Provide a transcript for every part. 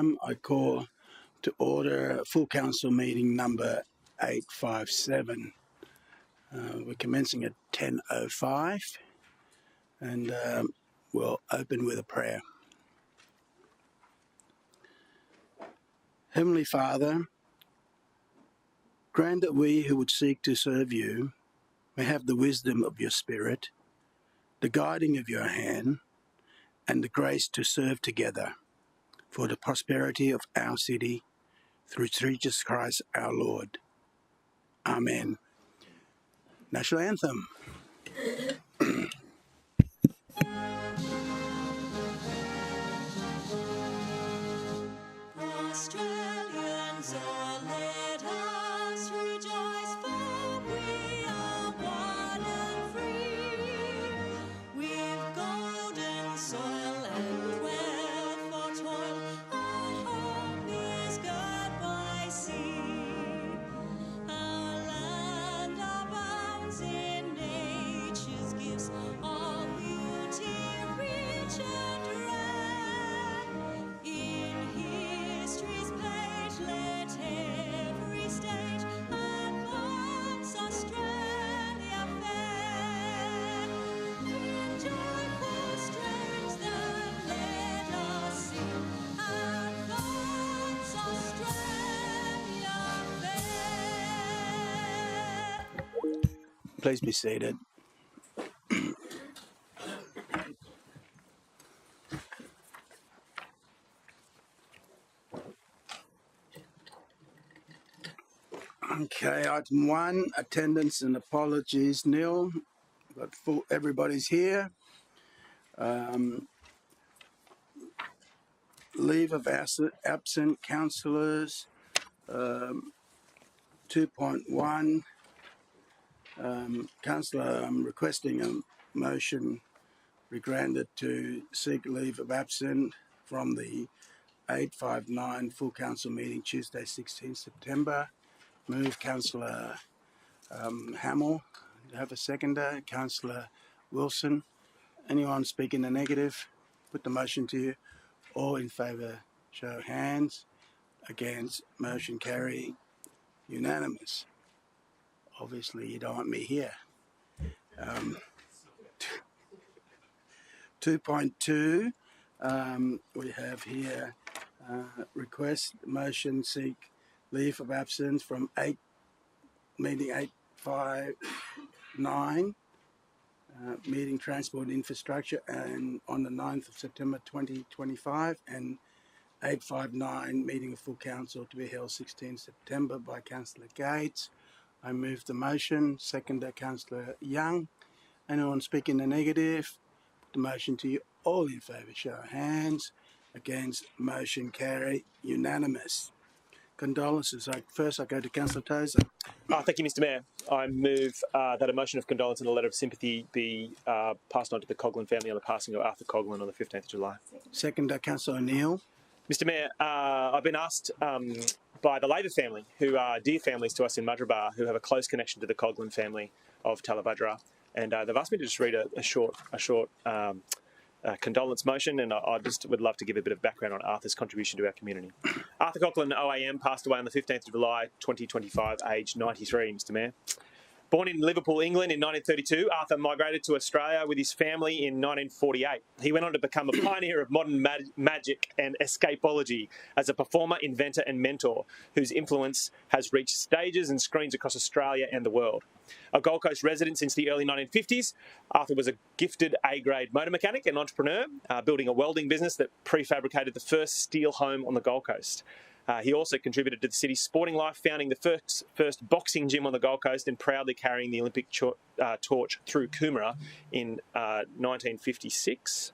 time, I call to order full council meeting number 857. We're commencing at 10:05 and we'll open with a prayer. Heavenly Father, grant that we who would seek to serve you may have the wisdom of your Spirit, the guiding of your hand, and the grace to serve together for the prosperity of our city through Jesus Christ our Lord. Amen. National Anthem. Australians, oh, let us rejoice, for we are one and free. We've golden soil and wealth for toil. Our home is girt by sea. Our land abounds in nature's gifts of beauty, rich and rare. In history's page, let every stage advance Australia fair. In joyful strains that let us sing, advance Australia fair. Please be seated. Okay, item 1, attendance and apologies nil, but everybody's here. Leave of absent councillors, 2.1. Councillor, I'm requesting a motion be granted to seek leave of absence from the 859 full council meeting Tuesday 16 September. Move Councillor Hamill. Do I have a seconder? Councillor Wilson. Anyone speaking the negative? Put the motion to you. All in favour, show of hands. Against, motion carry. Unanimous. Obviously, you don't want me here. 2.2, we have here request, motion, seek leave of absence from meeting 859, meeting transport infrastructure, and on the 9th of September 2025, and 859, meeting of full council to be held 16 September by Councillor Gates. I move the motion. Seconder, Councillor Young. Anyone speaking the negative? Put the motion to you. All in favour, show of hands. Against, motion carry. Unanimous. Condolences. First, I go to Councillor Tozer. Thank you, Mr Mayor. I move that a motion of condolence and a letter of sympathy be passed on to the Coghlan family on the passing of Arthur Coghlan on the 15th of July. Seconder, Councillor O'Neill. Mr Mayor, I've been asked by the Labor family, who are dear families to us in Mudgeeraba, who have a close connection to the Coghlan family of Talabudra, and they've asked me to just read a short condolence motion, and I just would love to give a bit of background on Arthur's contribution to our community. Arthur Coghlan, OAM, passed away on the 15th of July 2025, aged 93, Mr Mayor. Born in Liverpool, England in 1932, Arthur migrated to Australia with his family in 1948. He went on to become a pioneer of modern magic and escapology as a performer, inventor and mentor whose influence has reached stages and screens across Australia and the world. A Gold Coast resident since the early 1950s, Arthur was a gifted A-grade motor mechanic and entrepreneur, building a welding business that prefabricated the first steel home on the Gold Coast. He also contributed to the city's sporting life, founding the first boxing gym on the Gold Coast and proudly carrying the Olympic torch through Coomera in 1956.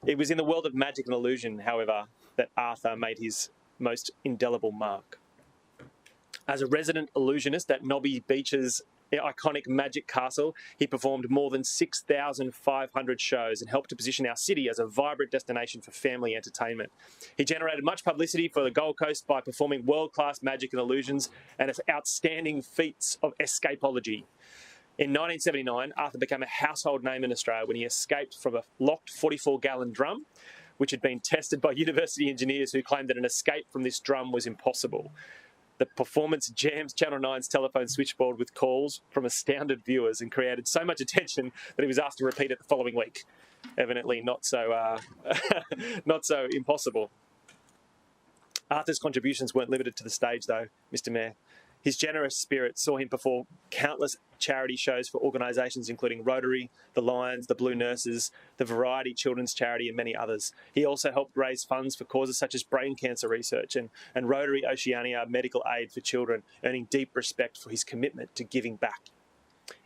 It was in the world of magic and illusion, however, that Arthur made his most indelible mark. As a resident illusionist at Nobby Beach's iconic Magic Castle, he performed more than 6,500 shows and helped to position our city as a vibrant destination for family entertainment. He generated much publicity for the Gold Coast by performing world-class magic and illusions and his outstanding feats of escapology. In 1979, Arthur became a household name in Australia when he escaped from a locked 44-gallon drum which had been tested by university engineers who claimed that an escape from this drum was impossible. The performance jammed Channel 9's telephone switchboard with calls from astounded viewers and created so much attention that he was asked to repeat it the following week. Evidently not so not so impossible. Arthur's contributions weren't limited to the stage, though, Mr. Mayor. His generous spirit saw him perform countless charity shows for organisations including Rotary, the Lions, the Blue Nurses, the Variety Children's Charity and many others. He also helped raise funds for causes such as brain cancer research and Rotary Oceania medical aid for children, earning deep respect for his commitment to giving back.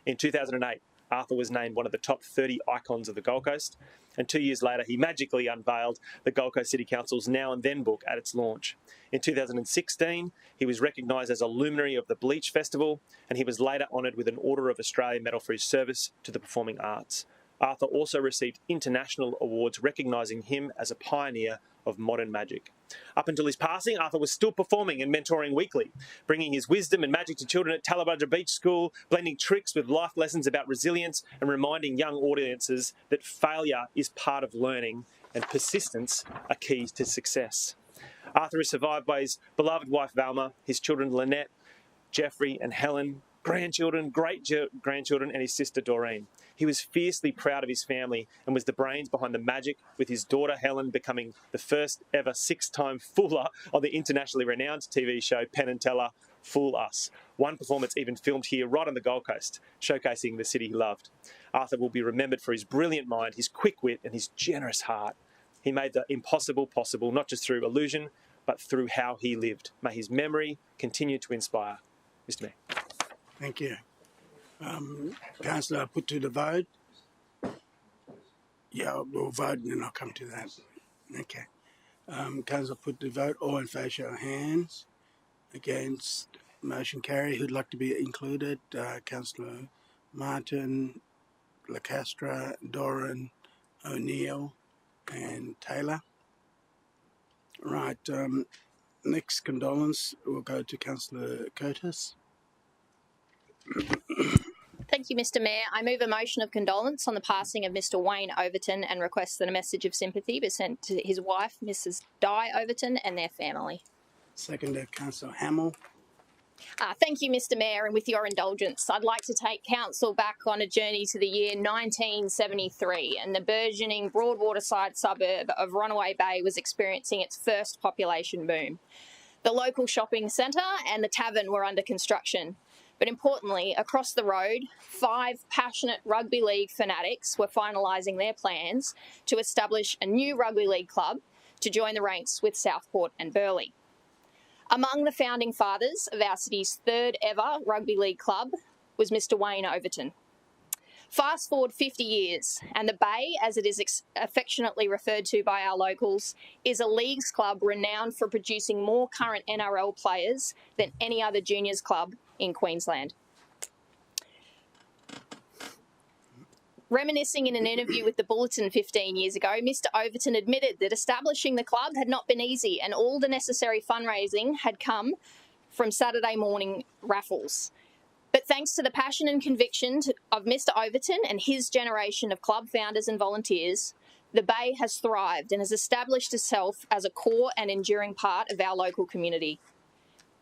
In 2008, Arthur was named one of the top 30 icons of the Gold Coast, and 2 years later he magically unveiled the Gold Coast City Council's Now and Then book at its launch. In 2016, he was recognised as a luminary of the Bleach Festival, and he was later honoured with an Order of Australia Medal for his service to the performing arts. Arthur also received international awards recognising him as a pioneer of modern magic. Up until his passing, Arthur was still performing and mentoring weekly, bringing his wisdom and magic to children at Tallabudja Beach School, blending tricks with life lessons about resilience and reminding young audiences that failure is part of learning and persistence are keys to success. Arthur is survived by his beloved wife Valma, his children Lynette, Jeffrey and Helen, grandchildren, great-grandchildren and his sister Doreen. He was fiercely proud of his family and was the brains behind the magic, with his daughter Helen becoming the first ever 6-time Fooler on the internationally renowned TV show Penn and Teller, Fool Us. One performance even filmed here right on the Gold Coast, showcasing the city he loved. Arthur will be remembered for his brilliant mind, his quick wit and his generous heart. He made the impossible possible, not just through illusion, but through how he lived. May his memory continue to inspire. Mr. Mayor. Thank you. Councillor, put to the vote. Yeah, we'll vote and then I'll come to that. Okay. Councillor, put to the vote. All in favour, show of hands. Against, motion carry. Who'd like to be included? Councillor Martin, Lacastra, Doran, O'Neill and Taylor. Right. Next condolence will go to Councillor Curtis. Thank you, Mr. Mayor. I move a motion of condolence on the passing of Mr. Wayne Overton and request that a message of sympathy be sent to his wife, Mrs. Di Overton, and their family. Seconded, Councillor Hamill. Thank you, Mr. Mayor, and with your indulgence, I'd like to take Council back on a journey to the year 1973, and the burgeoning Broadwaterside suburb of Runaway Bay was experiencing its first population boom. The local shopping centre and the tavern were under construction. But importantly, across the road, 5 passionate rugby league fanatics were finalising their plans to establish a new rugby league club to join the ranks with Southport and Burleigh. Among the founding fathers of our city's 3rd ever rugby league club was Mr. Wayne Overton. Fast forward 50 years, and the Bay, as it is affectionately referred to by our locals, is a leagues club renowned for producing more current NRL players than any other juniors club in Queensland. Reminiscing in an interview with the Bulletin 15 years ago, Mr. Overton admitted that establishing the club had not been easy and all the necessary fundraising had come from Saturday morning raffles. But thanks to the passion and conviction of Mr. Overton and his generation of club founders and volunteers, the Bay has thrived and has established itself as a core and enduring part of our local community.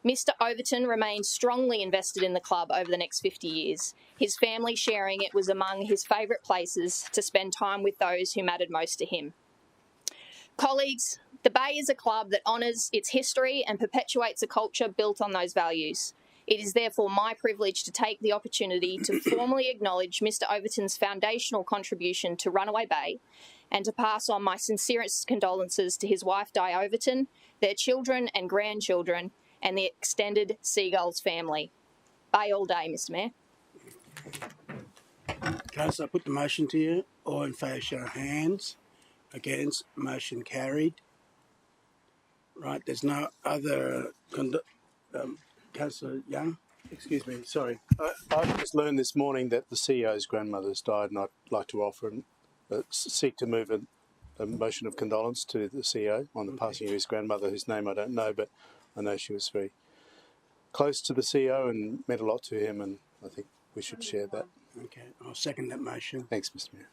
Mr. Overton remains strongly invested in the club over the next 50 years. His family sharing it was among his favourite places to spend time with those who mattered most to him. Colleagues, the Bay is a club that honours its history and perpetuates a culture built on those values. It is therefore my privilege to take the opportunity to formally acknowledge Mr. Overton's foundational contribution to Runaway Bay and to pass on my sincerest condolences to his wife Di Overton, their children and grandchildren, and the extended Seagulls family. Bay all day, Mr. Mayor. Councillor, I put the motion to you. All in favour, show of hands. Against, motion carried. Right, there's no other... Councillor Young? Excuse me, sorry. I've just learned this morning that the CEO's grandmother's died, and I'd like to offer and seek to move a motion of condolence to the CEO on the passing of his grandmother, whose name I don't know, but I know she was very close to the CEO and meant a lot to him, and I think we should share that. Okay, I'll second that motion. Thanks, Mr. Mayor.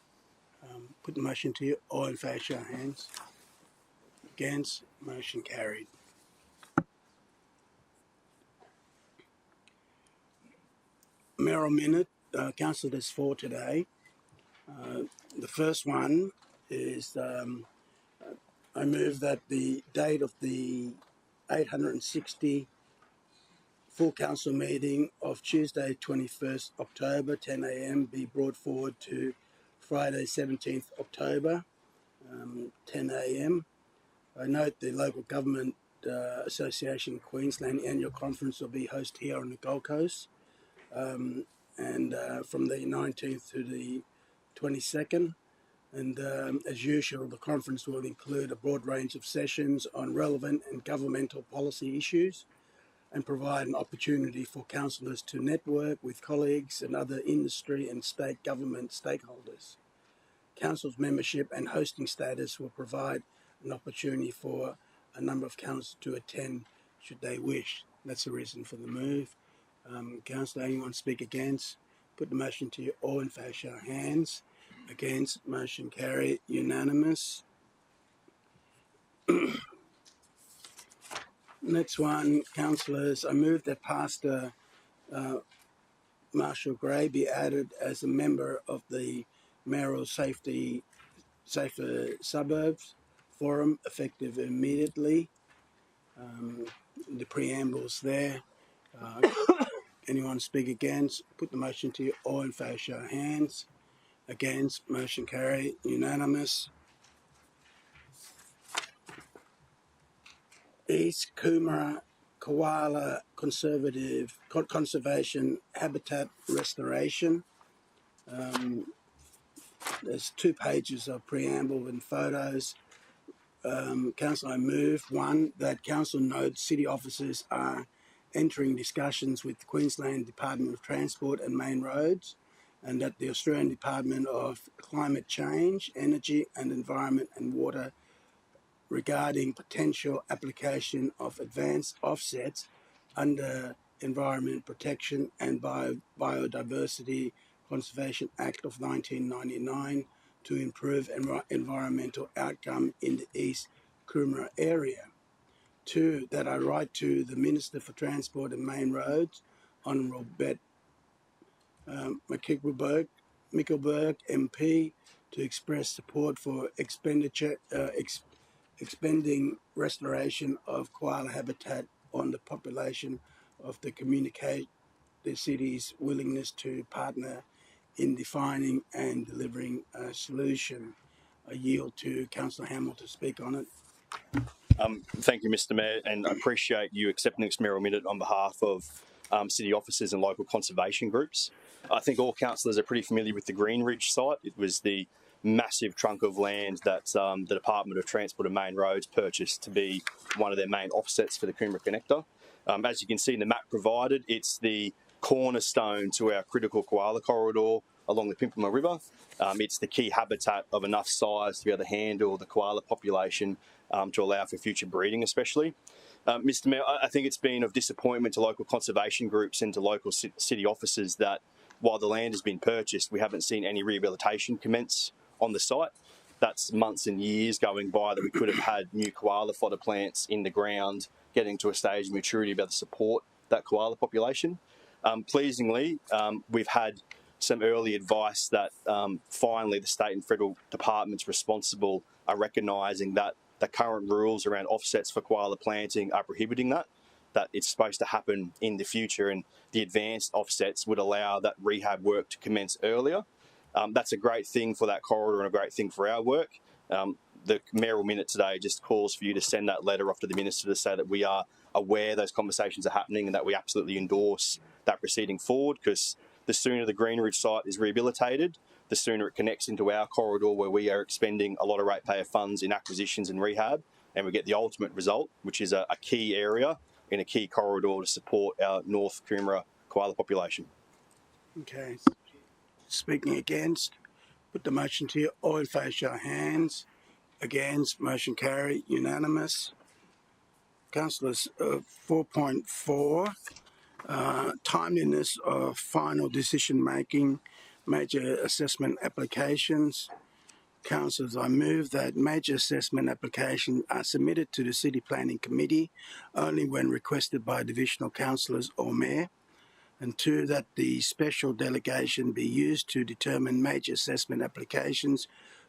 Put the motion to you. All in favour, show of hands. Against? Motion carried. Mayoral Minute, Council, there's 4 today. The first one is I move that the date of the 860 full council meeting of Tuesday 21st October 10 a.m. be brought forward to Friday 17th October 10 a.m. I note the Local Government Association Queensland annual conference will be hosted here on the Gold Coast and from the 19th to the 22nd. And as usual, the conference will include a broad range of sessions on relevant and governmental policy issues and provide an opportunity for councillors to network with colleagues and other industry and state government stakeholders. Council's membership and hosting status will provide an opportunity for a number of councillors to attend should they wish. That's the reason for the move. Councillor, anyone speak against? Put the motion to you. All in favour, show of hands. Against? Motion carried. Unanimous. Next one, councillors, I move that Pastor Marshall Gray be added as a member of the Mayoral Safer Suburbs Forum, effective immediately. The preamble's there. Anyone speak against? Put the motion to you. All in favour, show of hands. Against? Motion carried. Unanimous. East Coomera Koala Conservation Habitat Restoration. There's 2 pages of preamble and photos. Council, I move, 1, that Council notes city officers are entering discussions with the Queensland Department of Transport and Main Roads, and that the Australian Department of Climate Change, Energy and Environment and Water regarding potential application of advanced offsets under Environment Protection and Biodiversity Conservation Act of 1999 to improve environmental outcome in the East Coomera area. 2, that I write to the Minister for Transport and Main Roads, Honourable Bet Mickelberg MP, to express support for expending restoration of koala habitat on the population of the communicate the city's willingness to partner in defining and delivering a solution. I yield to Councillor Hamill to speak on it. Thank you, Mr. Mayor, and I appreciate you accepting this Mayoral Minute on behalf of city officers and local conservation groups. I think all councillors are pretty familiar with the Greenridge site. It was the massive trunk of land that the Department of Transport and Main Roads purchased to be one of their main offsets for the Coomera Connector. As you can see in the map provided, it's the cornerstone to our critical koala corridor along the Pimpama River. It's the key habitat of enough size to be able to handle the koala population to allow for future breeding especially. Mr. Mayor, I think it's been of disappointment to local conservation groups and to local city officers that while the land has been purchased, we haven't seen any rehabilitation commence on the site. That's months and years going by that we could have had new koala fodder plants in the ground, getting to a stage of maturity to be able to support that koala population. Pleasingly, we've had some early advice that finally the state and federal departments responsible are recognising that the current rules around offsets for koala planting are prohibiting that it's supposed to happen in the future, and the advanced offsets would allow that rehab work to commence earlier. That's a great thing for that corridor and a great thing for our work. The Mayoral Minute today just calls for you to send that letter off to the Minister to say that we are aware those conversations are happening and that we absolutely endorse that proceeding forward, because the sooner the Greenridge site is rehabilitated, the sooner it connects into our corridor where we are expending a lot of ratepayer funds in acquisitions and rehab, and we get the ultimate result, which is a key area in a key corridor to support our North Coomera koala population. Okay. Speaking against, put the motion to you. All in favour, show of hands. Against, motion carried. Unanimous. Councillors, 4.4, timeliness of final decision making, major assessment applications. Councillors, I move that major assessment applications are submitted to the City Planning Committee only when requested by divisional councillors or mayor. And 2, that the special delegation be used to determine major assessment applications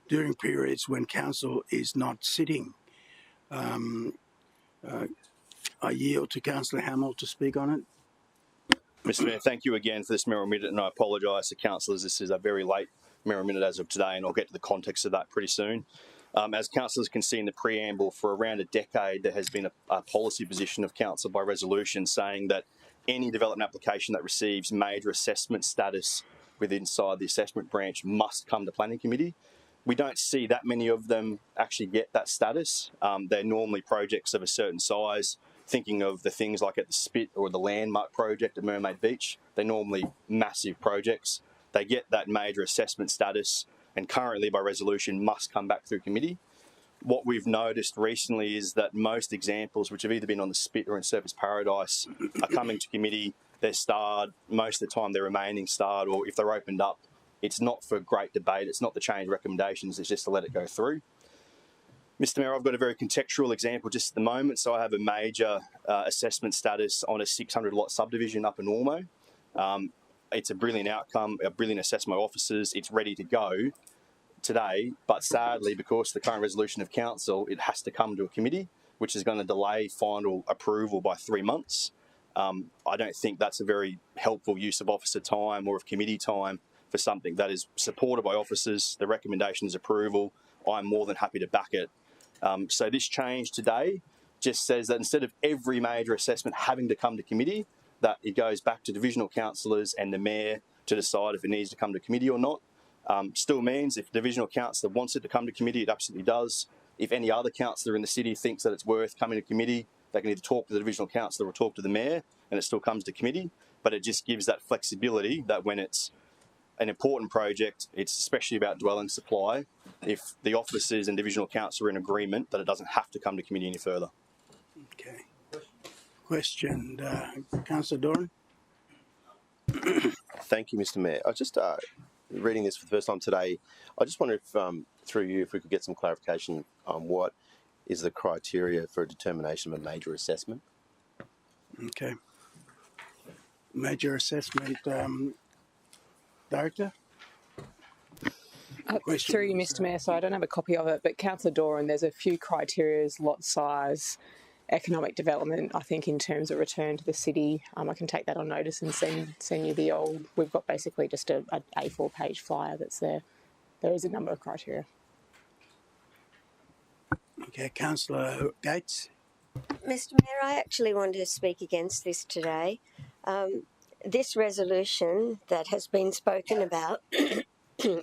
during periods when council is not sitting. I yield to Councillor Hamill to speak on it. Mr Mayor, thank you again for this Mayoral Minute, and I apologise to councillors. This is a very late Mayoral Minute as of today, and I'll get to the context of that pretty soon. As councillors can see in the preamble, for around a decade there has been a policy position of council by resolution saying that any development application that receives major assessment status inside the assessment branch must come to planning committee. We don't see that many of them actually get that status. They're normally projects of a certain size. Thinking of the things like at the Spit or the Landmark project at Mermaid Beach, they're normally massive projects. They get that major assessment status and currently by resolution must come back through committee. What we've noticed recently is that most examples which have either been on the Spit or in Surfers Paradise are coming to committee. They're starred, most of the time they're remaining starred, or if they're opened up, it's not for great debate, it's not to change recommendations, it's just to let it go through. Mr Mayor, I've got a very contextual example just at the moment. So I have a major assessment status on a 600 lot subdivision up in Ormo. It's a brilliant outcome, a brilliant assessment by officers. It's ready to go today, but sadly, because of the current resolution of council, it has to come to a committee, which is going to delay final approval by 3 months. I don't think that's a very helpful use of officer time or of committee time for something that is supported by officers. The recommendation is approval. I'm more than happy to back it. So this change today just says that instead of every major assessment having to come to committee, that it goes back to divisional councillors and the mayor to decide if it needs to come to committee or not. Still means if the divisional councillor wants it to come to committee, it absolutely does. If any other councillor in the city thinks that it's worth coming to committee, they can either talk to the divisional councillor or talk to the mayor, and it still comes to committee. But it just gives that flexibility that when it's an important project, it's especially about dwelling supply, if the officers and divisional council are in agreement that it doesn't have to come to committee any further. Okay. Question, Councillor Doran. Thank you, Mr Mayor. I was just reading this for the first time today. I just wonder if, through you, if we could get some clarification on what is the criteria for a determination of a major assessment. Okay. Major assessment, Director? Through you, Mr Mayor, so I don't have a copy of it, but Councillor Doran, there's a few criteria: lot size, economic development, I think in terms of return to the city. I can take that on notice and send you the old, we've got basically just a A4 page flyer that's there. There is a number of criteria. Okay, Councillor Gates. Mr Mayor, I actually wanted to speak against this today. This resolution that has been spoken about,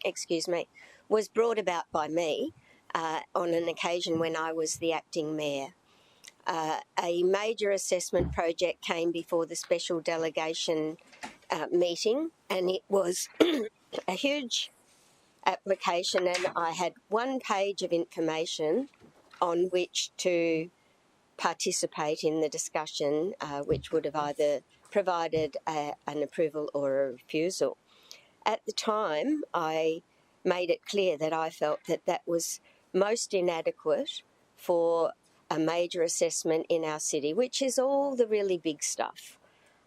excuse me, was brought about by me on an occasion when I was the acting mayor. A major assessment project came before the special delegation meeting, and it was a huge application, and I had 1 page of information on which to participate in the discussion, which would have either provided an approval or a refusal. At the time, I made it clear that I felt that that was most inadequate for a major assessment in our city, which is all the really big stuff.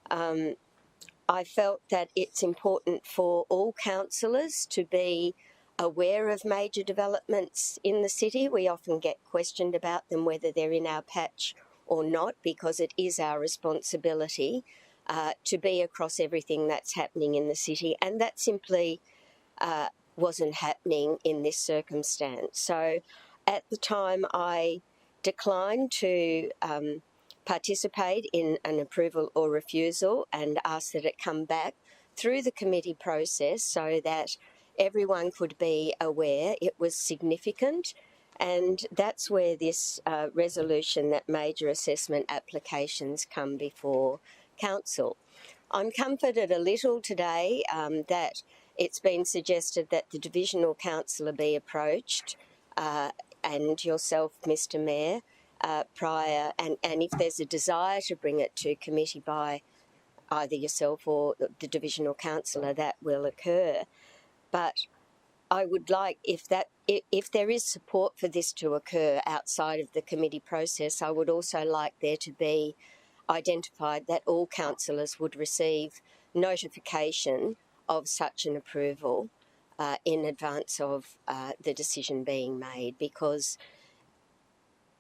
I felt that it's important for all councillors to be aware of major developments in the city. We often get questioned about them, whether they're in our patch or not, because it is our responsibility to be across everything that's happening in the city, and that simply wasn't happening in this circumstance. So at the time I declined to participate in an approval or refusal and asked that it come back through the committee process so that everyone could be aware it was significant, and that's where this resolution that major assessment applications come before council. I'm comforted a little today that it's been suggested that the divisional councillor be approached and yourself, Mr Mayor, prior, and if there's a desire to bring it to committee by either yourself or the divisional councillor, that will occur. But I would like, if there is support for this to occur outside of the committee process, I would also like there to be identified that all councillors would receive notification of such an approval in advance of the decision being made, because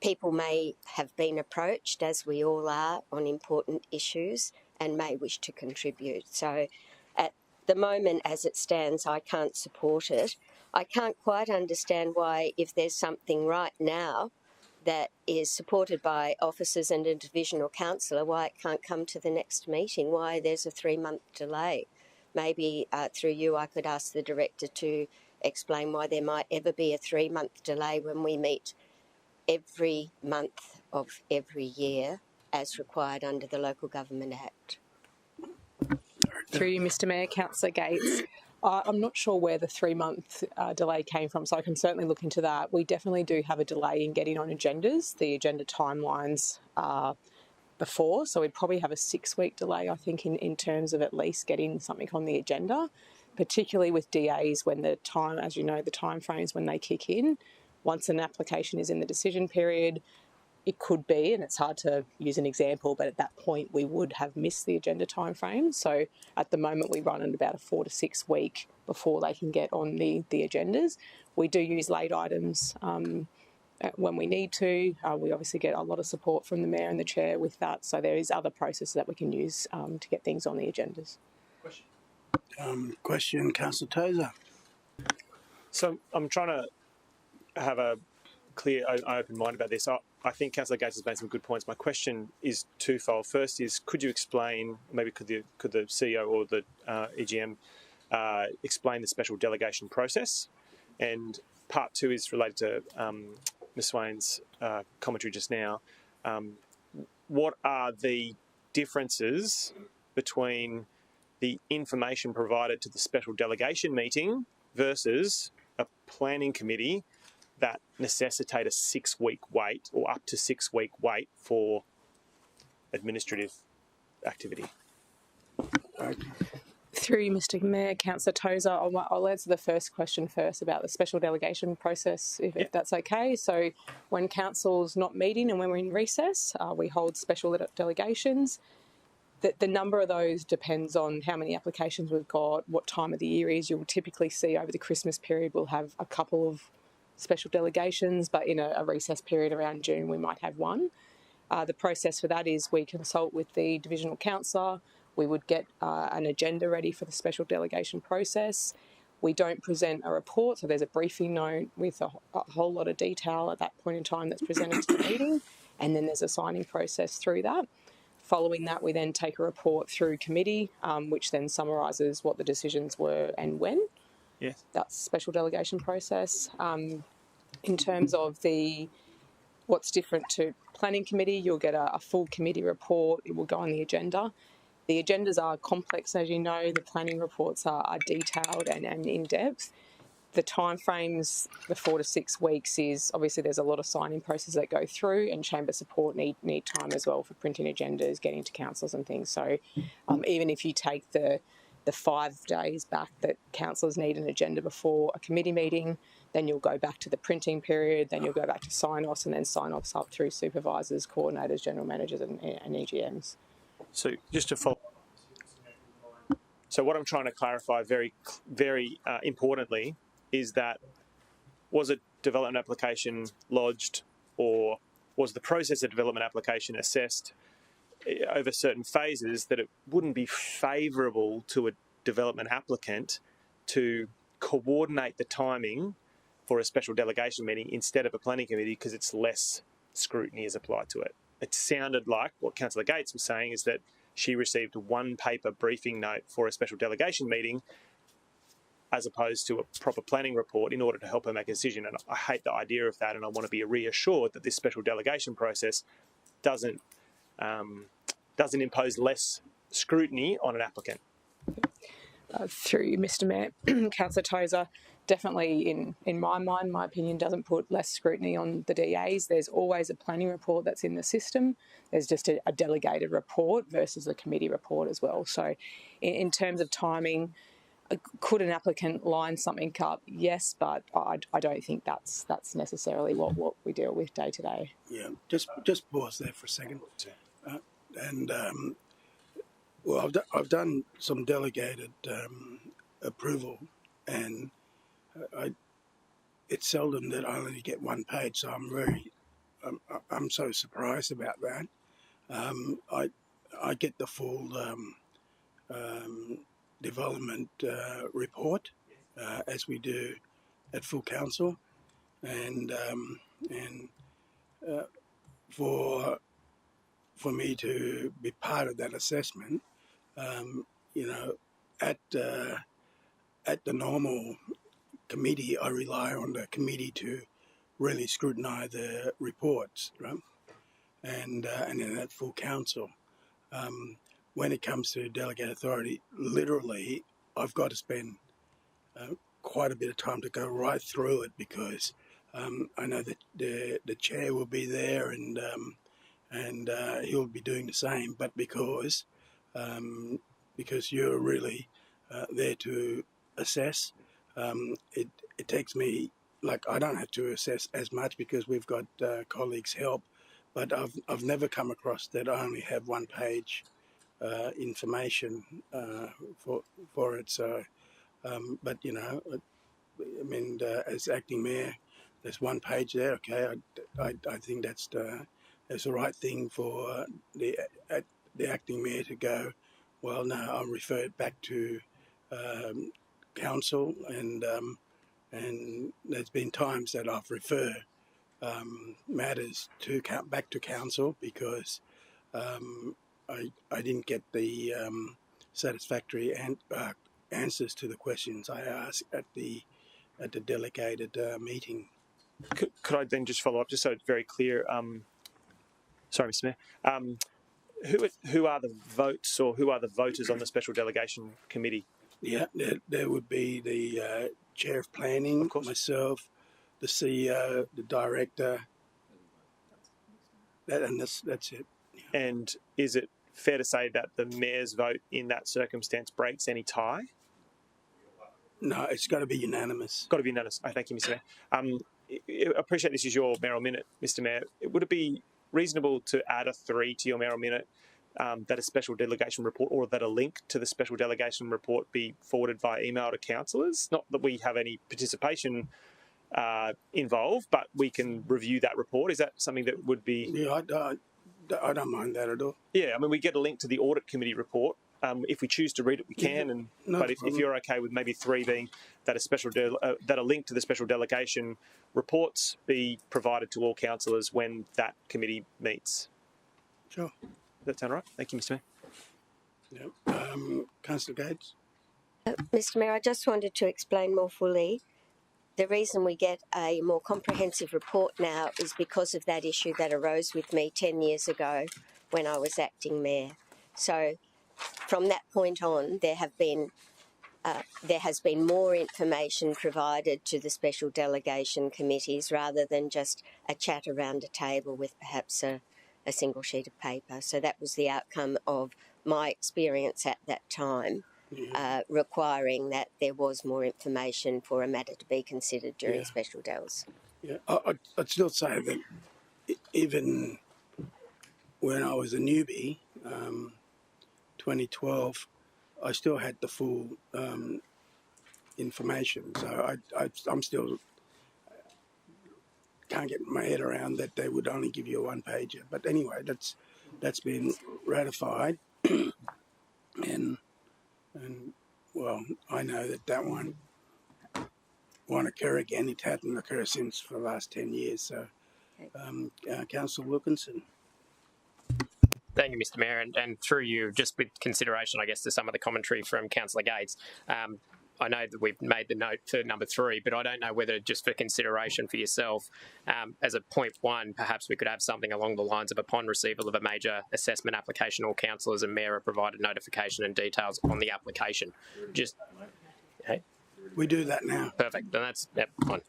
people may have been approached, as we all are, on important issues and may wish to contribute. So at the moment as it stands, I can't support it. I can't quite understand why, if there's something right now that is supported by officers and a divisional councillor, why it can't come to the next meeting, why there's a 3-month delay. Maybe through you I could ask the director to explain why there might ever be a 3-month delay when we meet every month of every year as required under the Local Government Act. Through you, Mr Mayor, Councillor Gates. I'm not sure where the 3-month delay came from, so I can certainly look into that. We definitely do have a delay in getting on agendas. The agenda timelines are before, so we'd probably have a 6-week delay, I think, in terms of at least getting something on the agenda, particularly with DAs when the time, as you know, the time frames when they kick in. Once an application is in the decision period, it could be, and it's hard to use an example, but at that point we would have missed the agenda time frame. So at the moment we run at about a 4 to 6 week before they can get on the agendas. We do use late items when we need to. We obviously get a lot of support from the Mayor and the Chair with that, so there is other processes that we can use to get things on the agendas. Question, Councillor Tozer. So I'm trying to have a clear, open mind about this. I think Councillor Gates has made some good points. My question is twofold. First is, could you explain, maybe could the CEO or the EGM explain the special delegation process? And part two is related to Ms Swain's commentary just now. What are the differences between the information provided to the special delegation meeting versus a planning committee that necessitate a 6-week wait or up to 6-week wait for administrative activity? Through you, Mr Mayor, Councillor Tozer, I'll answer the first question first about the special delegation process, if that's okay. So when council's not meeting and when we're in recess, we hold special delegations. The number of those depends on how many applications we've got, what time of the year is. You'll typically see over the Christmas period we'll have a couple of special delegations, but in a recess period around June we might have one. The process for that is we consult with the divisional councillor. We would get an agenda ready for the special delegation process. We don't present a report, so there's a briefing note with a whole lot of detail at that point in time that's presented to the meeting, and then there's a signing process through that. Following that, we then take a report through committee, which then summarises what the decisions were and when. Yes. That's special delegation process. In terms of what's different to planning committee, you'll get a full committee report. It will go on the agenda. The agendas are complex, as you know. The planning reports are detailed and in-depth. The timeframes, the 4 to 6 weeks, is obviously there's a lot of signing processes that go through, and chamber support need time as well for printing agendas, getting to councils and things. So even if you take the 5 days back that councillors need an agenda before a committee meeting, then you'll go back to the printing period, then you'll go back to sign-offs, and then sign-offs up through supervisors, coordinators, general managers and EGMs. So just to follow up, so what I'm trying to clarify very importantly is that, was a development application lodged, or was the process of development application assessed over certain phases that it wouldn't be favourable to a development applicant to coordinate the timing for a special delegation meeting instead of a planning committee because it's less scrutiny is applied to it? It sounded like what Councillor Gates was saying is that she received one paper briefing note for a special delegation meeting as opposed to a proper planning report in order to help her make a decision. And I hate the idea of that, and I want to be reassured that this special delegation process doesn't impose less scrutiny on an applicant. Through you, Mr Mayor, Councillor Tozer, definitely in my mind, my opinion, doesn't put less scrutiny on the DAs. There's always a planning report that's in the system. There's just a delegated report versus a committee report as well. So in terms of timing, Could an applicant line something up? Yes, but I don't think that's necessarily what we deal with day to day. Yeah, just pause there for a second. Well, I've done some delegated approval, and it's seldom that I only get one page, so I'm so surprised about that. I get the full development report as we do at full council, and for me to be part of that assessment, at the normal committee, I rely on the committee to really scrutinise the reports, right? And then at full council, when it comes to delegate authority, literally, I've got to spend quite a bit of time to go right through it, because I know that the chair will be there, and he'll be doing the same. But because you're really there to assess, it takes me, like, I don't have to assess as much because we've got colleagues' help. But I've never come across that I only have one page information for it. So, but I mean, as acting mayor, there's one page there. Okay, I think that's the right thing for the acting mayor to go. Well, no, I'll refer it back to council, and there's been times that I've referred matters back to council because I didn't get the satisfactory answers to the questions I asked at the delegated meeting. Could I then just follow up, just so it's very clear? Sorry, Mr. Mayor. Who are the votes, or who are the voters on the special delegation committee? Yeah, there would be the chair of planning, of course, myself, the CEO, the director, and that's it. Yeah. And is it fair to say that the mayor's vote in that circumstance breaks any tie? No, it's got to be unanimous. Got to be unanimous. Oh, thank you, Mr. Mayor. I appreciate this is your Mayoral Minute, Mr. Mayor. Would it be reasonable to add a 3 to your Mayoral Minute, that a special delegation report, or that a link to the special delegation report be forwarded via email to councillors? Not that we have any participation involved, but we can review that report. Is that something that would be... Yeah, I don't mind that at all. Yeah, I mean, we get a link to the audit committee report. If we choose to read it, we can. But if you're okay with maybe 3 being that that a link to the special delegation reports be provided to all councillors when that committee meets. Sure. Does that sound right? Thank you, Mr. Mayor. Yeah. Councillor Gates. Mr. Mayor, I just wanted to explain more fully. The reason we get a more comprehensive report now is because of that issue that arose with me 10 years ago when I was acting mayor. So from that point on, there has been more information provided to the special delegation committees rather than just a chat around a table with perhaps a single sheet of paper. So that was the outcome of my experience at that time, requiring that there was more information for a matter to be considered during special dels. Yeah, I'd still say that even when I was a newbie, 2012, I still had the full information. So I'm still can't get my head around that they would only give you a one-pager. But anyway, that's been ratified, and well, I know that won't occur again. It hasn't occurred since for the last 10 years. So, Councillor Wilkinson. Thank you, Mr. Mayor, and through you, just with consideration, I guess, to some of the commentary from Councillor Gates. I know that we've made the note for number 3, but I don't know whether just for consideration for yourself, as a point 1, perhaps we could have something along the lines of upon receival of a major assessment application, all councillors and mayor are provided notification and details on the application. Just, hey? We do that now. Perfect. Then that's fine.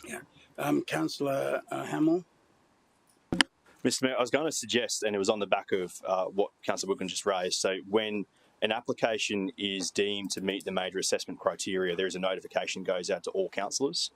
Yeah. Councillor Hamill. Mr. Mayor, I was going to suggest, and it was on the back of what Councillor Wilkins just raised, so when an application is deemed to meet the major assessment criteria, there is a notification goes out to all councillors.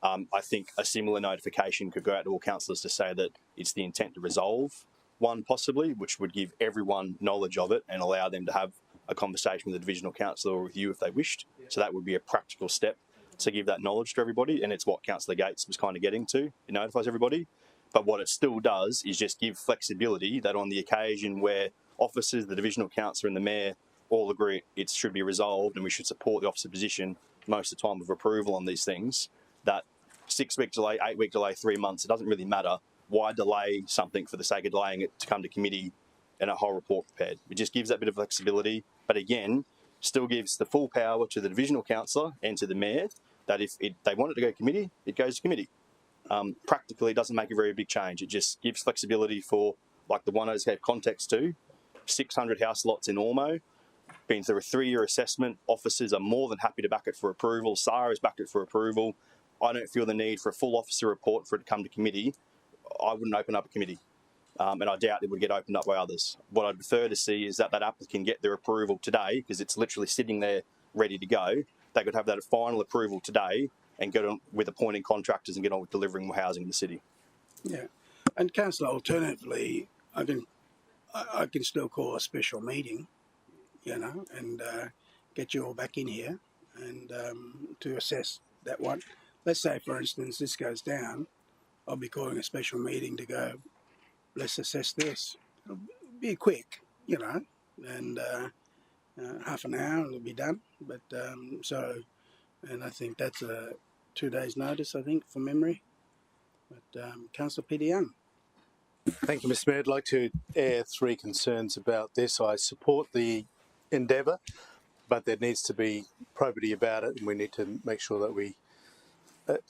I think a similar notification could go out to all councillors to say that it's the intent to resolve one possibly, which would give everyone knowledge of it and allow them to have a conversation with the divisional councillor or with you if they wished. So that would be a practical step to give that knowledge to everybody, and it's what Councillor Gates was kind of getting to. It notifies everybody. But what it still does is just give flexibility that on the occasion where officers, the divisional councillor and the mayor all agree it should be resolved and we should support the officer position most of the time of approval on these things, that 6-week delay, 8-week delay, 3 months, it doesn't really matter. Why delay something for the sake of delaying it to come to committee and a whole report prepared? It just gives that bit of flexibility, but again, still gives the full power to the divisional councillor and to the mayor that if they want it to go to committee, it goes to committee. Practically, it doesn't make a very big change. It just gives flexibility for, like the one I just gave context to, 600 house lots in Ormo, been through a 3-year assessment. Officers are more than happy to back it for approval. SARA has backed it for approval. I don't feel the need for a full officer report for it to come to committee. I wouldn't open up a committee, and I doubt it would get opened up by others. What I'd prefer to see is that applicant get their approval today, because it's literally sitting there ready to go. They could have that final approval today and get on with appointing contractors and get on with delivering more housing in the city. Yeah, and councillor, alternatively, I can still call a special meeting, you know, and get you all back in here and to assess that one. Let's say, for instance, this goes down. I'll be calling a special meeting to go, let's assess this. It'll be quick, you know, and half an hour and it'll be done. But and I think that's a 2 days notice, I think, from memory. But Councillor Peter Young. Thank you, Mr. Mayor. I'd like to air 3 concerns about this. I support the endeavour, but there needs to be probity about it, and we need to make sure that we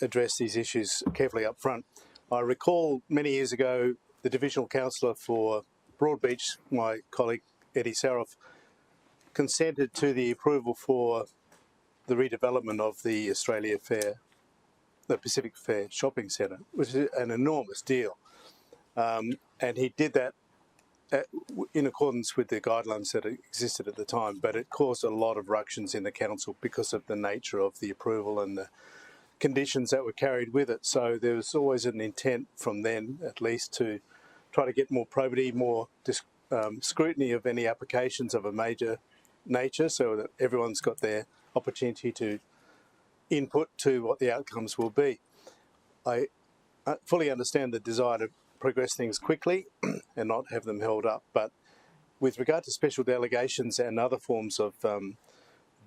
address these issues carefully up front. I recall many years ago the divisional councillor for Broadbeach, my colleague Eddie Saroff, consented to the approval for the redevelopment of the Australia Fair, the Pacific Fair Shopping Centre, which is an enormous deal. And he did that in accordance with the guidelines that existed at the time, but it caused a lot of ructions in the council because of the nature of the approval and the conditions that were carried with it. So there was always an intent from then, at least, to try to get more probity, more scrutiny of any applications of a major nature, so that everyone's got their opportunity to input to what the outcomes will be. I fully understand the desire to progress things quickly and not have them held up, but with regard to special delegations and other forms of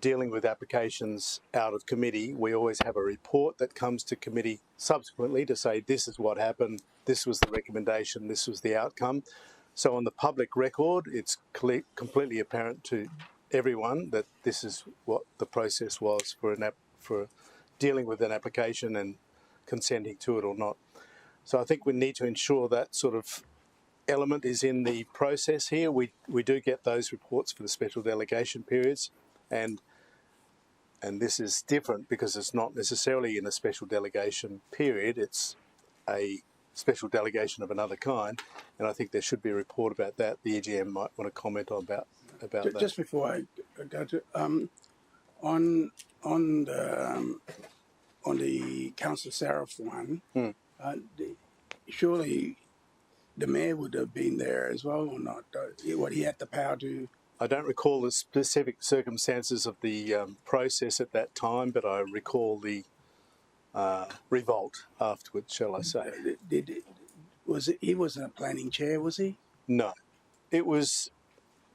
dealing with applications out of committee, we always have a report that comes to committee subsequently to say this is what happened, this was the recommendation, this was the outcome. So on the public record, it's completely apparent to everyone that this is what the process was for dealing with an application and consenting to it or not. So I think we need to ensure that sort of element is in the process here. We do get those reports for the special delegation periods, and this is different because it's not necessarily in a special delegation period, it's a special delegation of another kind, and I think there should be a report about that. The EGM might want to comment on about that. Just before I go to on the Councillor Saroff one, surely the mayor would have been there as well, or not? What, he had the power to? I don't recall the specific circumstances of the process at that time, but I recall the revolt afterwards, shall I say. He wasn't a planning chair, was he? No. It was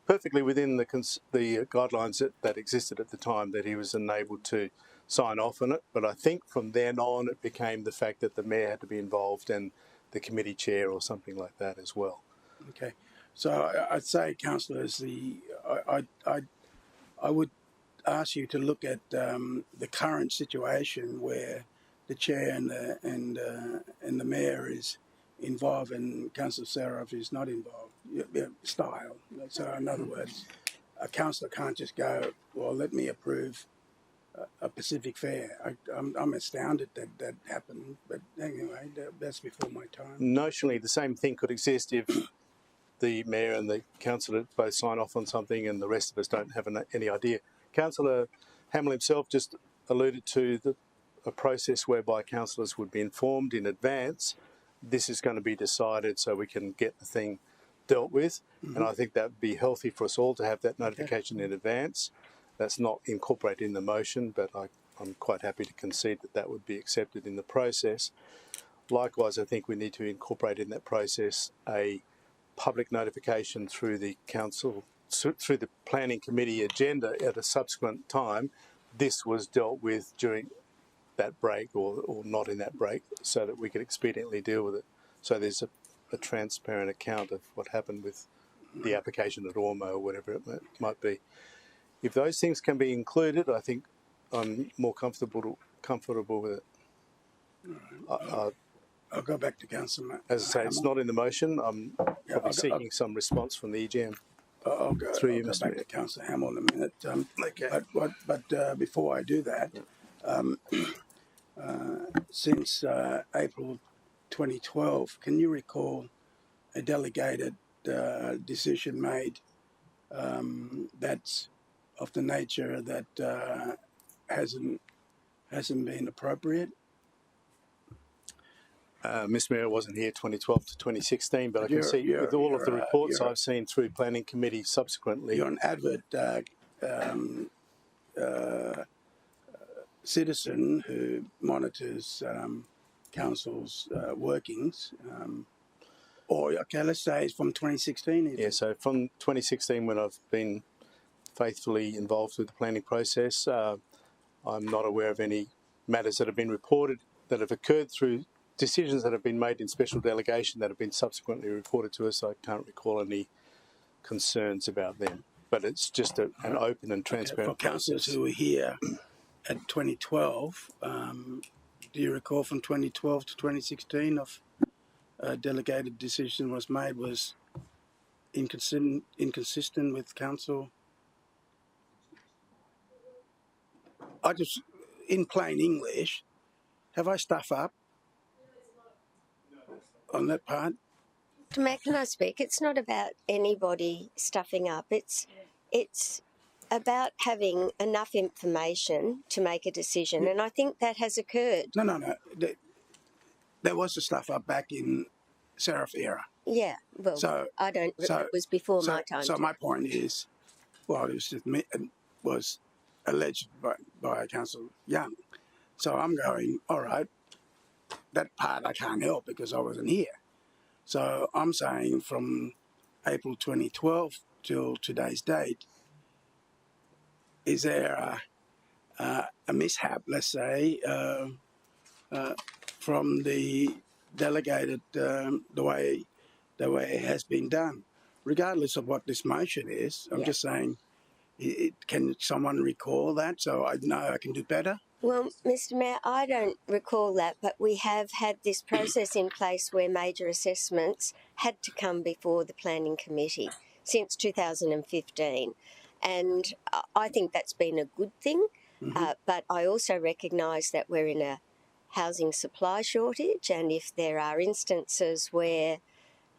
perfectly within the guidelines that existed at the time that he was enabled to sign off on it, but I think from then on it became the fact that the mayor had to be involved and the committee chair or something like that as well. Okay. So I'd say, councillors, I would ask you to look at the current situation where the chair and the mayor is involved and Councillor Saroff is not involved. Style. So in other words, a councillor can't just go, well, let me approve a Pacific Fair. I'm astounded that happened, but anyway, that's before my time. Notionally, the same thing could exist if the Mayor and the Councillor both sign off on something and the rest of us don't have any idea. Councillor Hamill himself just alluded to a process whereby councillors would be informed in advance this is going to be decided so we can get the thing dealt with. And I think that would be healthy for us all to have that notification in advance. That's not incorporated in the motion, but I'm quite happy to concede that that would be accepted in the process. Likewise, I think we need to incorporate in that process a public notification through the council, through the planning committee agenda at a subsequent time. This was dealt with during that break or not in that break, so that we could expediently deal with it. So there's a transparent account of what happened with the application at Ormo or whatever it might be. If those things can be included, I think I'm more comfortable with it. I'll go back to Councillor. As I say, it's not in the motion. I'm probably seeking some response from the EGM. I'll go back to Councillor Hamill in a minute. Okay. But before I do that, since April 2012, can you recall a delegated decision made that's of the nature that hasn't been appropriate? Ms Mayor wasn't here 2012 to 2016, but I can see with all of the reports I've seen through planning committee subsequently. You're an avid citizen who monitors council's workings. Or, okay, let's say it's from 2016. Even. Yeah, so from 2016 when I've been faithfully involved with the planning process, I'm not aware of any matters that have been reported that have occurred through decisions that have been made in special delegation that have been subsequently reported to us. I can't recall any concerns about them, but it's just an open and transparent process. For councillors who were here at 2012, do you recall from 2012 to 2016 of a delegated decision was made was inconsistent with council? I just, in plain English, have I stuff up on that part? Mayor, can I speak? It's not about anybody stuffing up. It's about having enough information to make a decision, and I think that has occurred. No. There was a stuff up back in Seraph era. Yeah, well, it was before my time. So my point is, well, it was alleged by Councillor Young. So I'm going, all right, that part I can't help because I wasn't here. So I'm saying from April 2012 till today's date, is there a mishap, let's say, from the delegated, the way it has been done, regardless of what this motion is? I'm just saying, can someone recall that so I know I can do better? Well, Mr Mayor, I don't recall that, but we have had this process in place where major assessments had to come before the Planning Committee since 2015. And I think that's been a good thing, but I also recognise that we're in a housing supply shortage, and if there are instances where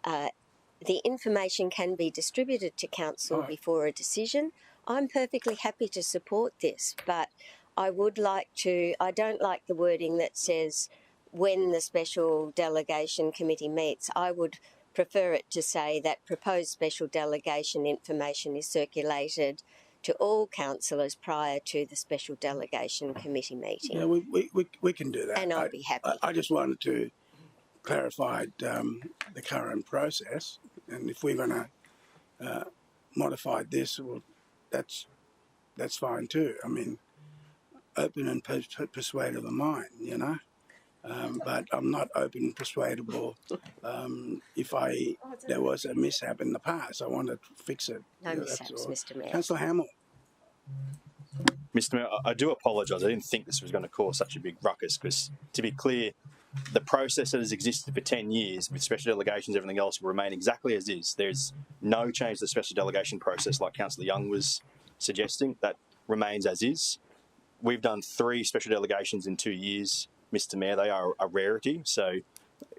the information can be distributed to council before a decision, I'm perfectly happy to support this, but I don't like the wording that says when the special delegation committee meets. I would prefer it to say that proposed special delegation information is circulated to all councillors prior to the special delegation committee meeting. Yeah, we can do that. And I'll be happy. I just wanted to clarify the current process, and if we're going to modify this, well, that's fine too. I mean, open and persuadable of mind, you know. But I'm not open and persuadable if there was a mishap in the past. I want to fix it. No mishaps, Mr Mayor. Councillor Hamill. Mr Mayor, I do apologise. I didn't think this was going to cause such a big ruckus because, to be clear, the process that has existed for 10 years with special delegations, everything else will remain exactly as is. There's no change to the special delegation process like Councillor Young was suggesting. That remains as is. We've done 3 special delegations in 2 years, Mr Mayor. They are a rarity. So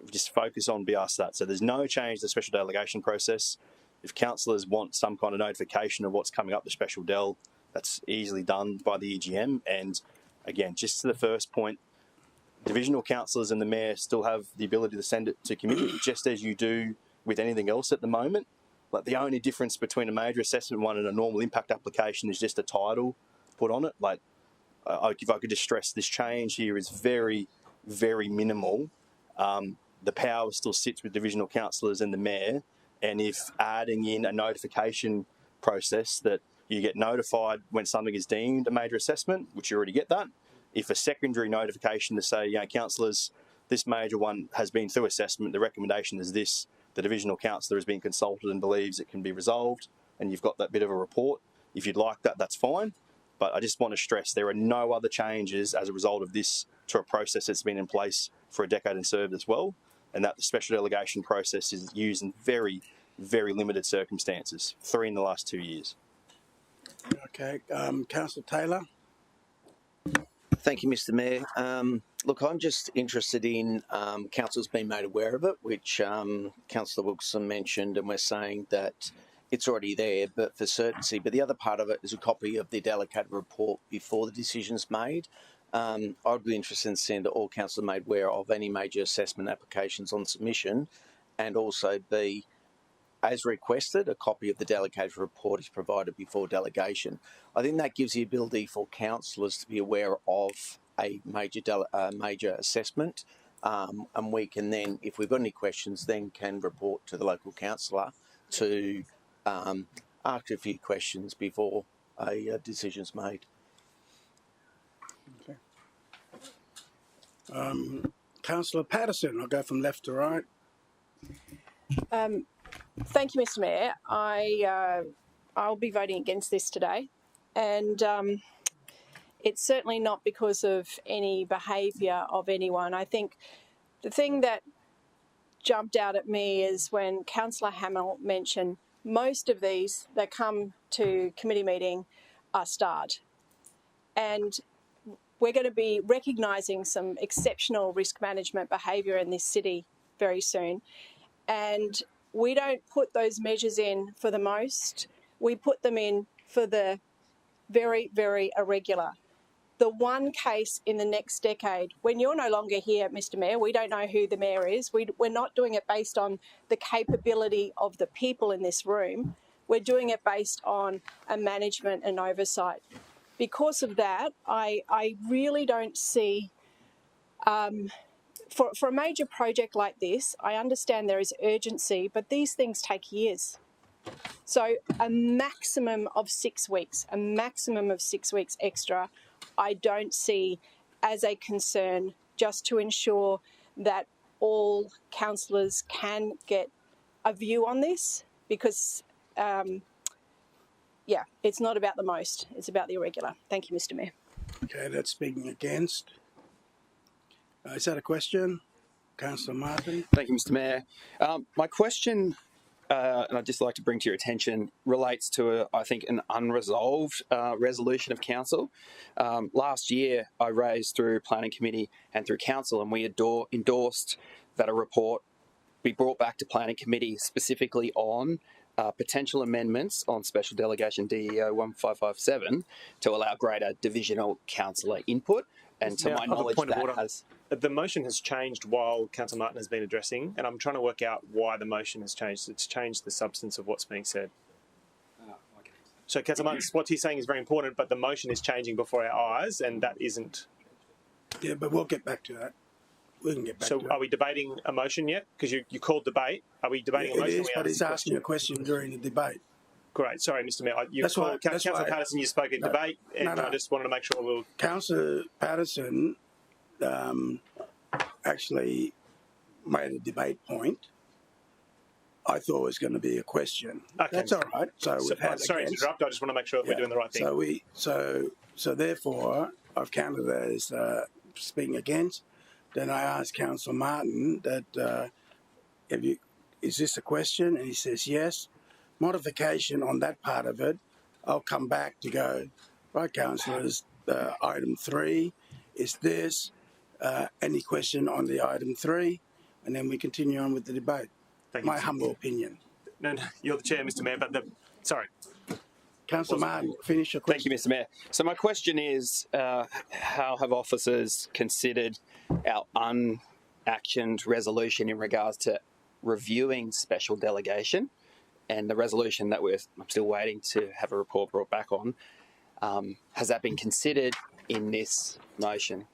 just focus on BR that. So there's no change to the special delegation process. If councillors want some kind of notification of what's coming up the special del, that's easily done by the EGM. And again, just to the first point, divisional councillors and the mayor still have the ability to send it to committee, just as you do with anything else at the moment. Like, the only difference between a major assessment one and a normal impact application is just a title put on it. Like, if I could just stress, this change here is very, very minimal. The power still sits with divisional councillors and the mayor. And if adding in a notification process that you get notified when something is deemed a major assessment, which you already get that, if a secondary notification to say, councillors, this major one has been through assessment, the recommendation is this, the divisional councillor has been consulted and believes it can be resolved, and you've got that bit of a report. If you'd like that, that's fine. But I just want to stress there are no other changes as a result of this to a process that's been in place for a decade and served as well, and that the special delegation process is used in very, very limited circumstances, 3 in the last 2 years. Okay, Councillor Taylor. Thank you, Mr. Mayor. Look, I'm just interested in council's been made aware of it, which Councillor Wilson mentioned, and we're saying that it's already there, but for certainty. But the other part of it is a copy of the delegated report before the decision's made. I'd be interested in seeing that all council are made aware of any major assessment applications on submission, and also be, as requested, a copy of the delegated report is provided before delegation. I think that gives the ability for councillors to be aware of a major assessment, and we can then, if we've got any questions, then can report to the local councillor to ask a few questions before a decision's made. Okay. Councillor Patterson, I'll go from left to right. Thank you, Mr. Mayor. I'll be voting against this today, and it's certainly not because of any behaviour of anyone. I think the thing that jumped out at me is when Councillor Hamill mentioned most of these that come to committee meeting are starred, and we're going to be recognising some exceptional risk management behaviour in this city very soon, and we don't put those measures in for the most. We put them in for the very, very irregular. The one case in the next decade, when you're no longer here, Mr. Mayor, we don't know who the mayor is. We're not doing it based on the capability of the people in this room. We're doing it based on a management and oversight. Because of that, I really don't see... For a major project like this, I understand there is urgency, but these things take years. So a maximum of 6 weeks, extra, I don't see as a concern, just to ensure that all councillors can get a view on this, because, it's not about the most, it's about the irregular. Thank you, Mr. Mayor. Okay, that's speaking against. Is that a question? Councillor Martin. Thank you, Mr. Mayor. My question, and I'd just like to bring to your attention, relates to, I think, an unresolved resolution of council. Last year, I raised through Planning Committee and through council, and we endorsed that a report be brought back to Planning Committee specifically on potential amendments on Special Delegation DEO 1557 to allow greater divisional councillor input. And to my knowledge, that has... The motion has changed while Councillor Martin has been addressing, and I'm trying to work out why the motion has changed. It's changed the substance of what's being said. Okay. So, Councillor Martin, what he's saying is very important, but the motion is changing before our eyes, and that isn't... Yeah, but we'll get back to that. We can get back to that. So, are we debating a motion yet? Because you called debate. Are we debating a motion? It is, but he's asking a question during the debate. Great. Sorry, Mr. Mayor. Councillor Patterson, you spoke in debate, and I just wanted to make sure we'll... Councillor Patterson actually made a debate point. I thought it was going to be a question. Okay. That's all right. So we've had sorry to interrupt. I just want to make sure that we're doing the right thing. So therefore, I've counted that as speaking against. Then I asked Councillor Martin that is this a question? And he says yes. Modification on that part of it, I'll come back to go, right, councillors, item 3 is this. Any question on the item 3? and then we continue on with the debate. Thank you, My Mr. humble opinion. No, you're the chair, Mr. Mayor, but sorry. Councillor Martin, finish your question. Thank you, Mr. Mayor. So my question is, how have officers considered our unactioned resolution in regards to reviewing special delegation and the resolution that I'm still waiting to have a report brought back on? Has that been considered in this motion?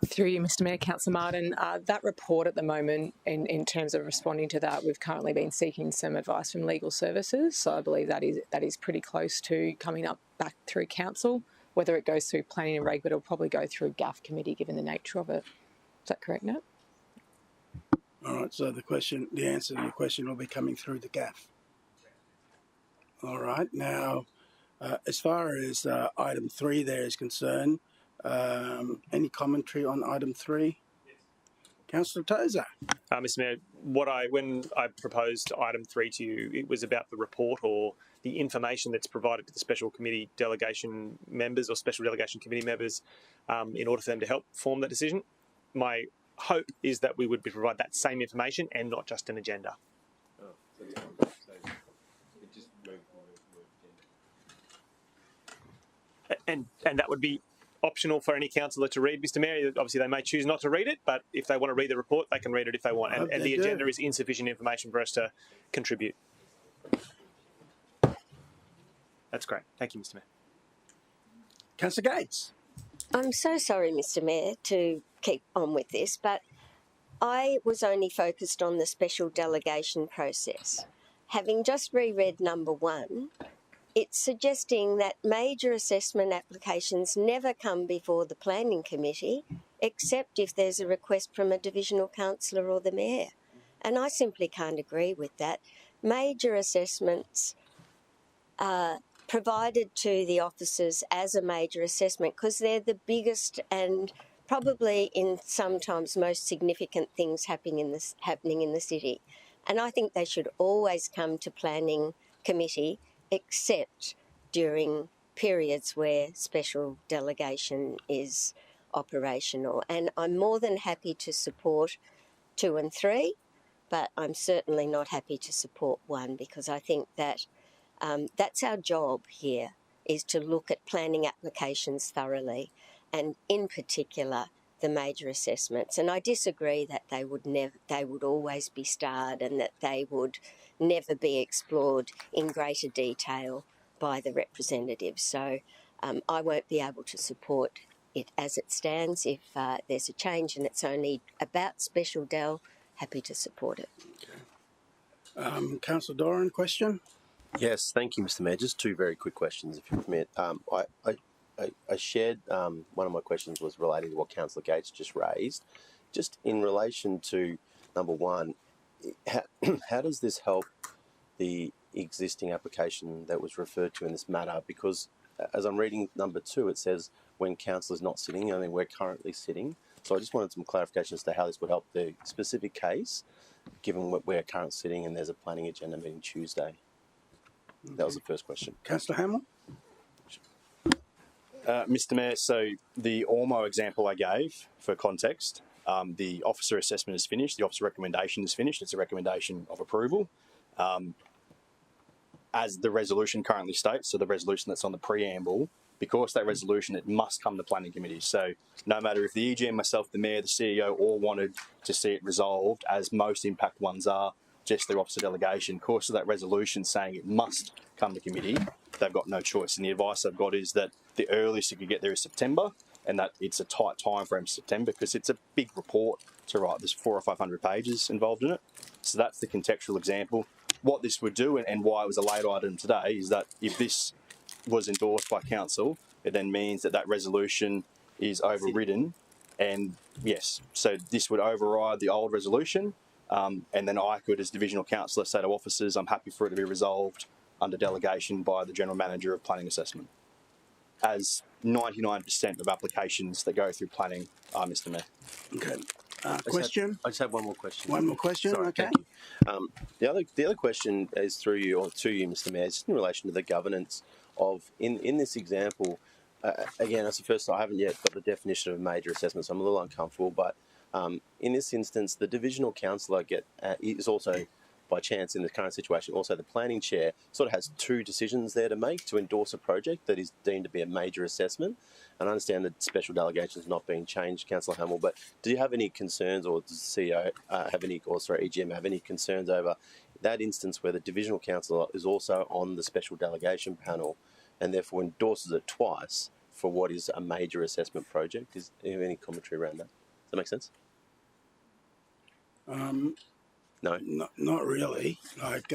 Through you, Mr. Mayor, Councillor Martin, that report at the moment, in terms of responding to that, we've currently been seeking some advice from legal services. So I believe that is pretty close to coming up back through council. Whether it goes through planning and reg, but it'll probably go through GAF committee given the nature of it. Is that correct, Nat? All right. So the answer to your question will be coming through the GAF. All right. Now, as far as item 3 there is concerned, any commentary on item 3? Councillor Tozer. Mr. Mayor, when I proposed item 3 to you, it was about the report or the information that's provided to the special committee delegation members or special delegation committee members in order for them to help form that decision. My hope is that we would provide that same information and not just an agenda. And that would be optional for any councillor to read, Mr. Mayor. Obviously, they may choose not to read it, but if they want to read the report, they can read it if they want. And the agenda is insufficient information for us to contribute. That's great. Thank you, Mr. Mayor. Councillor Gates. I'm so sorry, Mr. Mayor, to keep on with this, but I was only focused on the special delegation process. Having just reread number 1, it's suggesting that major assessment applications never come before the planning committee except if there's a request from a divisional councillor or the mayor. And I simply can't agree with that. Major assessments are provided to the officers as a major assessment because they're the biggest and probably in sometimes most significant things happening in the city. And I think they should always come to planning committee except during periods where special delegation is operational. And I'm more than happy to support 2 and 3, but I'm certainly not happy to support 1 because I think that that's our job here, is to look at planning applications thoroughly and in particular the major assessments. And I disagree that they would always be starred and that they would never be explored in greater detail by the representatives. So I won't be able to support it as it stands. If there's a change and it's only about special del, happy to support it. Okay. Councillor Doran, question? Yes, thank you, Mr. Mayor. Just 2 very quick questions, if you permit. I shared one of my questions was relating to what Councillor Gates just raised. Just in relation to number 1, how does this help the existing application that was referred to in this matter? Because as I'm reading number 2, it says when council is not sitting, I mean, we're currently sitting. So I just wanted some clarification as to how this would help the specific case, given what we're currently sitting and there's a planning agenda meeting Tuesday. Okay. That was the first question. Councillor Hamill? Mr. Mayor, so the Ormo example I gave, for context, the officer assessment is finished, the officer recommendation is finished, it's a recommendation of approval. As the resolution currently states, so the resolution that's on the preamble, because that resolution, it must come to planning committee. So no matter if the EGM, myself, the Mayor, the CEO all wanted to see it resolved, as most impact ones are, just their officer delegation, course of that resolution saying it must come to committee, they've got no choice. And the advice I've got is that the earliest you could get there is September, and that it's a tight time frame September because it's a big report to write. There's 400 or 500 pages involved in it. So that's the contextual example. What this would do, and why it was a late item today, is that if this was endorsed by council, it then means that that resolution is overridden. And yes, so this would override the old resolution. And then I could, as divisional councillor, say to officers, I'm happy for it to be resolved under delegation by the General Manager of Planning Assessment, as 99% of applications that go through planning are, Mr. Mayor. Okay. Question? I just have one more question. One more question, Sorry, okay. The other question is through you, or to you, Mr. Mayor, just in relation to the governance of, in this example, again, that's the first time I haven't yet got the definition of major assessment, so I'm a little uncomfortable, but In this instance, the divisional councillor is also, by chance in the current situation, also the planning chair sort of has two decisions there to make to endorse a project that is deemed to be a major assessment. And I understand that special delegations not being changed, Councillor Hamill, but do you have any concerns, or does the CEO have any, or sorry, EGM have any concerns over that instance where the divisional councillor is also on the special delegation panel and therefore endorses it twice for what is a major assessment project? Is there any commentary around that? Does that make sense? No, not really. Like,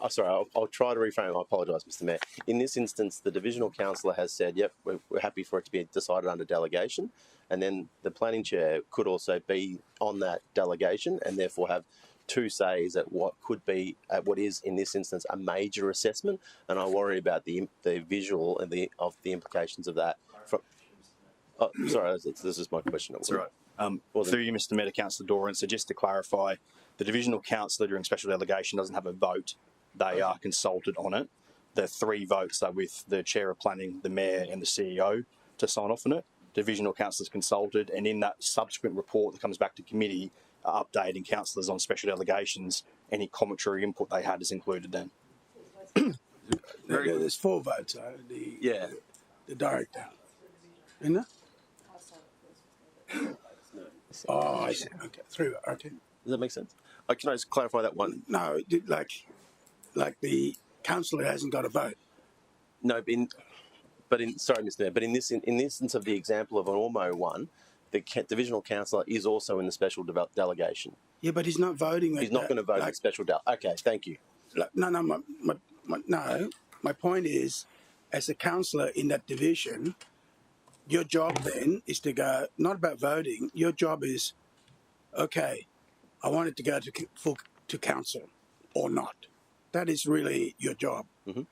sorry, I'll try to reframe. I apologise, Mr. Mayor. In this instance, the divisional councillor has said, "Yep, we're happy for it to be decided under delegation," and then the planning chair could also be on that delegation and therefore have two says at what could be, at what is in this instance a major assessment. And I worry about the visual and the implications of that. Sorry, this is my question. That's right. Through you, Mr. Mayor, Councillor Doran. So just to clarify, the divisional councillor during special delegation doesn't have a vote. They are consulted on it. The three votes are with the chair of planning, the mayor, and the CEO to sign off on it. Divisional councillors consulted, and in that subsequent report that comes back to committee, updating councillors on special delegations, any commentary input they had is included then. There's 4 votes. The director, isn't it? Oh, I see. Okay, 3. Okay. Does that make sense? Can I just clarify that one? No, like the councillor hasn't got a vote. No, sorry, Mr. Mayor, but in this instance of the example of an Ormo one, the divisional councillor is also in the special delegation. Yeah, but he's not voting. He's not going to vote in special Okay, thank you. No. My point is, as a councillor in that division, your job then is to go, not about voting. Your job is, okay, I want it to go to council or not. That is really your job. Mm-hmm.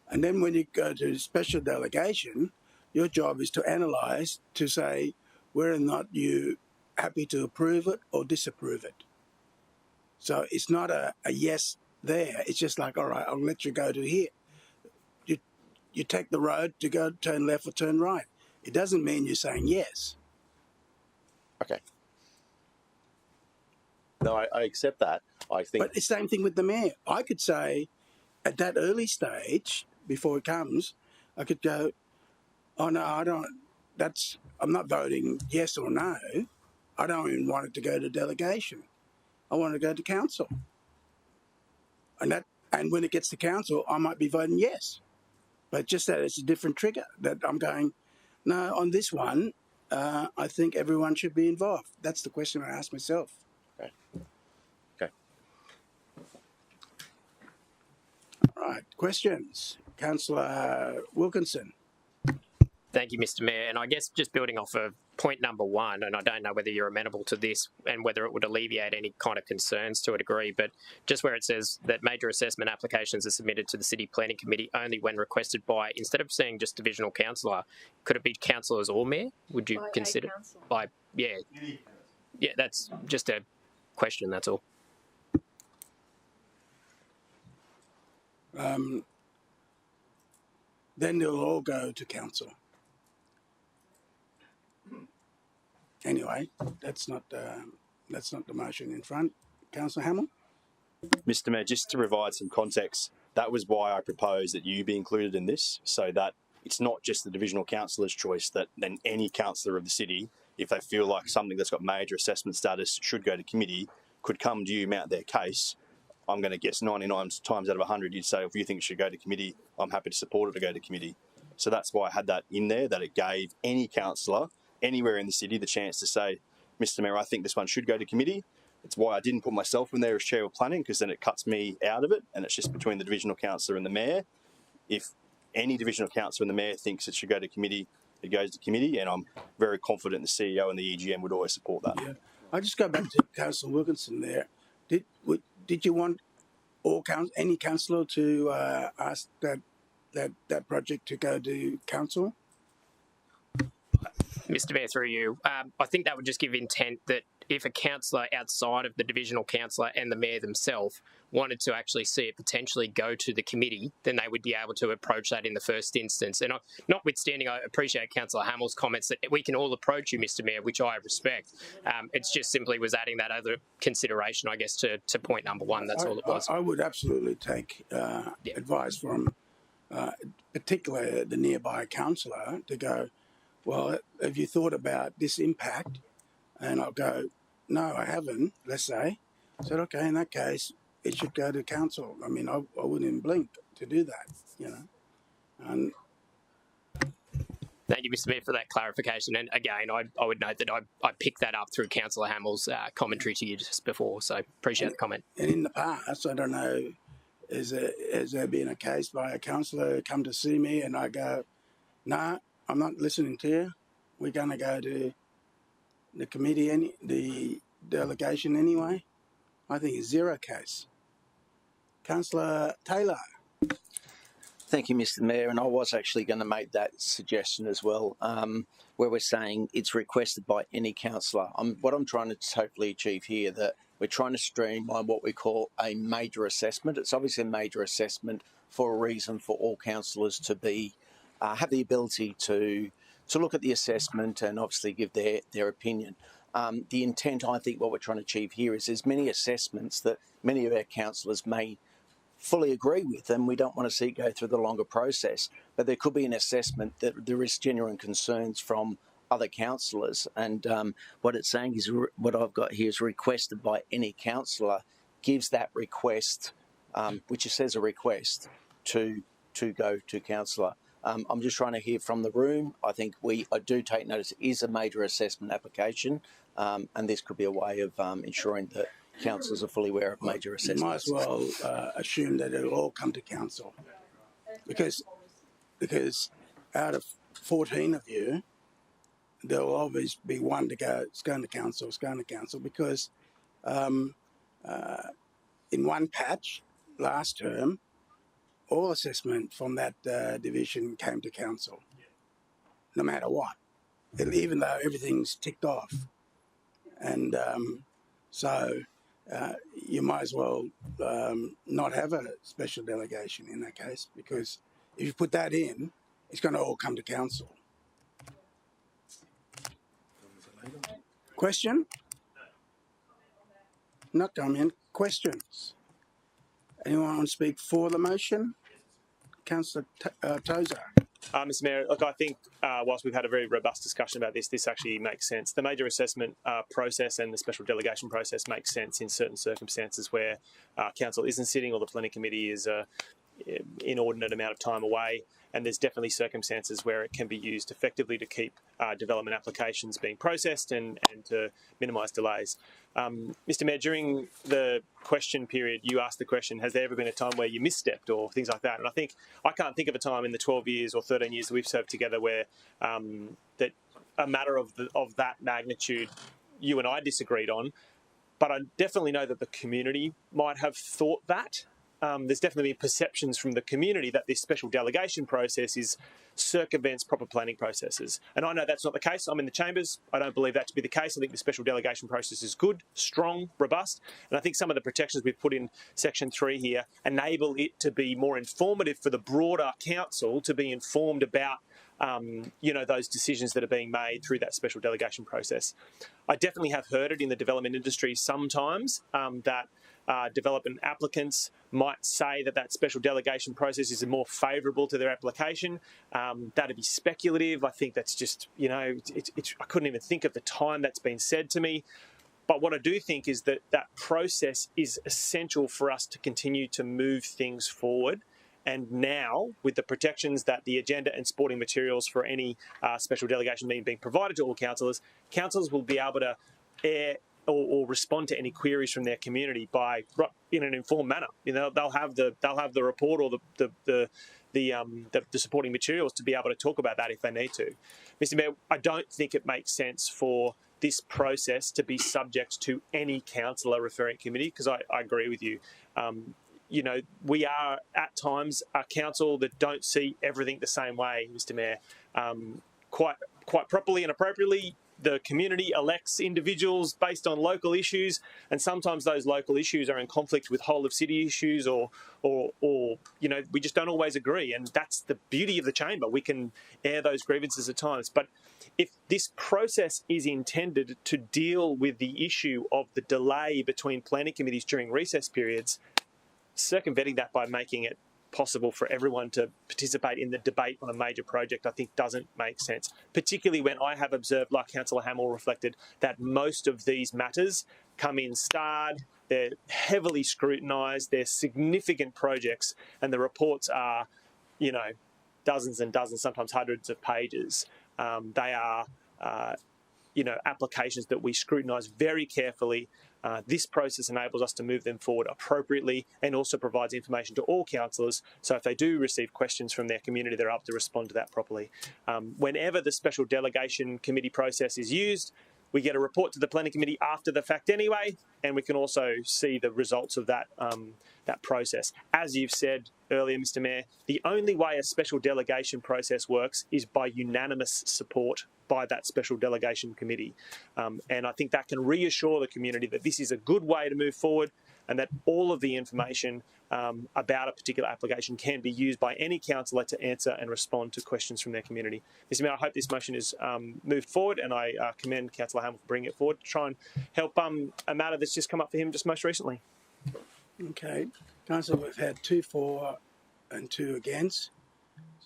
And then when you go to special delegation, your job is to analyse, to say whether or not you happy to approve it or disapprove it. So it's not a yes there. It's just like, all right, I'll let you go to here. You take the road to go turn left or turn right. It doesn't mean you're saying yes. Okay. No, I accept that. I think, but it's the same thing with the mayor. I could say, at that early stage, before it comes, I could go, oh no, I don't. I'm not voting yes or no. I don't even want it to go to delegation. I want it to go to council. And when it gets to council, I might be voting yes. But just that it's a different trigger that I'm going, no, on this one, I think everyone should be involved. That's the question I ask myself. Okay. All right, questions. Councillor Wilkinson. Thank you, Mr. Mayor. And I guess just building off of point number 1, and I don't know whether you're amenable to this and whether it would alleviate any kind of concerns to a degree, but just where it says that major assessment applications are submitted to the City Planning Committee only when requested by, instead of saying just divisional councillor, could it be councillors or mayor? Would you consider? Yeah, that's just a question, that's all. Then they'll all go to council. Anyway, that's not the motion in front. Councillor Hamill? Mr. Mayor, just to provide some context, that was why I proposed that you be included in this, so that it's not just the divisional councillor's choice, that then any councillor of the city, if they feel like something that's got major assessment status should go to committee, could come to you, mount their case. I'm going to guess 99 times out of 100, you'd say, if you think it should go to committee, I'm happy to support it to go to committee. So that's why I had that in there, that it gave any councillor anywhere in the city the chance to say, Mr. Mayor, I think this one should go to committee. It's why I didn't put myself in there as chair of planning, because then it cuts me out of it, and it's just between the divisional councillor and the mayor. If any divisional councillor and the mayor thinks it should go to committee, it goes to committee, and I'm very confident the CEO and the EGM would always support that. Yeah. I'll just go back to Councillor Wilkinson there. Did you want any councillor to ask that project to go to council? Mr. Mayor, through you, I think that would just give intent that if a councillor outside of the divisional councillor and the mayor themselves wanted to actually see it potentially go to the committee, then they would be able to approach that in the first instance. And notwithstanding, I appreciate Councillor Hamill's comments that we can all approach you, Mr Mayor, which I respect. It's just simply was adding that other consideration, I guess, to point number one. That's all it was. I would absolutely take advice from particularly the nearby councillor to go, well, have you thought about this impact? And I'll go, no, I haven't, let's say. I said, okay, in that case, it should go to council. I mean, I wouldn't even blink to do that, you know. And thank you, Mr Mayor, for that clarification. And again, I would note that I picked that up through Councillor Hamill's commentary to you just before, so appreciate the comment. And in the past, I don't know, has there been a case by a councillor come to see me and I go, no, I'm not listening to you. We're going to go to the committee, the delegation anyway? I think it's zero case. Councillor Taylor. Thank you, Mr Mayor, and I was actually going to make that suggestion as well, where we're saying it's requested by any councillor. What I'm trying to totally achieve here, that we're trying to streamline what we call a major assessment. It's obviously a major assessment for a reason for all councillors to be have the ability to look at the assessment and obviously give their opinion. The intent, I think, what we're trying to achieve here is there's many assessments that many of our councillors may fully agree with, and we don't want to see it go through the longer process. But there could be an assessment that there is genuine concerns from other councillors, and what it's saying is, what I've got here is requested by any councillor, gives that request, which it says a request, to go to councillor. I'm just trying to hear from the room. I think I do take notice it is a major assessment application, and this could be a way of ensuring that councillors are fully aware of major assessments. You might as well assume that it'll all come to council, because out of 14 of you, there will always be one to go, it's going to council, because in one patch last term, all assessment from that division came to council, no matter what, even though everything's ticked off. And so you might as well not have a special delegation in that case, because if you put that in, it's going to all come to council. Question? Not coming. Questions? Anyone want to speak for the motion? Councillor Tozer. Mr Mayor, look, I think whilst we've had a very robust discussion about this actually makes sense. The major assessment process and the special delegation process makes sense in certain circumstances where council isn't sitting or the plenary committee is an inordinate amount of time away, and there's definitely circumstances where it can be used effectively to keep development applications being processed and to minimise delays. Mr Mayor, during the question period, you asked the question, has there ever been a time where you misstepped or things like that? And I can't think of a time in the 12 years or 13 years that we've served together where that a matter of that magnitude you and I disagreed on, but I definitely know that the community might have thought that. There's definitely been perceptions from the community that this special delegation process circumvents proper planning processes. And I know that's not the case. I'm in the chambers. I don't believe that to be the case. I think the special delegation process is good, strong, robust. And I think some of the protections we've put in Section 3 here enable it to be more informative for the broader council to be informed about those decisions that are being made through that special delegation process. I definitely have heard it in the development industry sometimes that development applicants might say that special delegation process is more favourable to their application. That'd be speculative. I think that's just, I couldn't even think of the time that's been said to me. But what I do think is that process is essential for us to continue to move things forward. And now, with the protections that the agenda and supporting materials for any special delegation meeting being provided to all councillors will be able to air or respond to any queries from their community in an informed manner. They'll have the report or the supporting materials to be able to talk about that if they need to. Mr Mayor, I don't think it makes sense for this process to be subject to any councillor referring committee, because I agree with you. We are at times a council that don't see everything the same way, Mr Mayor. Quite properly and appropriately, the community elects individuals based on local issues, and sometimes those local issues are in conflict with whole of city issues, or you know, we just don't always agree, and that's the beauty of the chamber. We can air those grievances at times. But if this process is intended to deal with the issue of the delay between planning committees during recess periods, circumventing that by making it possible for everyone to participate in the debate on a major project, I think doesn't make sense, particularly when I have observed, like Councillor Hamill reflected, that most of these matters come in starred, they're heavily scrutinised, they're significant projects, and the reports are, you know, dozens and dozens, sometimes hundreds of pages. They are, you know, applications that we scrutinise very carefully. This process enables us to move them forward appropriately and also provides information to all councillors. So if they do receive questions from their community, they're able to respond to that properly. Whenever the special delegation committee process is used, we get a report to the planning committee after the fact anyway, and we can also see the results of that, that process. As you've said earlier, Mr Mayor, the only way a special delegation process works is by unanimous support by that special delegation committee. And I think that can reassure the community that this is a good way to move forward, and that all of the information about a particular application can be used by any councillor to answer and respond to questions from their community. Mr Mayor, I hope this motion is moved forward, and I commend Councillor Hamill for bringing it forward to try and help a matter that's just come up for him just most recently. Okay, Councillor, we've had 2 for and 2 against.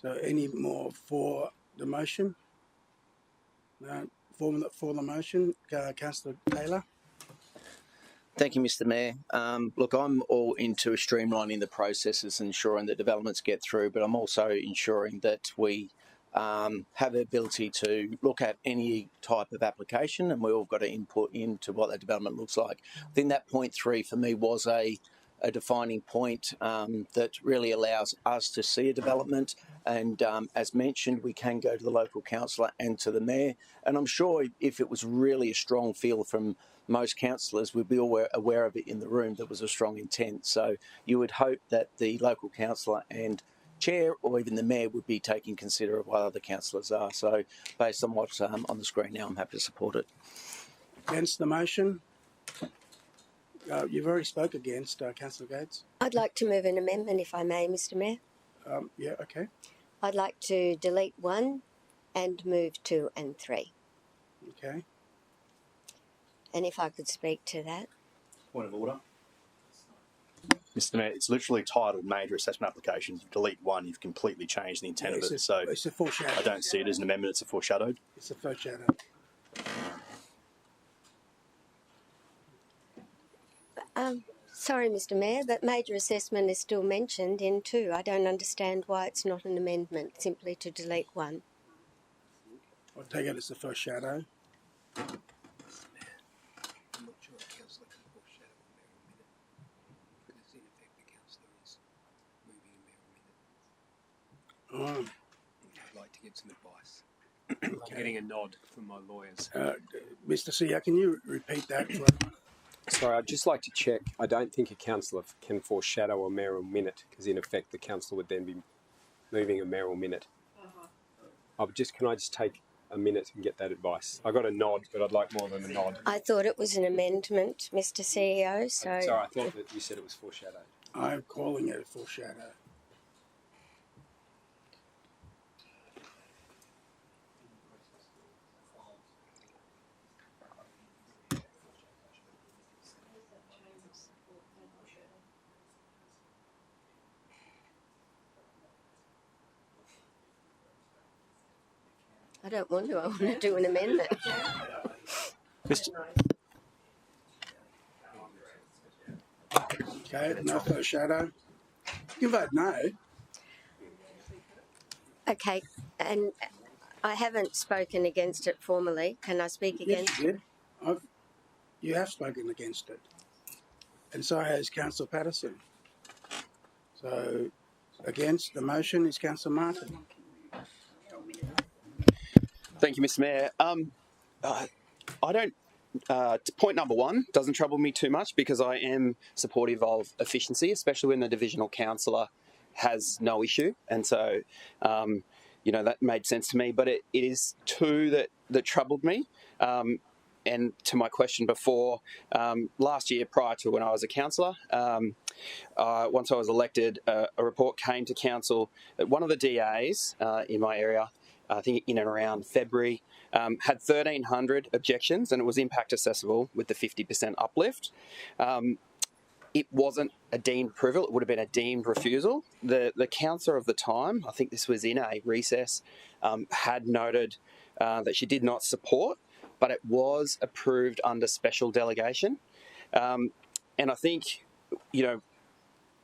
So any more for the motion? No, for the motion, Councillor Taylor. Thank you, Mr Mayor. Look, I'm all into streamlining the processes and ensuring that developments get through, but I'm also ensuring that we have the ability to look at any type of application, and we all got to input into what that development looks like. I think that point 3 for me was a defining point that really allows us to see a development, and as mentioned, we can go to the local councillor and to the mayor, and I'm sure if it was really a strong feel from most councillors, we'd be all aware of it in the room. There was a strong intent, so you would hope that the local councillor and chair or even the mayor would be taking consider of what other councillors are. So based on what's on the screen now, I'm happy to support it. Against the motion? You've already spoke against, Councillor Gates. I'd like to move an amendment, if I may, Mr Mayor. Yeah, okay. I'd like to delete 1 and move 2 and 3. Okay. And if I could speak to that. Point of order. Mr Mayor, it's literally titled Major Assessment Applications. Delete 1, you've completely changed the intent of it. So it's a foreshadow. I don't see it as an amendment, it's a foreshadowed. It's a foreshadow. Sorry, Mr Mayor, that major assessment is still mentioned in 2. I don't understand why it's not an amendment, simply to delete 1. I'll take it as a foreshadow. I'd like to get some advice. I'm getting a nod from my lawyers. Mr CEO, can you repeat that? Sorry, I'd just like to check. I don't think a councillor can foreshadow a mayoral minute, because in effect the councillor would then be moving a mayoral minute. Can I just take a minute and get that advice? I got a nod, but I'd like more than a nod. I thought it was an amendment, Mr CEO, so... Sorry, I thought that you said it was foreshadowed. I'm calling it a foreshadow. I don't want to. I want to do an amendment. Okay, no foreshadow. You vote no. Okay, and I haven't spoken against it formally. Can I speak against it? Yes, you did. You have spoken against it. And so has Councillor Patterson. So, against the motion is Councillor Martin. Thank you, Mr Mayor. I don't... point number 1 doesn't trouble me too much, because I am supportive of efficiency, especially when the divisional councillor has no issue. And so, you know, that made sense to me. But it is 2 that that troubled me. And to my question before, last year prior to when I was a councillor, once I was elected, a report came to council that one of the DAs in my area, I think in and around February, had 1,300 objections, and it was impact accessible with the 50% uplift. It wasn't a deemed approval, it would have been a deemed refusal. The councillor of the time, I think this was in a recess, had noted that she did not support, but it was approved under special delegation. And I think, you know,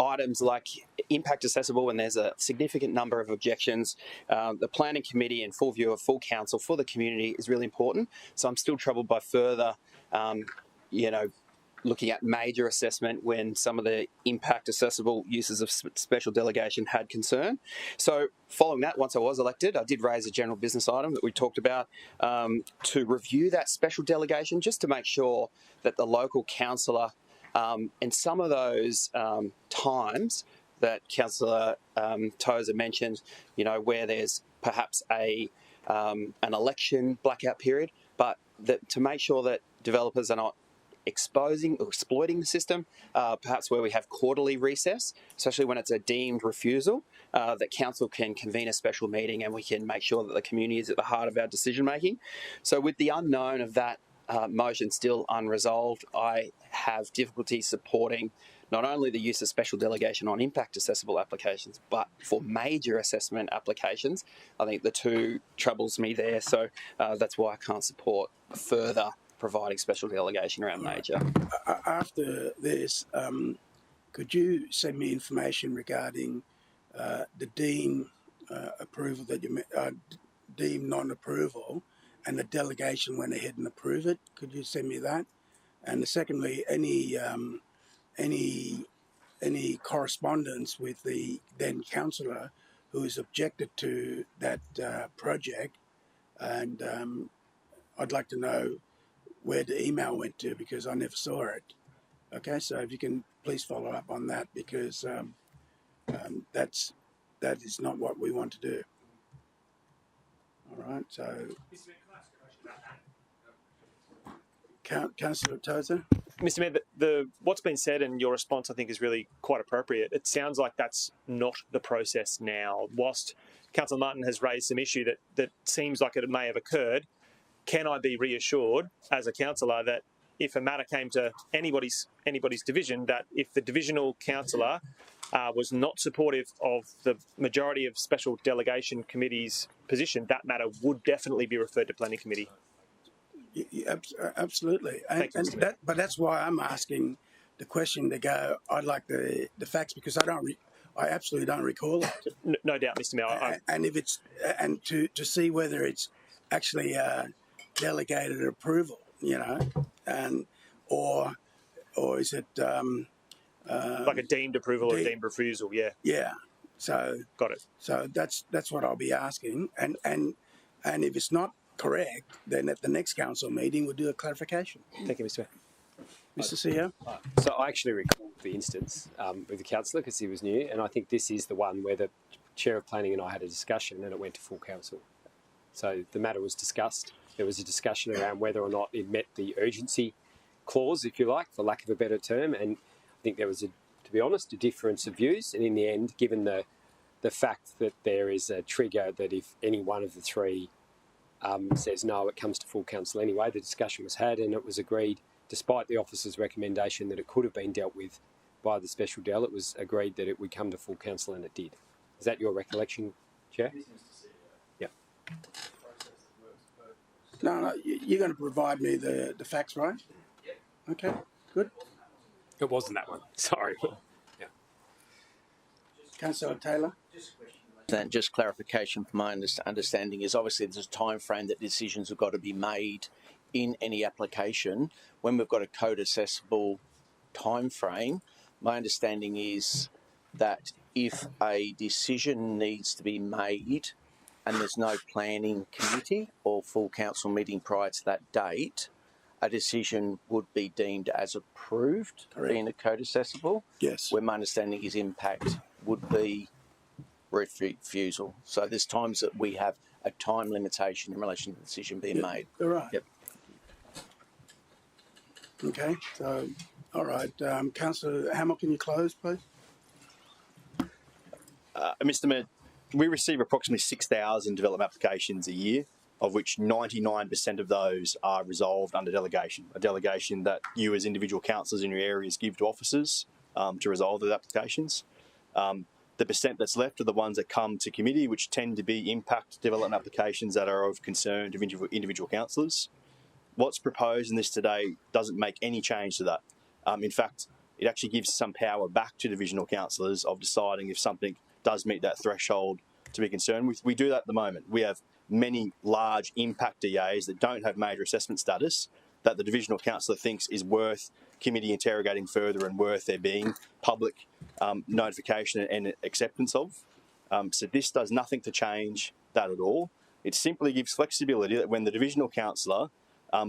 items like impact accessible when there's a significant number of objections, the planning committee and full view of full council for the community is really important. So I'm still troubled by further, you know, looking at major assessment when some of the impact accessible uses of special delegation had concern. So following that, once I was elected, I did raise a general business item that we talked about to review that special delegation, just to make sure that the local councillor, and some of those times that Councillor Tozer mentioned, you know, where there's perhaps an election blackout period, but that to make sure that developers are not exposing or exploiting the system, perhaps where we have quarterly recess, especially when it's a deemed refusal, that council can convene a special meeting and we can make sure that the community is at the heart of our decision making. So with the unknown of that motion still unresolved, I have difficulty supporting not only the use of special delegation on impact accessible applications, but for major assessment applications. I think the two troubles me there, so that's why I can't support further providing special delegation around major. After this, could you send me information regarding the deemed approval that you deemed non-approval, and the delegation went ahead and approved it? Could you send me that? And secondly, any correspondence with the then councillor who has objected to that project, and I'd like to know where the email went to, because I never saw it. Okay, so if you can please follow up on that, because that is not what we want to do. All right, so Councillor Tozer. Mr. Mayor, what's been said and your response, I think, is really quite appropriate. It sounds like that's not the process now. Whilst Councillor Martin has raised some issue that seems like it may have occurred, can I be reassured as a councillor that if a matter came to anybody's division, that if the divisional councillor was not supportive of the majority of special delegation committee's position, that matter would definitely be referred to planning committee? Yeah, absolutely, but that's why I'm asking the question to go. I'd like the facts, because I absolutely don't recall it. No doubt, Mr. Mayor. And if it's to see whether it's actually delegated approval, you know, and or is it like a deemed approval or deemed refusal? Yeah. Yeah. So got it. So that's what I'll be asking, and if it's not correct, then at the next council meeting we'll do a clarification. Thank you, Mr. Mayor. Mr. CEO? So I actually recall the instance with the councillor, because he was new, and I think this is the one where the Chair of Planning and I had a discussion and it went to full council. So the matter was discussed. There was a discussion around whether or not it met the urgency clause, if you like, for lack of a better term, and I think there was, to be honest, a difference of views, and in the end, given the fact that there is a trigger that if any one of the three says no, it comes to full council anyway. The discussion was had and it was agreed, despite the officer's recommendation that it could have been dealt with by the special del, it was agreed that it would come to full council, and it did. Is that your recollection, Chair? Yeah. No, you're going to provide me the facts, right? Yeah. Okay, good. It wasn't that one. Sorry. Yeah. Councillor Taylor? And just clarification from my understanding is obviously there's a time frame that decisions have got to be made in any application. When we've got a code accessible time frame, my understanding is that if a decision needs to be made and there's no planning committee or full council meeting prior to that date, a decision would be deemed as approved, being a code accessible. Yes. Where my understanding is impact would be refusal. So there's times that we have a time limitation in relation to the decision being made. All right. Yep. Okay. So, all right. Councillor Hamill, can you close, please? Mr. Mayor, we receive approximately 6,000 development applications a year, of which 99% of those are resolved under delegation, a delegation that you as individual councillors in your areas give to officers to resolve those applications. The percent that's left are the ones that come to committee, which tend to be impact development applications that are of concern to individual councillors. What's proposed in this today doesn't make any change to that. In fact, it actually gives some power back to divisional councillors of deciding if something does meet that threshold to be concerned with. We do that at the moment. We have many large impact DAs that don't have major assessment status that the divisional councillor thinks is worth committee interrogating further and worth there being public notification and acceptance of. So this does nothing to change that at all. It simply gives flexibility that when the divisional councillor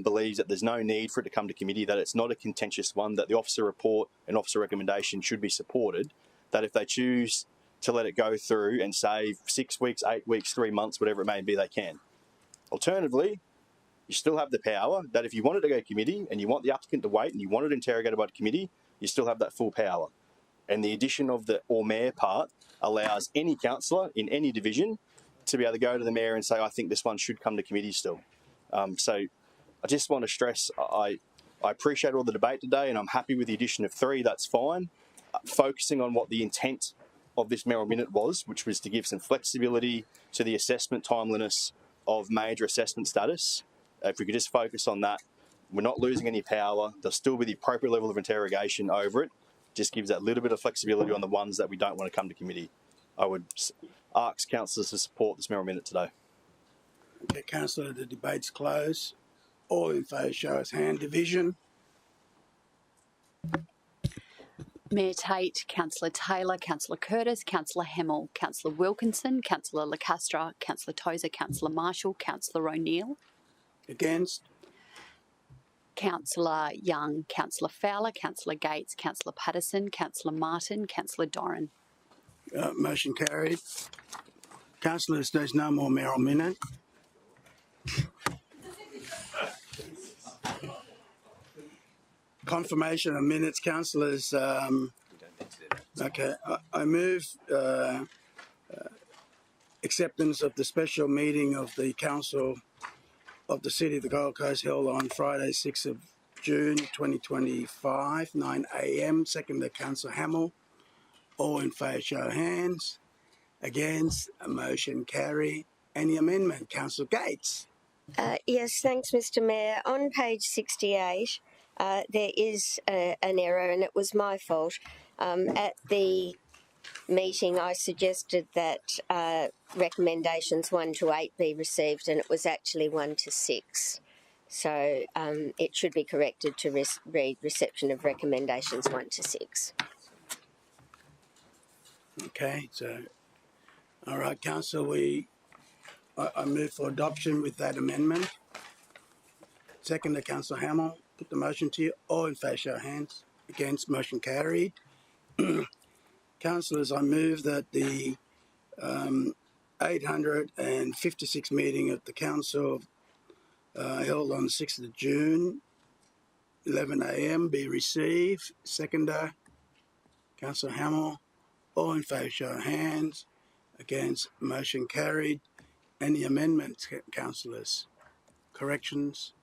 believes that there's no need for it to come to committee, that it's not a contentious one, that the officer report and officer recommendation should be supported, that if they choose to let it go through and save 6 weeks, 8 weeks, 3 months, whatever it may be, they can. Alternatively, you still have the power that if you want it to go to committee and you want the applicant to wait and you want it interrogated by the committee, you still have that full power. And the addition of the or mayor part allows any councillor in any division to be able to go to the mayor and say, I think this one should come to committee still. So I just want to stress, I appreciate all the debate today and I'm happy with the addition of 3, that's fine. Focusing on what the intent of this Mayoral Minute was, which was to give some flexibility to the assessment timeliness of major assessment status. If we could just focus on that, we're not losing any power. There'll still be the appropriate level of interrogation over it. Just gives that little bit of flexibility on the ones that we don't want to come to committee. I would ask councillors to support this Mayoral Minute today. Okay, councillor, the debate's closed. All in favour, show us hand. Division. Mayor Tate, Councillor Taylor, Councillor Curtis, Councillor Hamill, Councillor Wilkinson, Councillor Lacastra, Councillor Tozer, Councillor Marshall, Councillor O'Neill. Against. Councillor Young, Councillor Fowler, Councillor Gates, Councillor Patterson, Councillor Martin, Councillor Doran. Motion carried. Councillors, there's no more Mayoral Minute. Confirmation of minutes, councillors. Okay, I move acceptance of the special meeting of the Council of the City of the Gold Coast held on Friday, 6th of June 2025, 9 a.m. Seconded, Councillor Hamill. All in favour, show of hands. Against, a motion carry. Any amendment? Councillor Gates. Yes, thanks, Mr. Mayor. On page 68, there is an error, and it was my fault. At the meeting, I suggested that recommendations 1 to 8 be received, and it was actually 1 to 6. So it should be corrected to read reception of recommendations 1 to 6. Okay, so, all right, Council, I move for adoption with that amendment. Second, Councillor Hamill. Put the motion to you. All in favour, show of hands. Against, motion carried. Councillors, I move that the 856th meeting of the Council held on 6th of June, 11 a.m. be received. Seconder, Councillor Hamill. All in favour, show of hands. Against, motion carried. Any amendments, councillors? Corrections?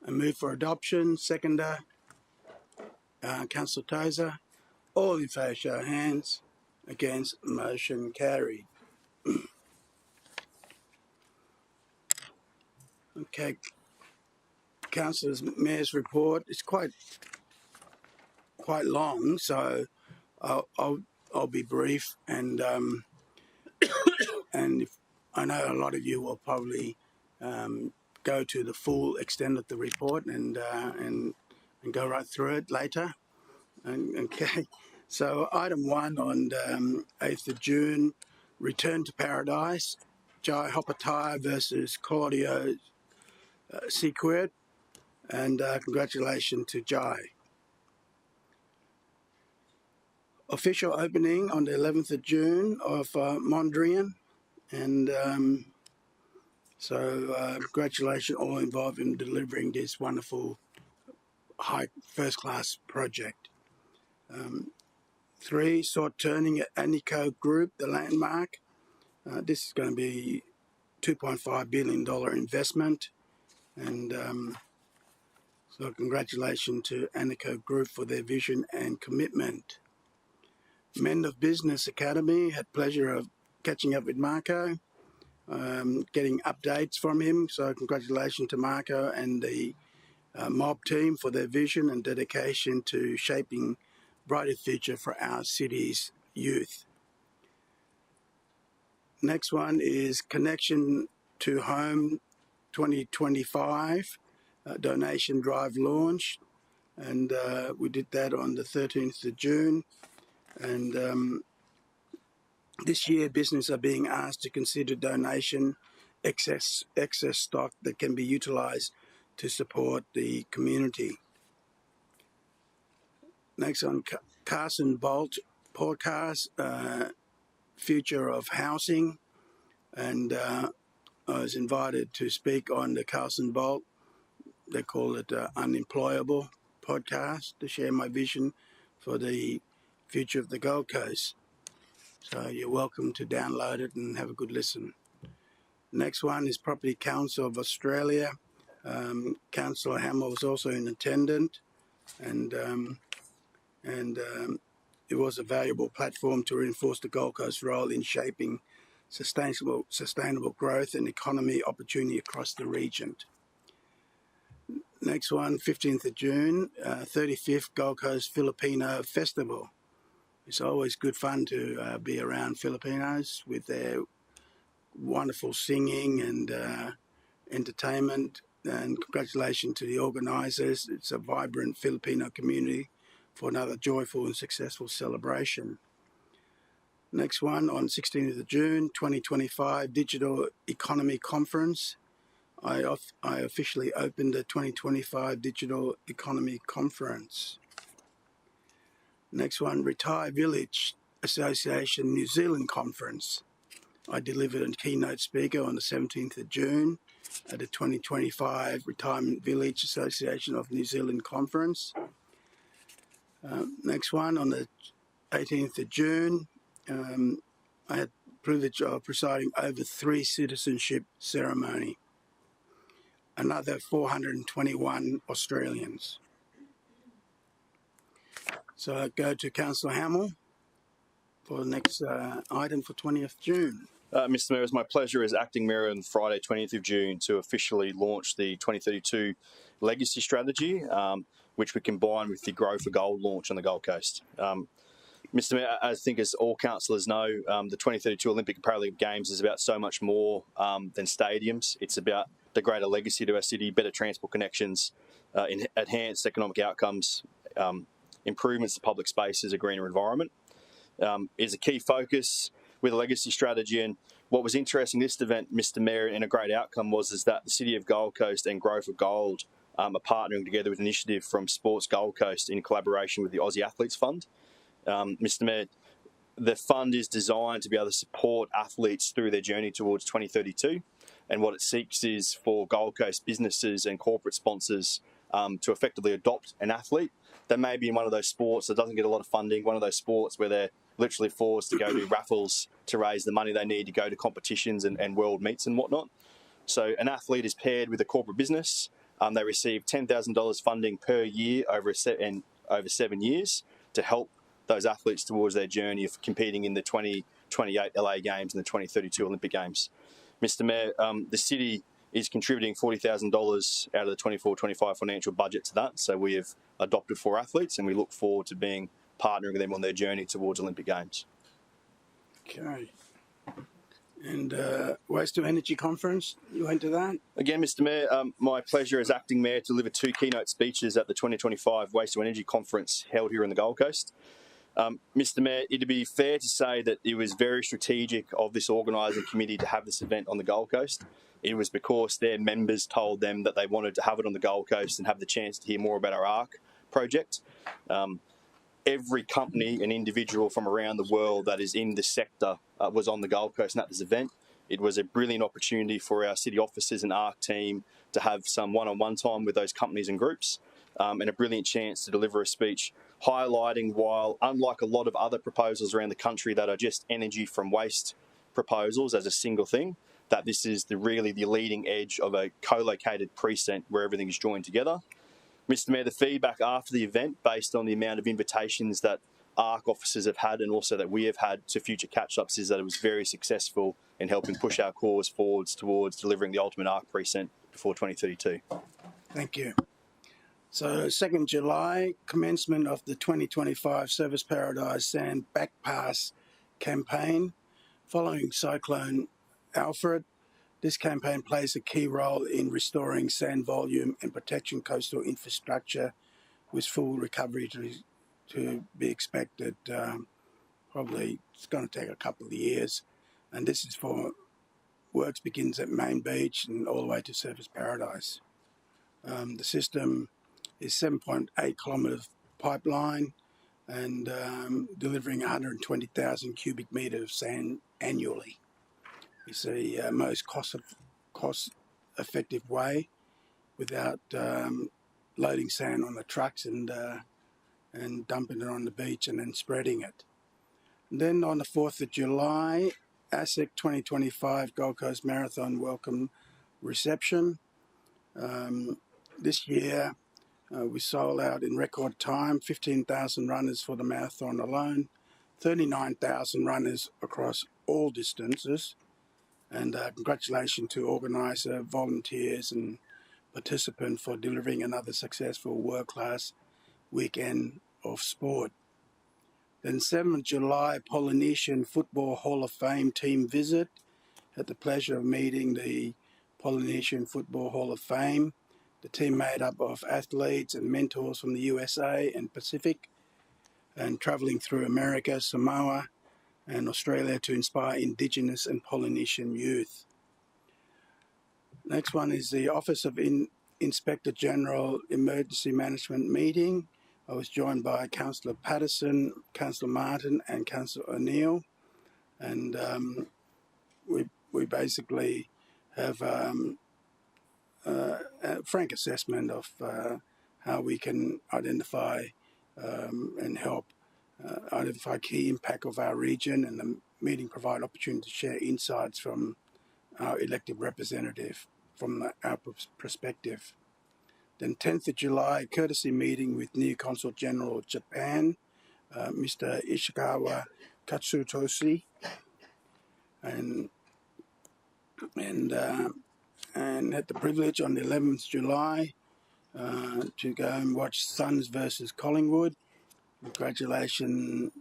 I move for adoption. Seconder, Councillor Tozer. All in favour, show of hands. Against, motion carried. Okay, councillors, mayor's report. It's quite long, so I'll be brief, and and I know a lot of you will probably go to the full extent of the report and go right through it later. Okay, so item 1 on 8th of June, Return to Paradise, Jai Hopataya versus Claudio Sequirt, and congratulations to Jai. Official opening on the 11th of June of Mondrian, and So congratulations all involved in delivering this wonderful high first-class project. 3, sort turning at Anico Group, the landmark. This is going to be $2.5 billion investment. And so congratulations to Anico Group for their vision and commitment. Men of Business Academy, had pleasure of catching up with Marco, getting updates from him. So congratulations to Marco and the mob team for their vision and dedication to shaping brighter future for our city's youth. Next one is Connection to Home 2025 donation drive launch, and we did that on the 13th of June. And this year, businesses are being asked to consider donation excess stock that can be utilised to support the community. Next on Carson Bolt podcast, Future of Housing, and I was invited to speak on the Carson Bolt, they call it Unemployable podcast, to share my vision for the future of the Gold Coast. So you're welcome to download it and have a good listen. Next one is Property Council of Australia. Councillor Hamill was also in attendance, and it was a valuable platform to reinforce the Gold Coast role in shaping sustainable growth and economy opportunity across the region. Next one, 15th of June, 35th Gold Coast Filipino Festival. It's always good fun to be around Filipinos with their wonderful singing and entertainment. And congratulations to the organisers. It's a vibrant Filipino community for another joyful and successful celebration. Next one, on 16th of June, 2025 Digital Economy Conference. I officially opened the 2025 Digital Economy Conference. Next one, Retire Village Association New Zealand Conference. I delivered a keynote speaker on the 17th of June at the 2025 Retirement Village Association of New Zealand Conference. Next one, on the 18th of June, I had the privilege of presiding over 3 citizenship ceremonies. Another 421 Australians. So I go to Councillor Hamill for the next item for 20th June. Mr Mayor, it's my pleasure as Acting Mayor on Friday 20th of June to officially launch the 2032 Legacy Strategy, which we combine with the Grow for Gold launch on the Gold Coast. Mr Mayor, I think as all councillors know, the 2032 Olympic and Paralympic Games is about so much more than stadiums. It's about the greater legacy to our city, better transport connections, enhanced economic outcomes, improvements to public spaces, a greener environment. Is a key focus with a legacy strategy. And what was interesting this event, Mr Mayor, and a great outcome was that the City of Gold Coast and Grow for Gold are partnering together with an initiative from Sports Gold Coast in collaboration with the Aussie Athletes Fund. Mr Mayor, the fund is designed to be able to support athletes through their journey towards 2032. And what it seeks is for Gold Coast businesses and corporate sponsors to effectively adopt an athlete that may be in one of those sports that doesn't get a lot of funding, one of those sports where they're literally forced to go to raffles to raise the money they need to go to competitions and world meets and whatnot. So an athlete is paired with a corporate business. They receive $10,000 funding per year over 7 years to help those athletes towards their journey of competing in the 2028 LA Games and the 2032 Olympic Games. Mr Mayor, the city is contributing $40,000 out of the 24-25 financial budget to that. So we have adopted 4 athletes and we look forward to partnering with them on their journey towards Olympic Games. Okay. And Waste to Energy Conference, you went to that? Again, Mr Mayor, my pleasure as Acting Mayor to deliver 2 keynote speeches at the 2025 Waste to Energy Conference held here in the Gold Coast. Mr Mayor, it'd be fair to say that it was very strategic of this organising committee to have this event on the Gold Coast. It was because their members told them that they wanted to have it on the Gold Coast and have the chance to hear more about our ARC project. Every company and individual from around the world that is in the sector was on the Gold Coast and at this event. It was a brilliant opportunity for our city officers and ARC team to have some one-on-one time with those companies and groups, and a brilliant chance to deliver a speech highlighting while, unlike a lot of other proposals around the country that are just energy from waste proposals as a single thing, that this is really the leading edge of a co-located precinct where everything is joined together. Mr. Mayor, the feedback after the event, based on the amount of invitations that ARC officers have had and also that we have had to future catch-ups, is that it was very successful in helping push our cause forwards towards delivering the ultimate ARC precinct before 2032. Thank you. So 2nd July, commencement of the 2025 Service Paradise Sand Backpass campaign. Following Cyclone Alfred, this campaign plays a key role in restoring sand volume and protecting coastal infrastructure, with full recovery to be expected. Probably it's going to take a couple of years, and this is for works begins at Main Beach and all the way to Surfers Paradise. The system is 7.8 kilometre pipeline and delivering 120,000 cubic metres of sand annually. It's the most cost-effective way without loading sand on the trucks and dumping it on the beach and then spreading it. And then on the 4th of July, ASIC 2025 Gold Coast Marathon welcome reception. This year we sold out in record time, 15,000 runners for the marathon alone, 39,000 runners across all distances. And congratulations to organiser, volunteers and participants for delivering another successful world-class weekend of sport. Then 7th July, Polynesian Football Hall of Fame team visit. Had the pleasure of meeting the Polynesian Football Hall of Fame. The team made up of athletes and mentors from the USA and Pacific, and travelling through America, Samoa and Australia to inspire Indigenous and Polynesian youth. Next one is the Office of Inspector General Emergency Management meeting. I was joined by Councillor Patterson, Councillor Martin and Councillor O'Neill, and we basically have a frank assessment of how we can identify and help identify key impact of our region, and the meeting provide opportunity to share insights from our elected representative from our perspective. Then 10th of July, courtesy meeting with new Consul General of Japan, Mr. Ishikawa Katsutoshi, and had the privilege on the 11th July to go and watch Suns versus Collingwood. Congratulations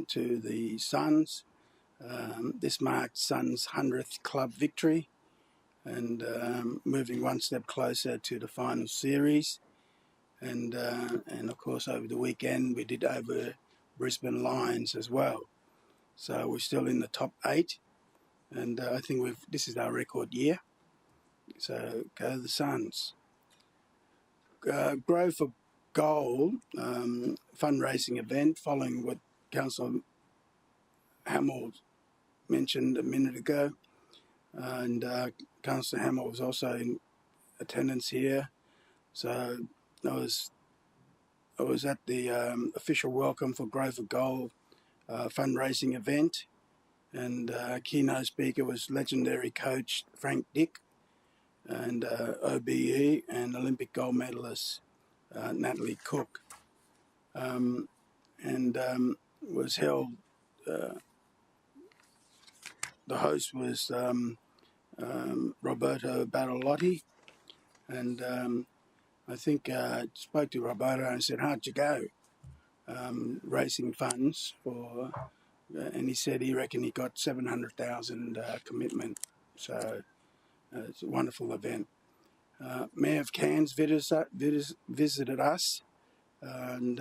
to the Suns. This marked Suns' 100th club victory and moving one step closer to the final series. And of course, over the weekend, we did over Brisbane Lions as well. So we're still in the top 8, and I think this is our record year. So go the Suns. Grow for Gold fundraising event, following what Councillor Hamill mentioned a minute ago, and Councillor Hamill was also in attendance here. So I was at the official welcome for Grow for Gold fundraising event, and keynote speaker was legendary coach Frank Dick, and OBE and Olympic gold medalist Natalie Cook, was held. The host was Roberto Bartolotti, and I think spoke to Roberto and said, "How'd you go?" Raising funds for, and he said he reckoned he got 700,000 commitment. So it's a wonderful event. Mayor of Cairns visited us, and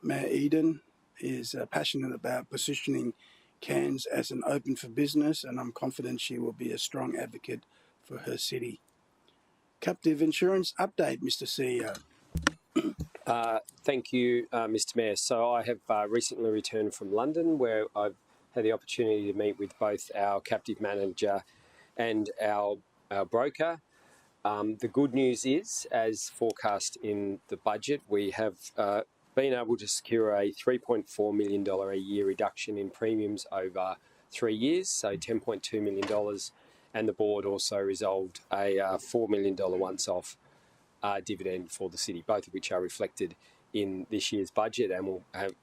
Mayor Eden is passionate about positioning Cairns as an open for business, and I'm confident she will be a strong advocate for her city. Captive insurance update, Mr. CEO. Thank you, Mr. Mayor. So I have recently returned from London, where I've had the opportunity to meet with both our captive manager and our broker. The good news is, as forecast in the budget, we have been able to secure a $3.4 million a year reduction in premiums over 3 years, so $10.2 million, and the board also resolved a $4 million once-off dividend for the city, both of which are reflected in this year's budget and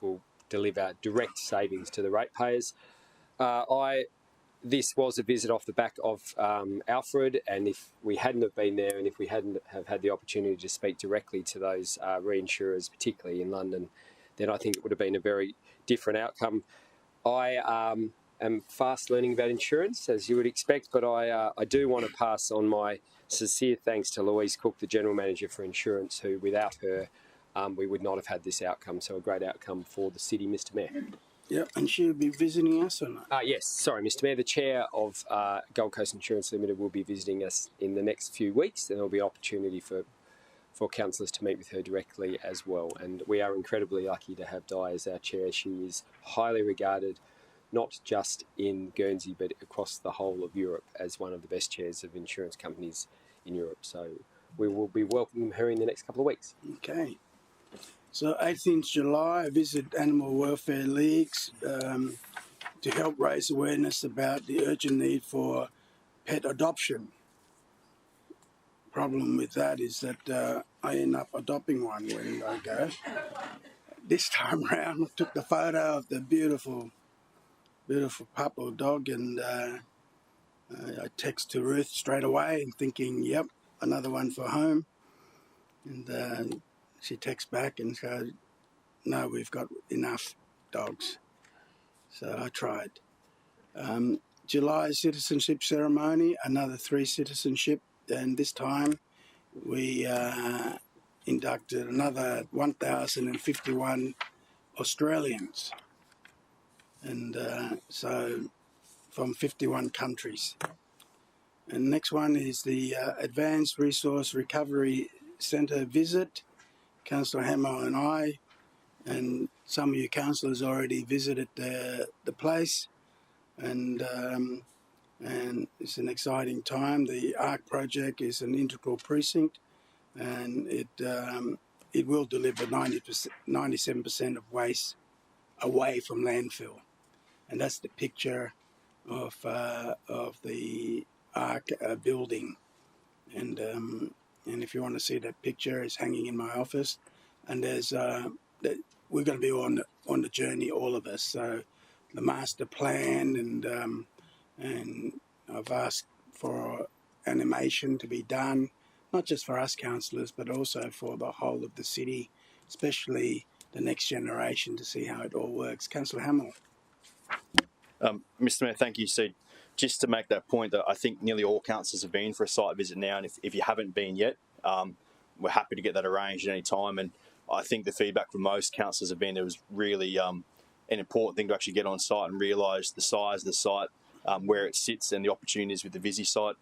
will deliver direct savings to the ratepayers. This was a visit off the back of Alfred, and if we hadn't have been there and if we hadn't have had the opportunity to speak directly to those reinsurers, particularly in London, then I think it would have been a very different outcome. I am fast learning about insurance, as you would expect, but I do want to pass on my sincere thanks to Louise Cook, the General Manager for Insurance, who without her we would not have had this outcome. So a great outcome for the city, Mr Mayor. Yeah, and she'll be visiting us or not? Yes, sorry, Mr Mayor. The Chair of Gold Coast Insurance Limited will be visiting us in the next few weeks, and there will be opportunity for councillors to meet with her directly as well. And we are incredibly lucky to have Di as our Chair. She is highly regarded, not just in Guernsey, but across the whole of Europe as one of the best chairs of insurance companies in Europe. So we will be welcoming her in the next couple of weeks. Okay. So 18th July, I visit Animal Welfare Leagues to help raise awareness about the urgent need for pet adoption. Problem with that is that I end up adopting one when I go. This time round, I took the photo of the beautiful pup or dog, and I text to Ruth straight away, thinking, yep, another one for home. And she texts back and says, no, we've got enough dogs. So I tried. July citizenship ceremony, another 3 citizenship, and this time we inducted another 1,051 Australians, and so from 51 countries. And next one is the Advanced Resource Recovery Centre visit. Councillor Hammer and I, and some of you councillors already visited the place, and it's an exciting time. The ARC project is an integral precinct, and it will deliver 97% of waste away from landfill, and that's the picture of the ARC building, and if you want to see that picture, it's hanging in my office, and there's we're going to be on the journey, all of us. So the master plan, and I've asked for animation to be done, not just for us councillors, but also for the whole of the city, especially the next generation, to see how it all works. Councillor Hamill. Mr Mayor, thank you. So just to make that point, that I think nearly all councillors have been for a site visit now, and if you haven't been yet, we're happy to get that arranged at any time. And I think the feedback from most councillors have been it was really an important thing to actually get on site and realise the size of the site, where it sits, and the opportunities with the Visi site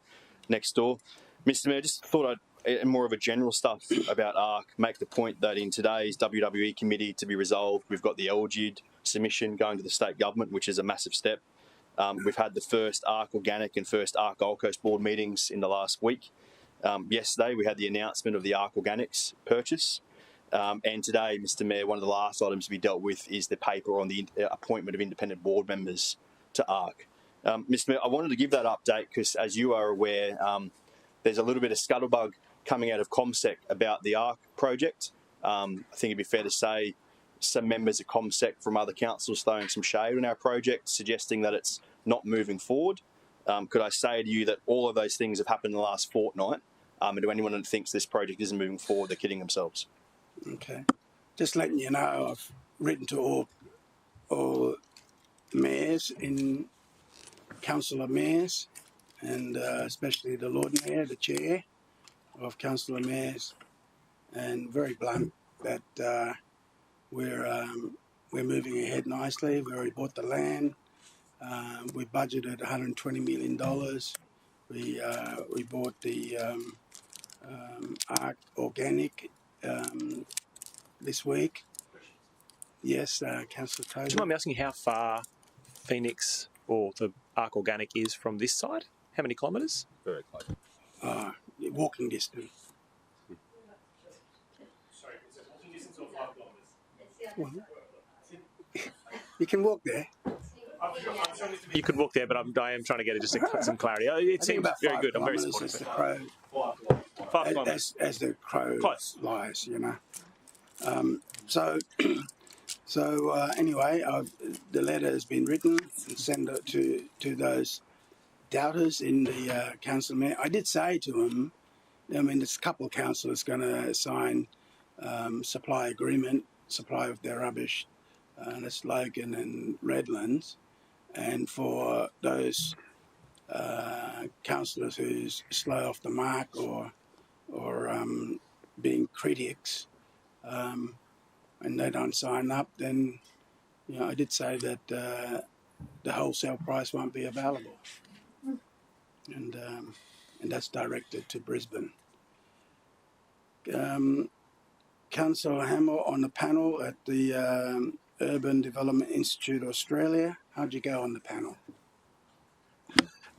next door. Mr Mayor, just thought I'd, more of a general stuff about ARC, make the point that in today's WWE committee to be resolved, we've got the LGID submission going to the state government, which is a massive step. We've had the first ARC Organic and first ARC Gold Coast board meetings in the last week. Yesterday, we had the announcement of the ARC Organics purchase. And today, Mr Mayor, one of the last items to be dealt with is the paper on the appointment of independent board members to ARC. Mr Mayor, I wanted to give that update because, as you are aware, there's a little bit of scuttlebug coming out of ComSec about the ARC project. I think it'd be fair to say some members of ComSec from other councils throwing some shade on our project, suggesting that it's not moving forward. Could I say to you that all of those things have happened in the last fortnight, and to anyone that thinks this project isn't moving forward, they're kidding themselves. Okay. Just letting you know, I've written to all mayors, in councillor mayors, and especially the Lord Mayor, the chair of councillor mayors, and very blunt that we're moving ahead nicely. We already bought the land. We budgeted $120 million. We bought the ARC Organic this week. Yes, Councillor Tozer. Do you mind me asking how far Phoenix or the Arc Organic is from this side? How many kilometres? Very close. Walking distance. Sorry, is it walking distance or 5 kilometres? You can walk there. You could walk there, but I am trying to get just some clarity. It seems very good. I'm very supportive. As the crow, 5 kilometres. as the crow lies, you know. Anyway, the letter has been written and sent it to those doubters in the council meeting. I did say to them, I mean, there's a couple of councillors going to sign supply agreement, supply of their rubbish, that's Logan and Redlands, and for those councillors who's slow off the mark or being critics, and they don't sign up, then I did say that the wholesale price won't be available, and that's directed to Brisbane. Councillor Hamill on the panel at the Urban Development Institute Australia. How'd you go on the panel?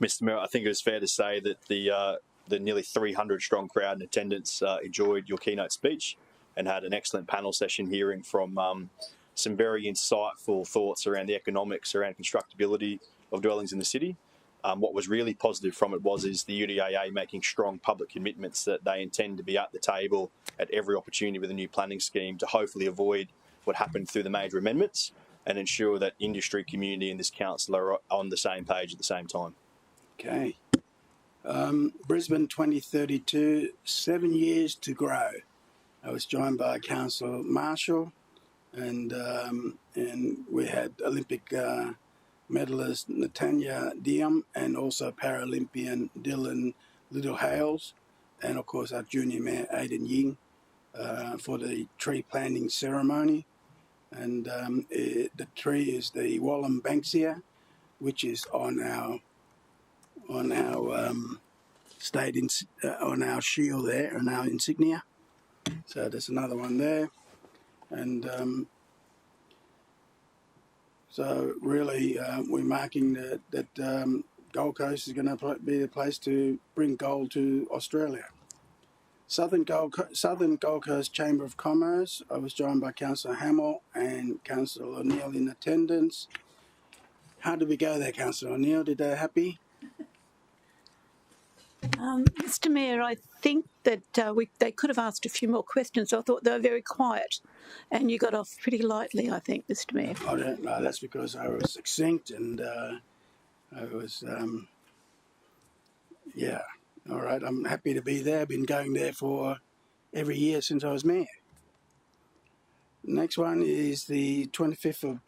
Mr. Mayor, I think it was fair to say that the nearly 300 strong crowd in attendance enjoyed your keynote speech and had an excellent panel session hearing from some very insightful thoughts around the economics, around constructability of dwellings in the city. What was really positive from it is the UDAA making strong public commitments that they intend to be at the table at every opportunity with a new planning scheme to hopefully avoid what happened through the major amendments and ensure that industry, community and this council are on the same page at the same time. Okay. Brisbane 2032, 7 years to grow. I was joined by Councillor Marshall and we had Olympic medalist Natanya Diem and also Paralympian Dylan Littlehales and of course our junior mayor Aidan Ying for the tree planting ceremony. And the tree is the Wallam Banksia, which is on our state on our shield there, on our insignia. So there's another one there, and so really we're marking that Gold Coast is going to be the place to bring gold to Australia. Southern Gold Coast Chamber of Commerce. I was joined by Councillor Hamill and Councillor O'Neill in attendance. How did we go there, Councillor O'Neill? Did they happy? Mr. Mayor, I think that they could have asked a few more questions. I thought they were very quiet, and you got off pretty lightly, I think, Mr. Mayor. I don't know. That's because I was succinct and I was, yeah. All right, I'm happy to be there. I've been going there for every year since I was mayor. Next one is the 25th of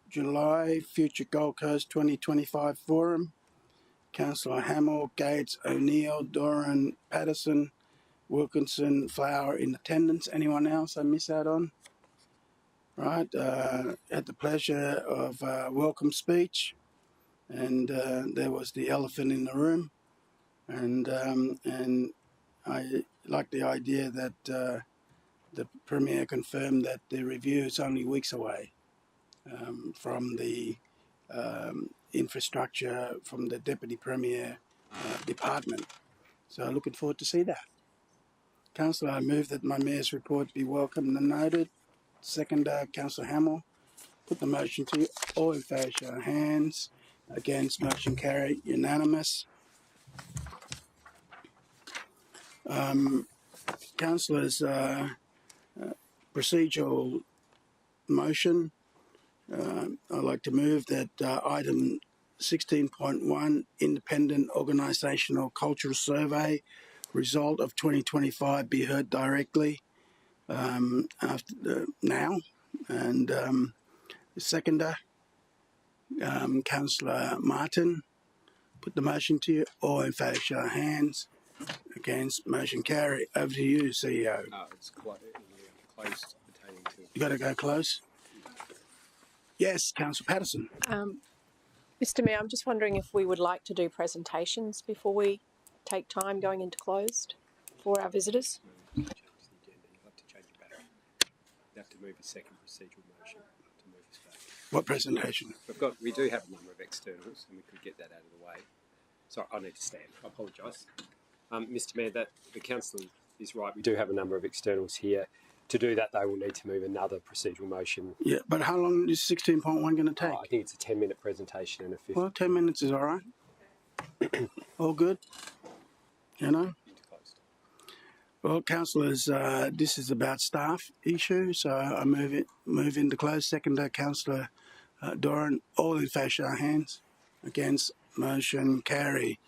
July, Future Gold Coast 2025 Forum. Councillor Hamill, Gates, O'Neill, Doran, Patterson, Wilkinson, Flower in attendance. Anyone else I miss out on? Right, had the pleasure of a welcome speech, and there was the elephant in the room. And I like the idea that the Premier confirmed that the review is only weeks away from the infrastructure from the Deputy Premier department. So looking forward to see that. Councillor, I move that my Mayor's report be welcomed and noted. Seconder, Councillor Hamill. Put the motion to you. All in favour, show of hands. Against, motion carried, unanimous. Councillors, procedural motion. I'd like to move that item 16.1, Independent Organisational Cultural Survey, result of 2025 be heard directly now. And the seconder, Councillor Martin. Put the motion to you. All in favour, show of hands. Against, motion carry. Over to you, CEO. It's quite close pertaining to. You got to go close. Yes, Councillor Patterson. Mr. Mayor, I'm just wondering if we would like to do presentations before we take time going into closed for our visitors. You'll have to change it back. You have to move a second procedural motion to move us back. What presentation? We do have a number of externals, and we could get that out of the way. Sorry, I need to stand. I apologise. Mr Mayor, that the councillor is right. We do have a number of externals here. To do that, they will need to move another procedural motion. Yeah, but how long is 16.1 going to take? I think it's a 10-minute presentation and a 50. Well, 10 minutes is all right. All good. You know. Well, councillors, this is about staff issue, so I move into close. Seconder, Councillor Doran. All in favour, show of hands. Against, motion carry.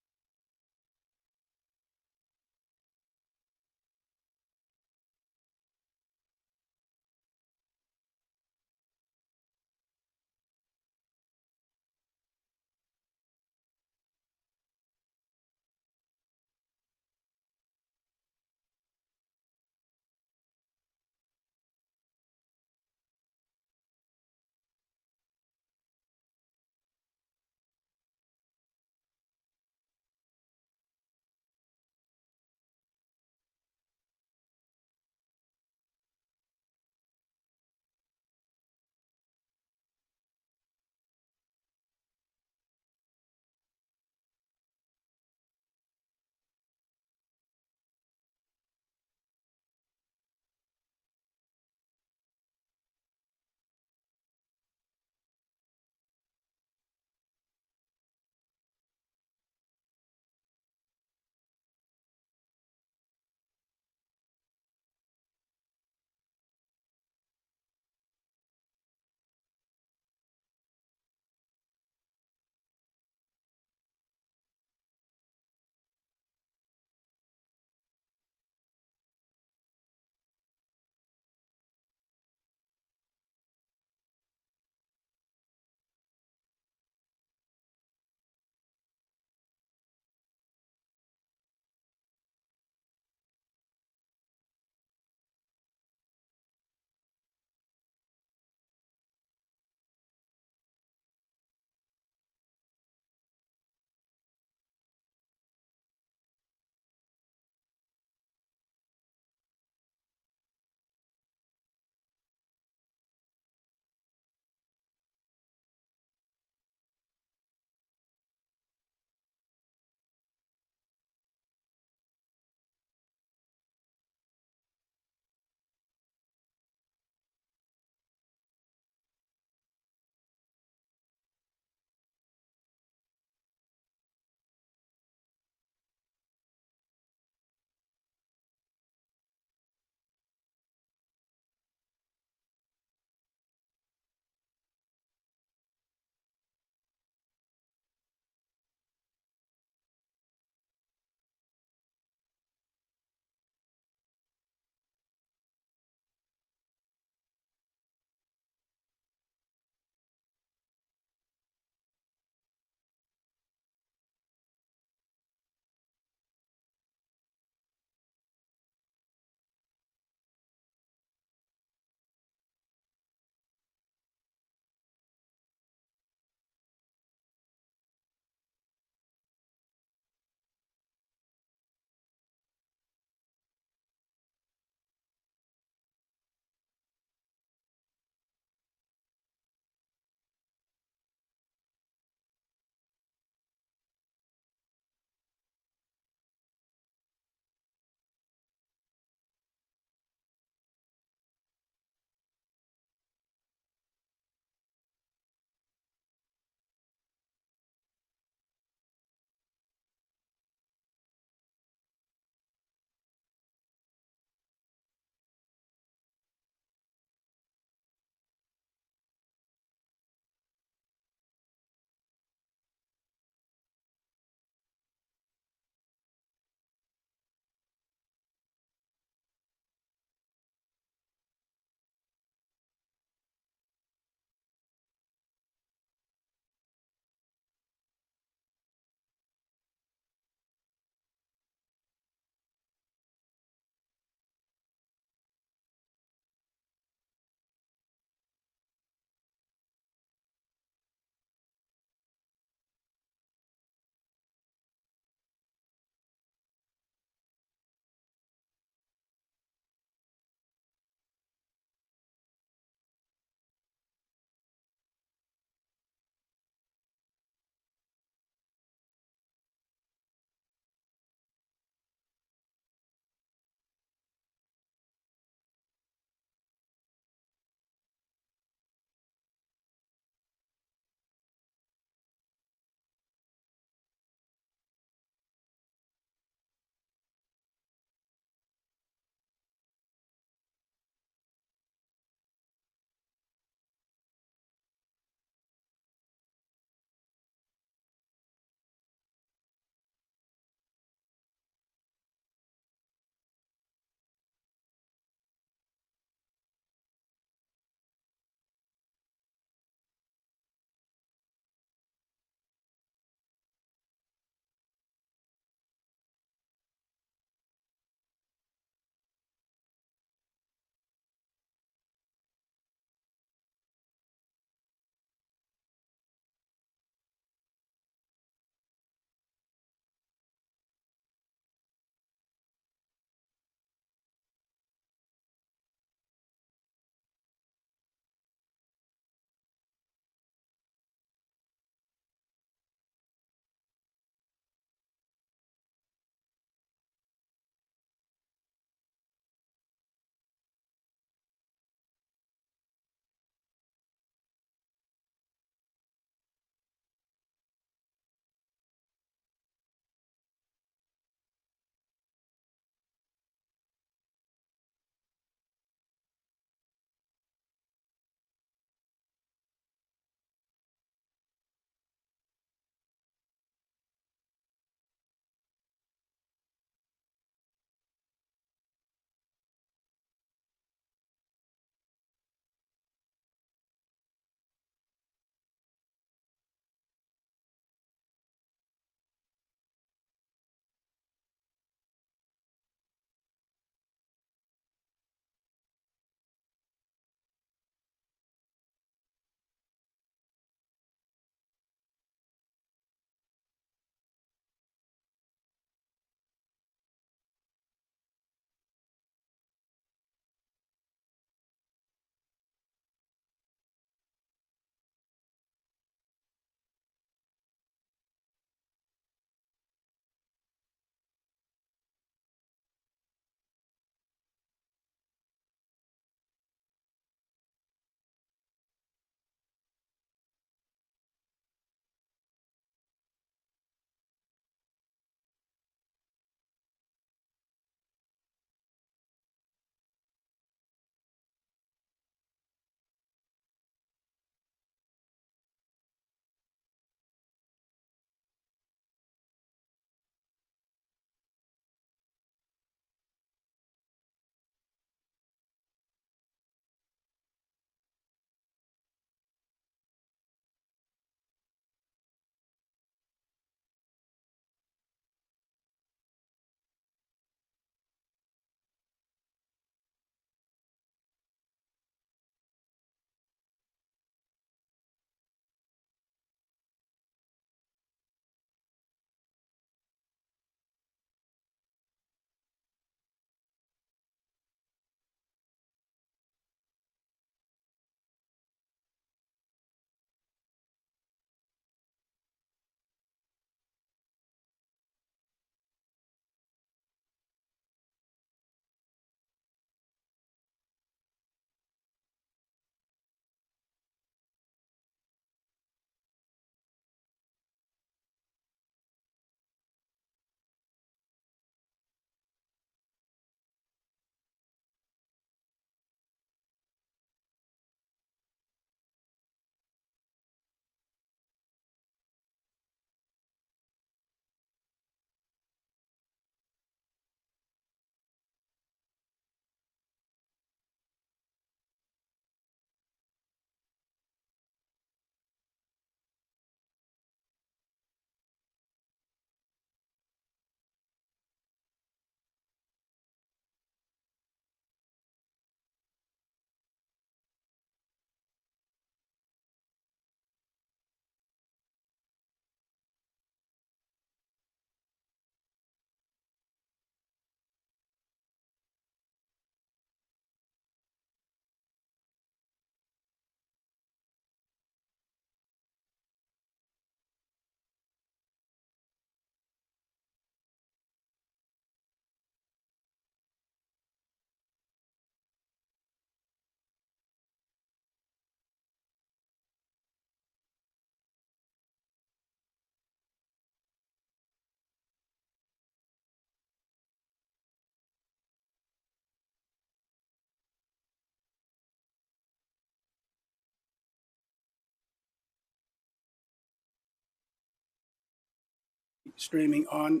streaming on.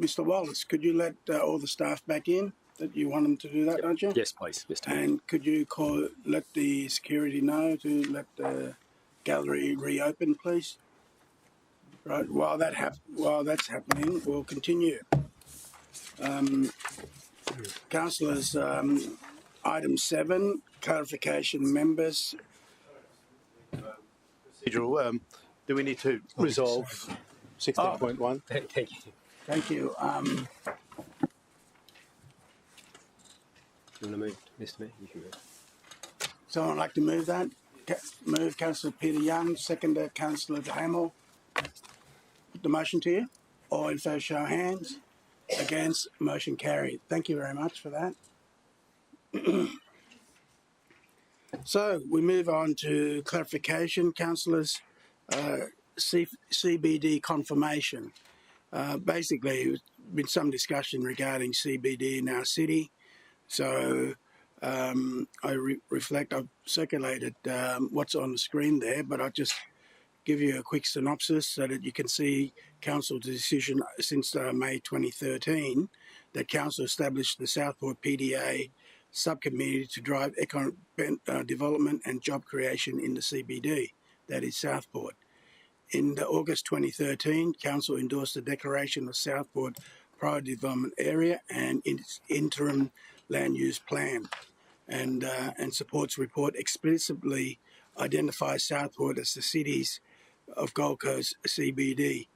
Mr. Wallace, could you let all the staff back in? That you want them to do that, don't you? Yes, please, Mr. Mayor. And could you let the security know to let the gallery reopen, please? Right. While that's happening, we'll continue. Councillors, item 7, clarification members. Procedural. Do we need to resolve 16.1? Thank you. Thank you. Do you want to move, Mr. Mayor? You can move. Someone like to move that? Move Councillor Peter Young, seconder Councillor Hamill. Put the motion to you. All in favour, show of hands. Against, motion carried. Thank you very much for that. So we move on to clarification, councillors. CBD confirmation. Basically, there's been some discussion regarding CBD in our city. So I've circulated what's on the screen there, but I'll just give you a quick synopsis so that you can see Council's decision since May 2013 that Council established the Southport PDA subcommittee to drive economic development and job creation in the CBD, that is Southport. In August 2013, Council endorsed the declaration of Southport Priority Development Area and its interim land use plan, and supports report explicitly identifies Southport as the city's of Gold Coast CBD,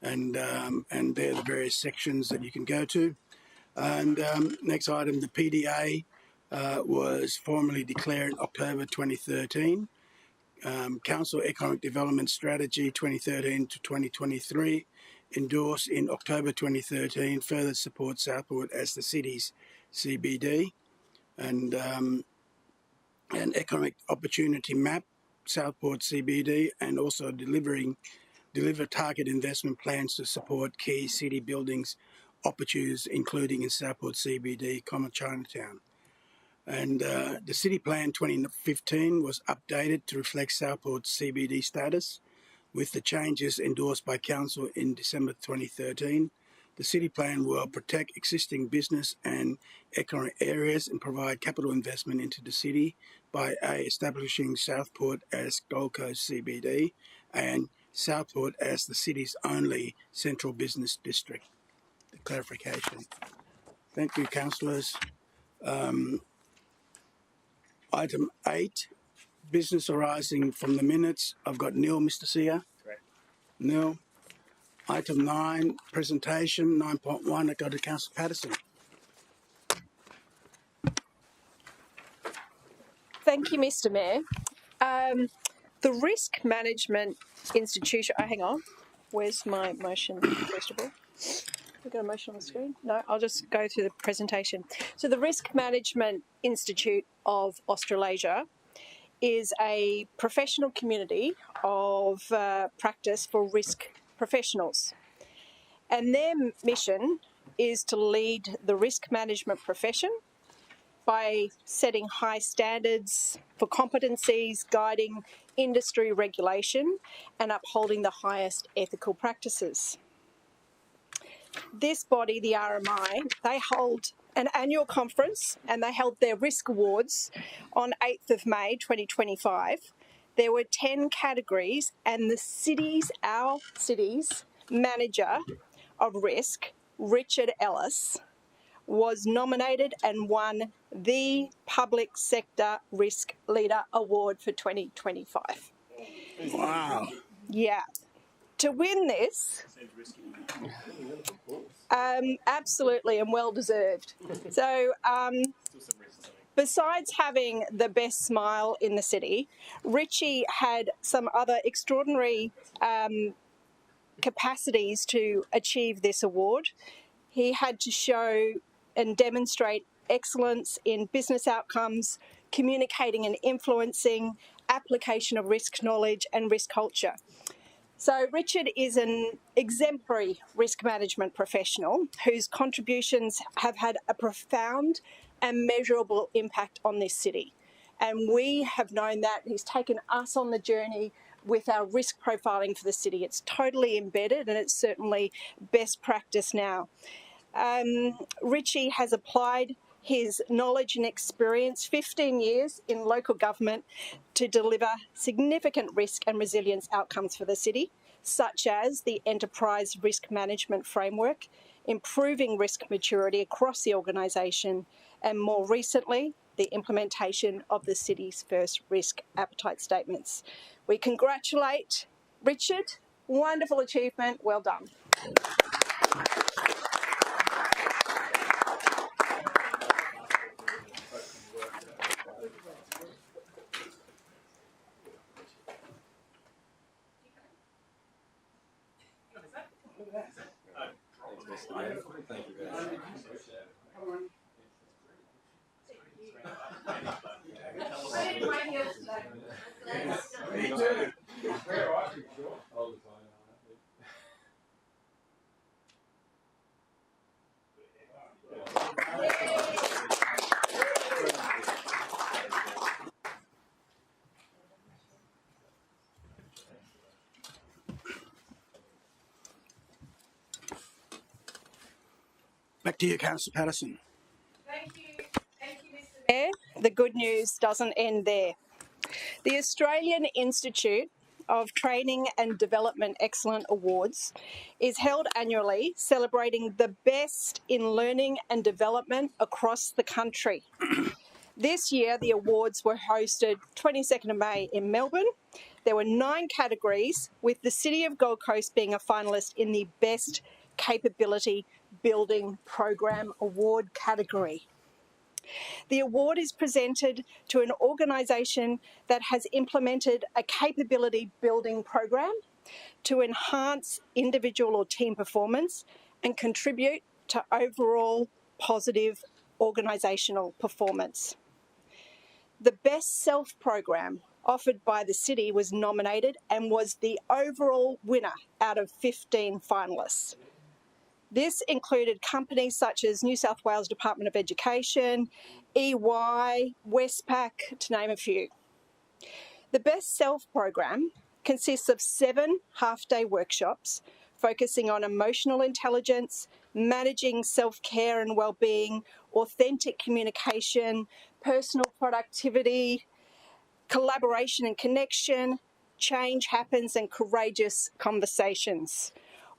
and there are the various sections that you can go to. And next item, the PDA was formally declared in October 2013. Council Economic Development Strategy 2013 to 2023, endorsed in October 2013, further supports Southport as the city's CBD, and an economic opportunity map, Southport CBD, and also deliver target investment plans to support key city buildings opportunities, including in Southport CBD, Chinatown. And the City Plan 2015 was updated to reflect Southport's CBD status, with the changes endorsed by Council in December 2013. The City Plan will protect existing business and economic areas and provide capital investment into the city by establishing Southport as Gold Coast CBD and Southport as the city's only central business district. The clarification. Thank you, councillors. Item 8, business arising from the minutes. I've got Neil, Mr. Seer. Correct. Neil. Item 9, presentation. 9.1, I go to Councillor Patterson. Thank you, Mr. Mayor. The Risk Management Institution. Oh, hang on. Where's my motion, first of all? Have we got a motion on the screen? No, I'll just go through the presentation. So the Risk Management Institute of Australasia is a professional community of practice for risk professionals. And their mission is to lead the risk management profession by setting high standards for competencies, guiding industry regulation, and upholding the highest ethical practices. This body, the RMI, they hold an annual conference, and they held their risk awards on 8th of May 2025. There were 10 categories, and our city's manager of risk, Richard Ellis, was nominated and won the Public Sector Risk Leader Award for 2025. Wow. Yeah. To win this, absolutely, and well deserved. So, besides having the best smile in the city, Richie had some other extraordinary capacities to achieve this award. He had to show and demonstrate excellence in business outcomes, communicating and influencing, application of risk knowledge and risk culture. So Richard is an exemplary risk management professional whose contributions have had a profound and measurable impact on this city. And we have known that. He's taken us on the journey with our risk profiling for the city. It's totally embedded and it's certainly best practice now. Richie has applied his knowledge and experience, 15 years in local government, to deliver significant risk and resilience outcomes for the city, such as the enterprise risk management framework, improving risk maturity across the organisation, and more recently, the implementation of the city's first risk appetite statements. We congratulate Richard. Wonderful achievement. Well done. Thank you very much. Me too. Back to you, Councillor Patterson. Thank you, Mr. Mayor. The good news doesn't end there. The Australian Institute of Training and Development Excellent Awards is held annually, celebrating the best in learning and development across the country. This year, the awards were hosted 22nd of May in Melbourne. There were 9 categories, with the City of Gold Coast being a finalist in the Best Capability Building Program Award category. The award is presented to an organisation that has implemented a capability building program to enhance individual or team performance and contribute to overall positive organisational performance. The Best Self program offered by the city was nominated and was the overall winner out of 15 finalists. This included companies such as New South Wales Department of Education, EY, Westpac, to name a few. The Best Self program consists of 7 half-day workshops focusing on emotional intelligence, managing self-care and well-being, authentic communication, personal productivity, collaboration and connection, change happens, and courageous conversations.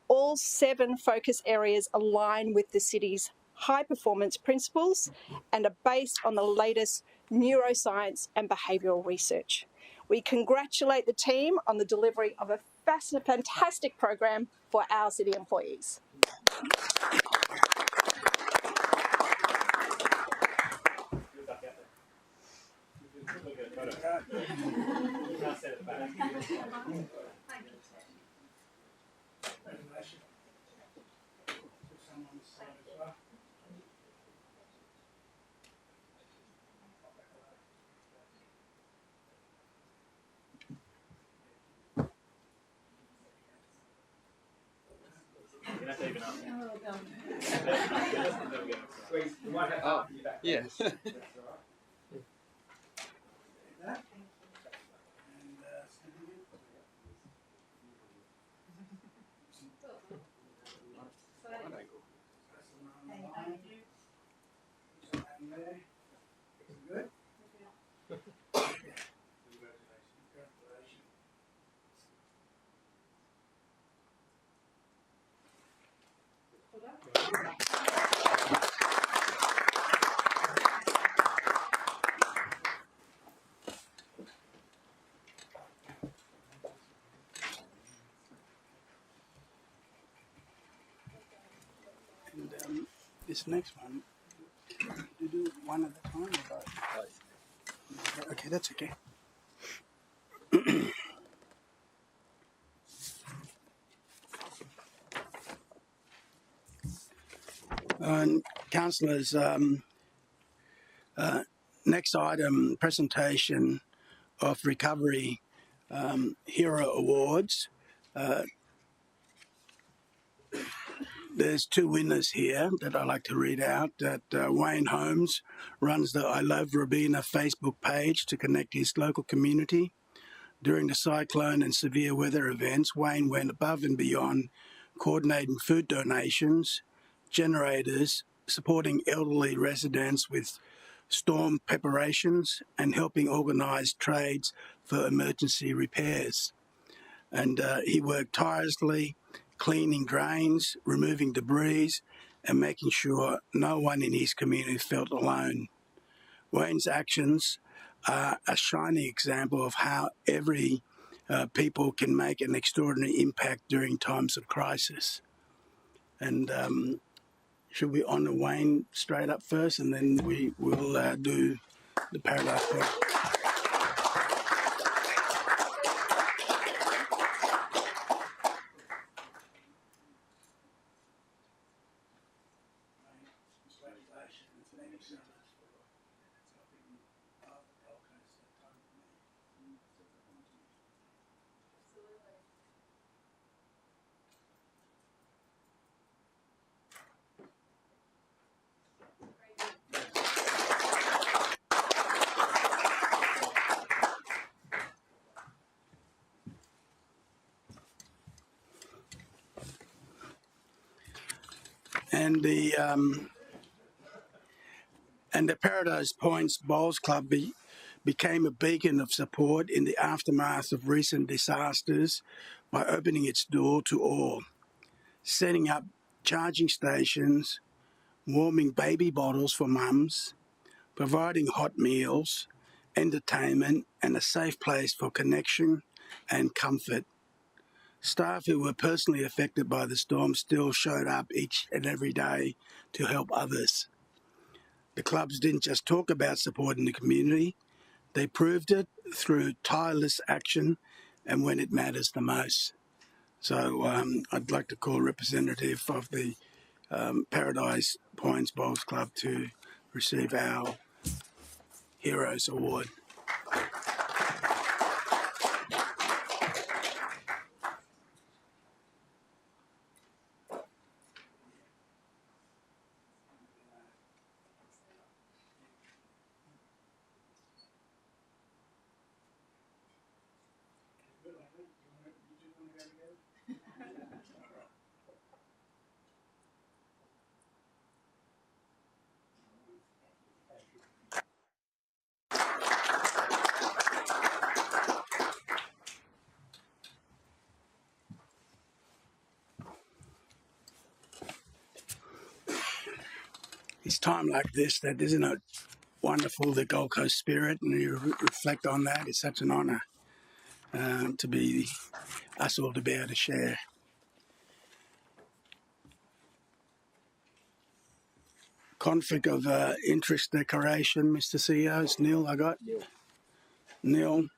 All 7 focus areas align with the city's high performance principles and are based on the latest neuroscience and behavioural research. We congratulate the team on the delivery of a fantastic program for our city employees. Oh, yeah. And this next one, you do one at a time or both? Okay, that's okay. And councillors, next item, presentation of Recovery Hero Awards. there's two winners here that I like to read out. That Wayne Holmes runs the I Love Robina Facebook page to connect his local community. During the cyclone and severe weather events, Wayne went above and beyond, coordinating food donations, generators, supporting elderly residents with storm preparations, and helping organise trades for emergency repairs. And he worked tirelessly, cleaning drains, removing debris, and making sure no one in his community felt alone. Wayne's actions are a shining example of how every people can make an extraordinary impact during times of crisis. And should we honour Wayne straight up first, and then we will do the Paradise Point? And the Paradise Points Bowls Club became a beacon of support in the aftermath of recent disasters by opening its door to all, setting up charging stations, warming baby bottles for mums, providing hot meals, entertainment, and a safe place for connection and comfort. Staff who were personally affected by the storm still showed up each and every day to help others. The clubs didn't just talk about supporting the community, they proved it through tireless action and when it matters the most. So I'd like to call a representative of the Paradise Points Bowls Club to receive our Heroes Award. It's time like this that, isn't it wonderful, the Gold Coast spirit, and you reflect on that. It's such an honour to be us all to be able to share. Conflict of interest declaration, Mr. CEO. It's Neil, I got. Neil.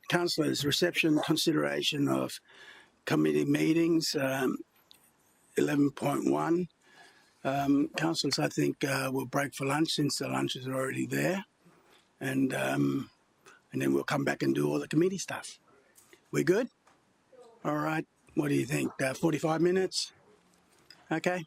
Councillors, reception consideration of committee meetings, 11.1. Councillors, I think we'll break for lunch since the lunch is already there, and then we'll come back and do all the committee stuff. We good? All right. What do you think? 45 minutes? Okay.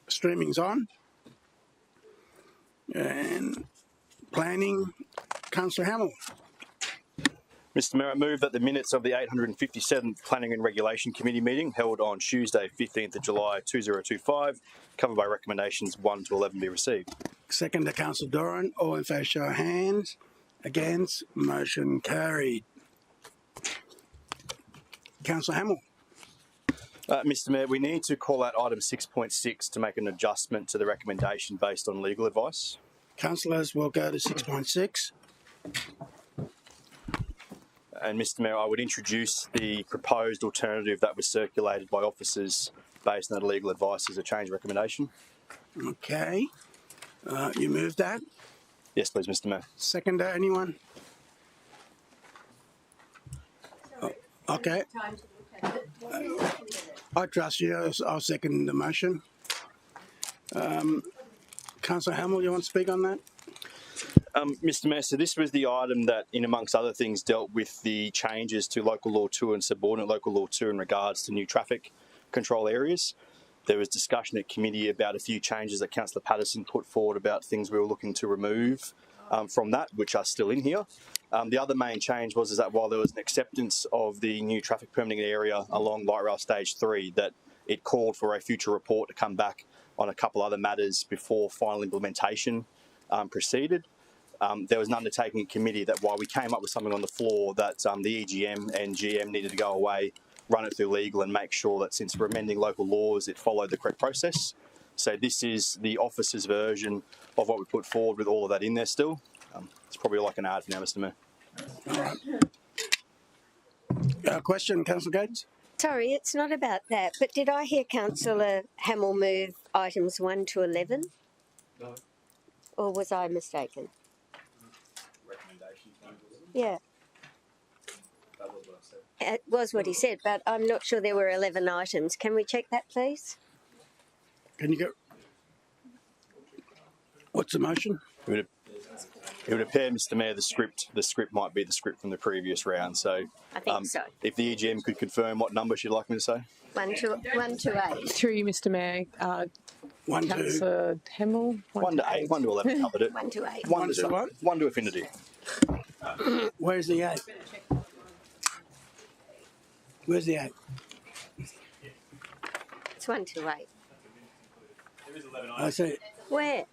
Streaming's on. And planning, Councillor Hamill. Mr Mayor, I move that the minutes of the 857th Planning and Regulation Committee meeting held on Tuesday, 15th of July 2025, covered by recommendations 1 to 11 be received. Second to Councillor Doran. All in favour, show of hands. Against, motion carried. Councillor Hamill. Mr Mayor, we need to call out item 6.6 to make an adjustment to the recommendation based on legal advice. Councillors, will go to 6.6. And Mr Mayor, I would introduce the proposed alternative that was circulated by officers based on that legal advice as a change recommendation. Okay. You move that? Yes, please, Mr Mayor. Seconder, anyone? Okay. I trust you. I'll second the motion. Councillor Hamill, you want to speak on that? Mr Mayor, so this was the item that, in amongst other things, dealt with the changes to Local Law 2 and Subordinate Local Law 2 in regards to new traffic control areas. There was discussion at committee about a few changes that Councillor Patterson put forward about things we were looking to remove from that, which are still in here. The other main change was that while there was an acceptance of the new traffic permitting area along Light Rail Stage 3, that it called for a future report to come back on a couple other matters before final implementation proceeded. There was an undertaking in committee that while we came up with something on the floor that the EGM and GM needed to go away, run it through legal and make sure that since we're amending local laws, it followed the correct process. So this is the officer's version of what we put forward with all of that in there still. It's probably like an ad for now, Mr Mayor. All right. Question, Councillor Gates? Sorry, it's not about that, but did I hear Councillor Hamill move items 1 to 11? No. Or was I mistaken? Yeah. That was what I said. It was what he said, but I'm not sure there were 11 items. Can we check that, please? Can you go? What's the motion? It would appear, Mr Mayor, the script might be the script from the previous round. So I think so. If the EGM could confirm what number she'd like me to say. 1 to 8. Through you, Mr Mayor. Councillor Hamill. 1 to 8. 1 to 11 covered it. 1 to 8. 1 to affinity. Where's the 8? Where's the 8? It's 1 to 8. There is 11 I see. Where?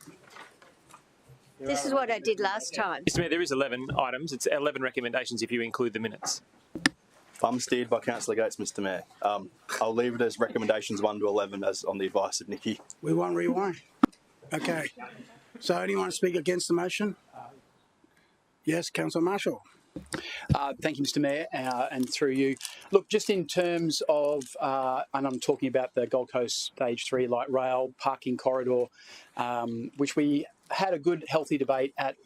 This is what I did last time. Mr Mayor, there is 11 items. It's 11 recommendations if you include the minutes. I'm steered by Councillor Gates, Mr Mayor. I'll leave it as recommendations 1 to 11 as on the advice of Nikki. We won't rewind. Okay. So anyone speak against the motion? Yes, Councillor Marshall. Thank you, Mr Mayor, and through you. Look, just in terms of, and I'm talking about the Gold Coast Stage 3 light rail parking corridor, which we had a good, healthy debate at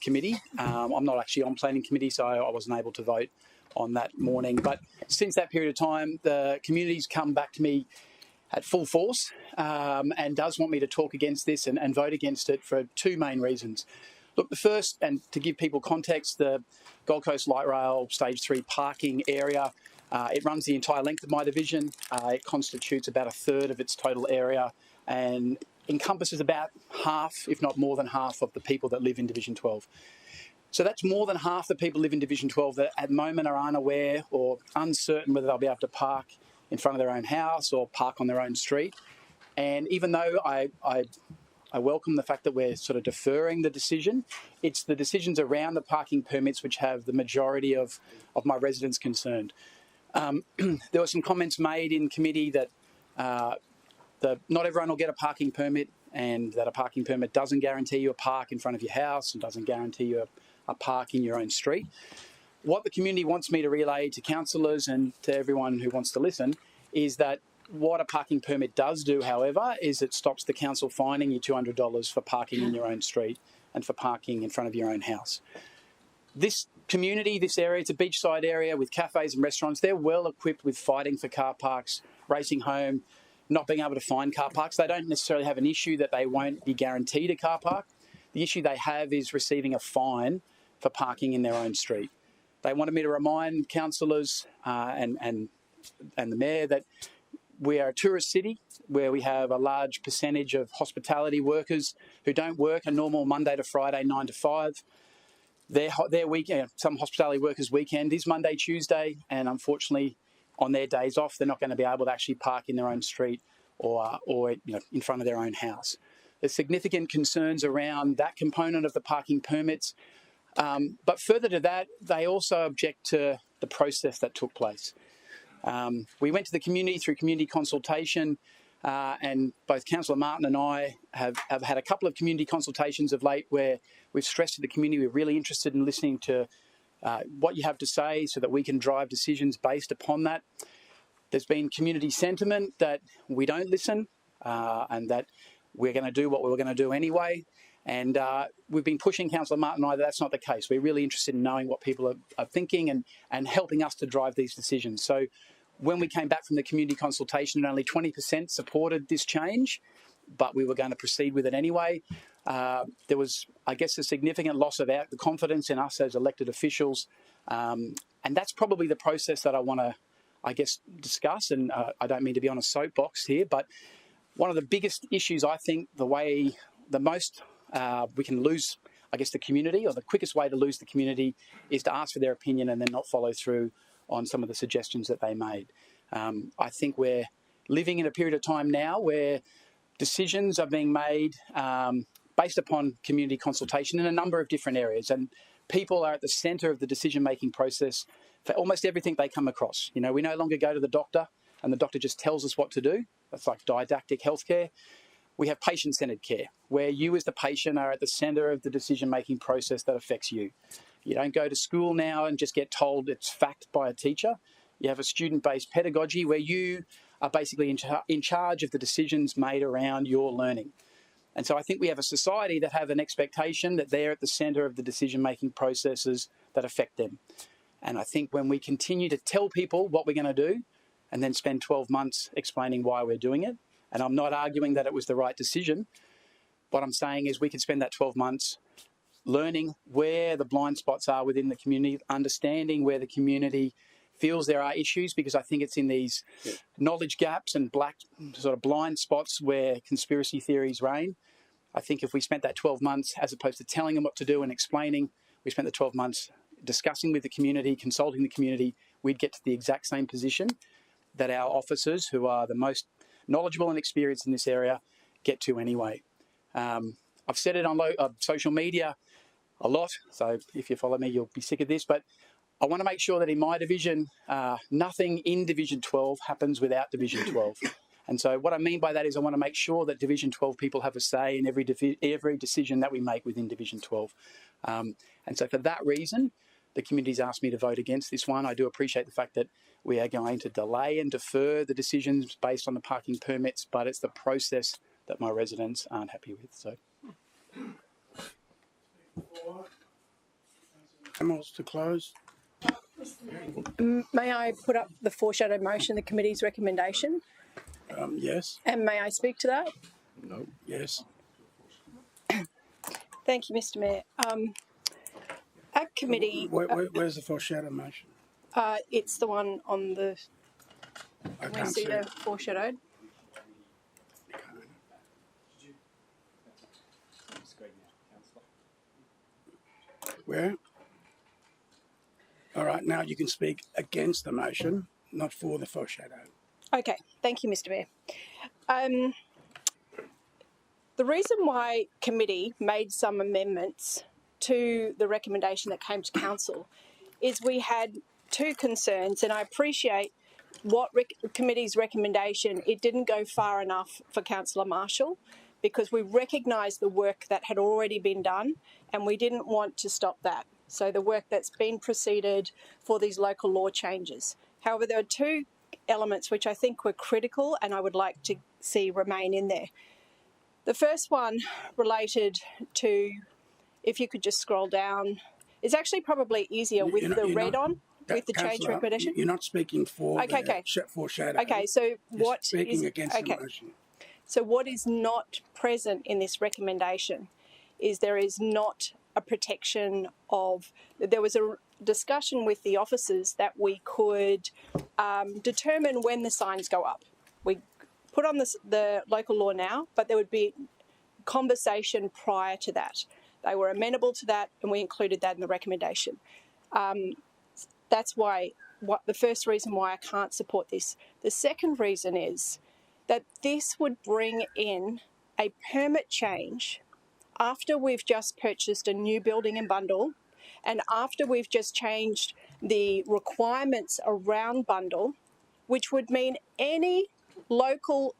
committee. I'm not actually on planning committee, so I wasn't able to vote on that morning. But since that period of time, the community's come back to me at full force and does want me to talk against this and vote against it for two main reasons. Look, the first, and to give people context, the Gold Coast Light Rail Stage 3 parking area, it runs the entire length of my division. It constitutes about a third of its total area and encompasses about half, if not more than half, of the people that live in Division 12. So that's more than half the people live in Division 12 that at the moment are unaware or uncertain whether they'll be able to park in front of their own house or park on their own street. And even though I welcome the fact that we're sort of deferring the decision, it's the decisions around the parking permits which have the majority of my residents concerned. There were some comments made in committee that not everyone will get a parking permit and that a parking permit doesn't guarantee you a park in front of your house and doesn't guarantee you a park in your own street. What the community wants me to relay to councillors and to everyone who wants to listen is that what a parking permit does do, however, is it stops the council fining you $200 for parking in your own street and for parking in front of your own house. This community, this area, it's a beachside area with cafes and restaurants. They're well equipped with fighting for car parks, racing home, not being able to find car parks. They don't necessarily have an issue that they won't be guaranteed a car park. The issue they have is receiving a fine for parking in their own street. They wanted me to remind councillors and the mayor that We are a tourist city where we have a large percentage of hospitality workers who don't work a normal Monday to Friday 9 to 5. Their weekend, some hospitality workers' weekend is Monday, Tuesday, and unfortunately, on their days off, they're not going to be able to actually park in their own street or in front of their own house. There's significant concerns around that component of the parking permits. But further to that, they also object to the process that took place. We went to the community through community consultation, and both Councillor Martin and I have had a couple of community consultations of late where we've stressed to the community we're really interested in listening to what you have to say so that we can drive decisions based upon that. There's been community sentiment that we don't listen and that we're going to do what we were going to do anyway. And we've been pushing Councillor Martin and I that that's not the case. We're really interested in knowing what people are thinking and helping us to drive these decisions. So when we came back from the community consultation, only 20% supported this change, but we were going to proceed with it anyway. There was, I guess, a significant loss of the confidence in us as elected officials. And that's probably the process that I want to, I guess, discuss. And I don't mean to be on a soapbox here, but one of the biggest issues, I think, we can lose, I guess, the community, or the quickest way to lose the community is to ask for their opinion and then not follow through on some of the suggestions that they made. I think we're living in a period of time now where decisions are being made based upon community consultation in a number of different areas, and people are at the centre of the decision-making process for almost everything they come across. You know, we no longer go to the doctor and the doctor just tells us what to do. That's like didactic healthcare. We have patient-centred care, where you as the patient are at the centre of the decision-making process that affects you. You don't go to school now and just get told it's fact by a teacher. You have a student-based pedagogy where you are basically in charge of the decisions made around your learning. And so I think we have a society that have an expectation that they're at the centre of the decision-making processes that affect them. And I think when we continue to tell people what we're going to do and then spend 12 months explaining why we're doing it, and I'm not arguing that it was the right decision, what I'm saying is we could spend that 12 months learning where the blind spots are within the community, understanding where the community feels there are issues, because I think it's in these knowledge gaps and black sort of blind spots where conspiracy theories reign. I think if we spent that 12 months, as opposed to telling them what to do and explaining, we spent the 12 months discussing with the community, consulting the community, we'd get to the exact same position that our officers, who are the most knowledgeable and experienced in this area, get to anyway. I've said it on social media a lot, so if you follow me, you'll be sick of this, but I want to make sure that in my division, nothing in Division 12 happens without Division 12. And so what I mean by that is I want to make sure that Division 12 people have a say in every decision that we make within Division 12. And so for that reason, the community's asked me to vote against this one. I do appreciate the fact that we are going to delay and defer the decisions based on the parking permits, but it's the process that my residents aren't happy with. So, Camels to close. May I put up the foreshadowed motion, the committee's recommendation? Yes. And may I speak to that? No. Yes. Thank you, Mr. Mayor. At committee... Where's the foreshadowed motion? It's the one on the... I can't see the it. foreshadowed. Where? All right, now you can speak against the motion, not for the foreshadowed. Okay, thank you, Mr. Mayor. The reason why committee made some amendments to the recommendation that came to council is we had two concerns, and I appreciate what committee's recommendation, it didn't go far enough for Councillor Marshall, because we recognised the work that had already been done and we didn't want to stop that. So the work that's been proceeded for these local law changes. However, there are two elements which I think were critical and I would like to see remain in there. The first one related to, if you could just scroll down, it's actually probably easier with the red on, with the change recommendation. You're not speaking for okay. Foreshadow. Okay, so what is... Speaking against the motion. So what is not present in this recommendation is there is not a protection of... There was a discussion with the officers that we could determine when the signs go up. We put on the local law now, but there would be conversation prior to that. They were amenable to that, and we included that in the recommendation. That's the first reason why I can't support this. The second reason is that this would bring in a permit change after we've just purchased a new building in Bundall and after we've just changed the requirements around Bundall, which would mean any local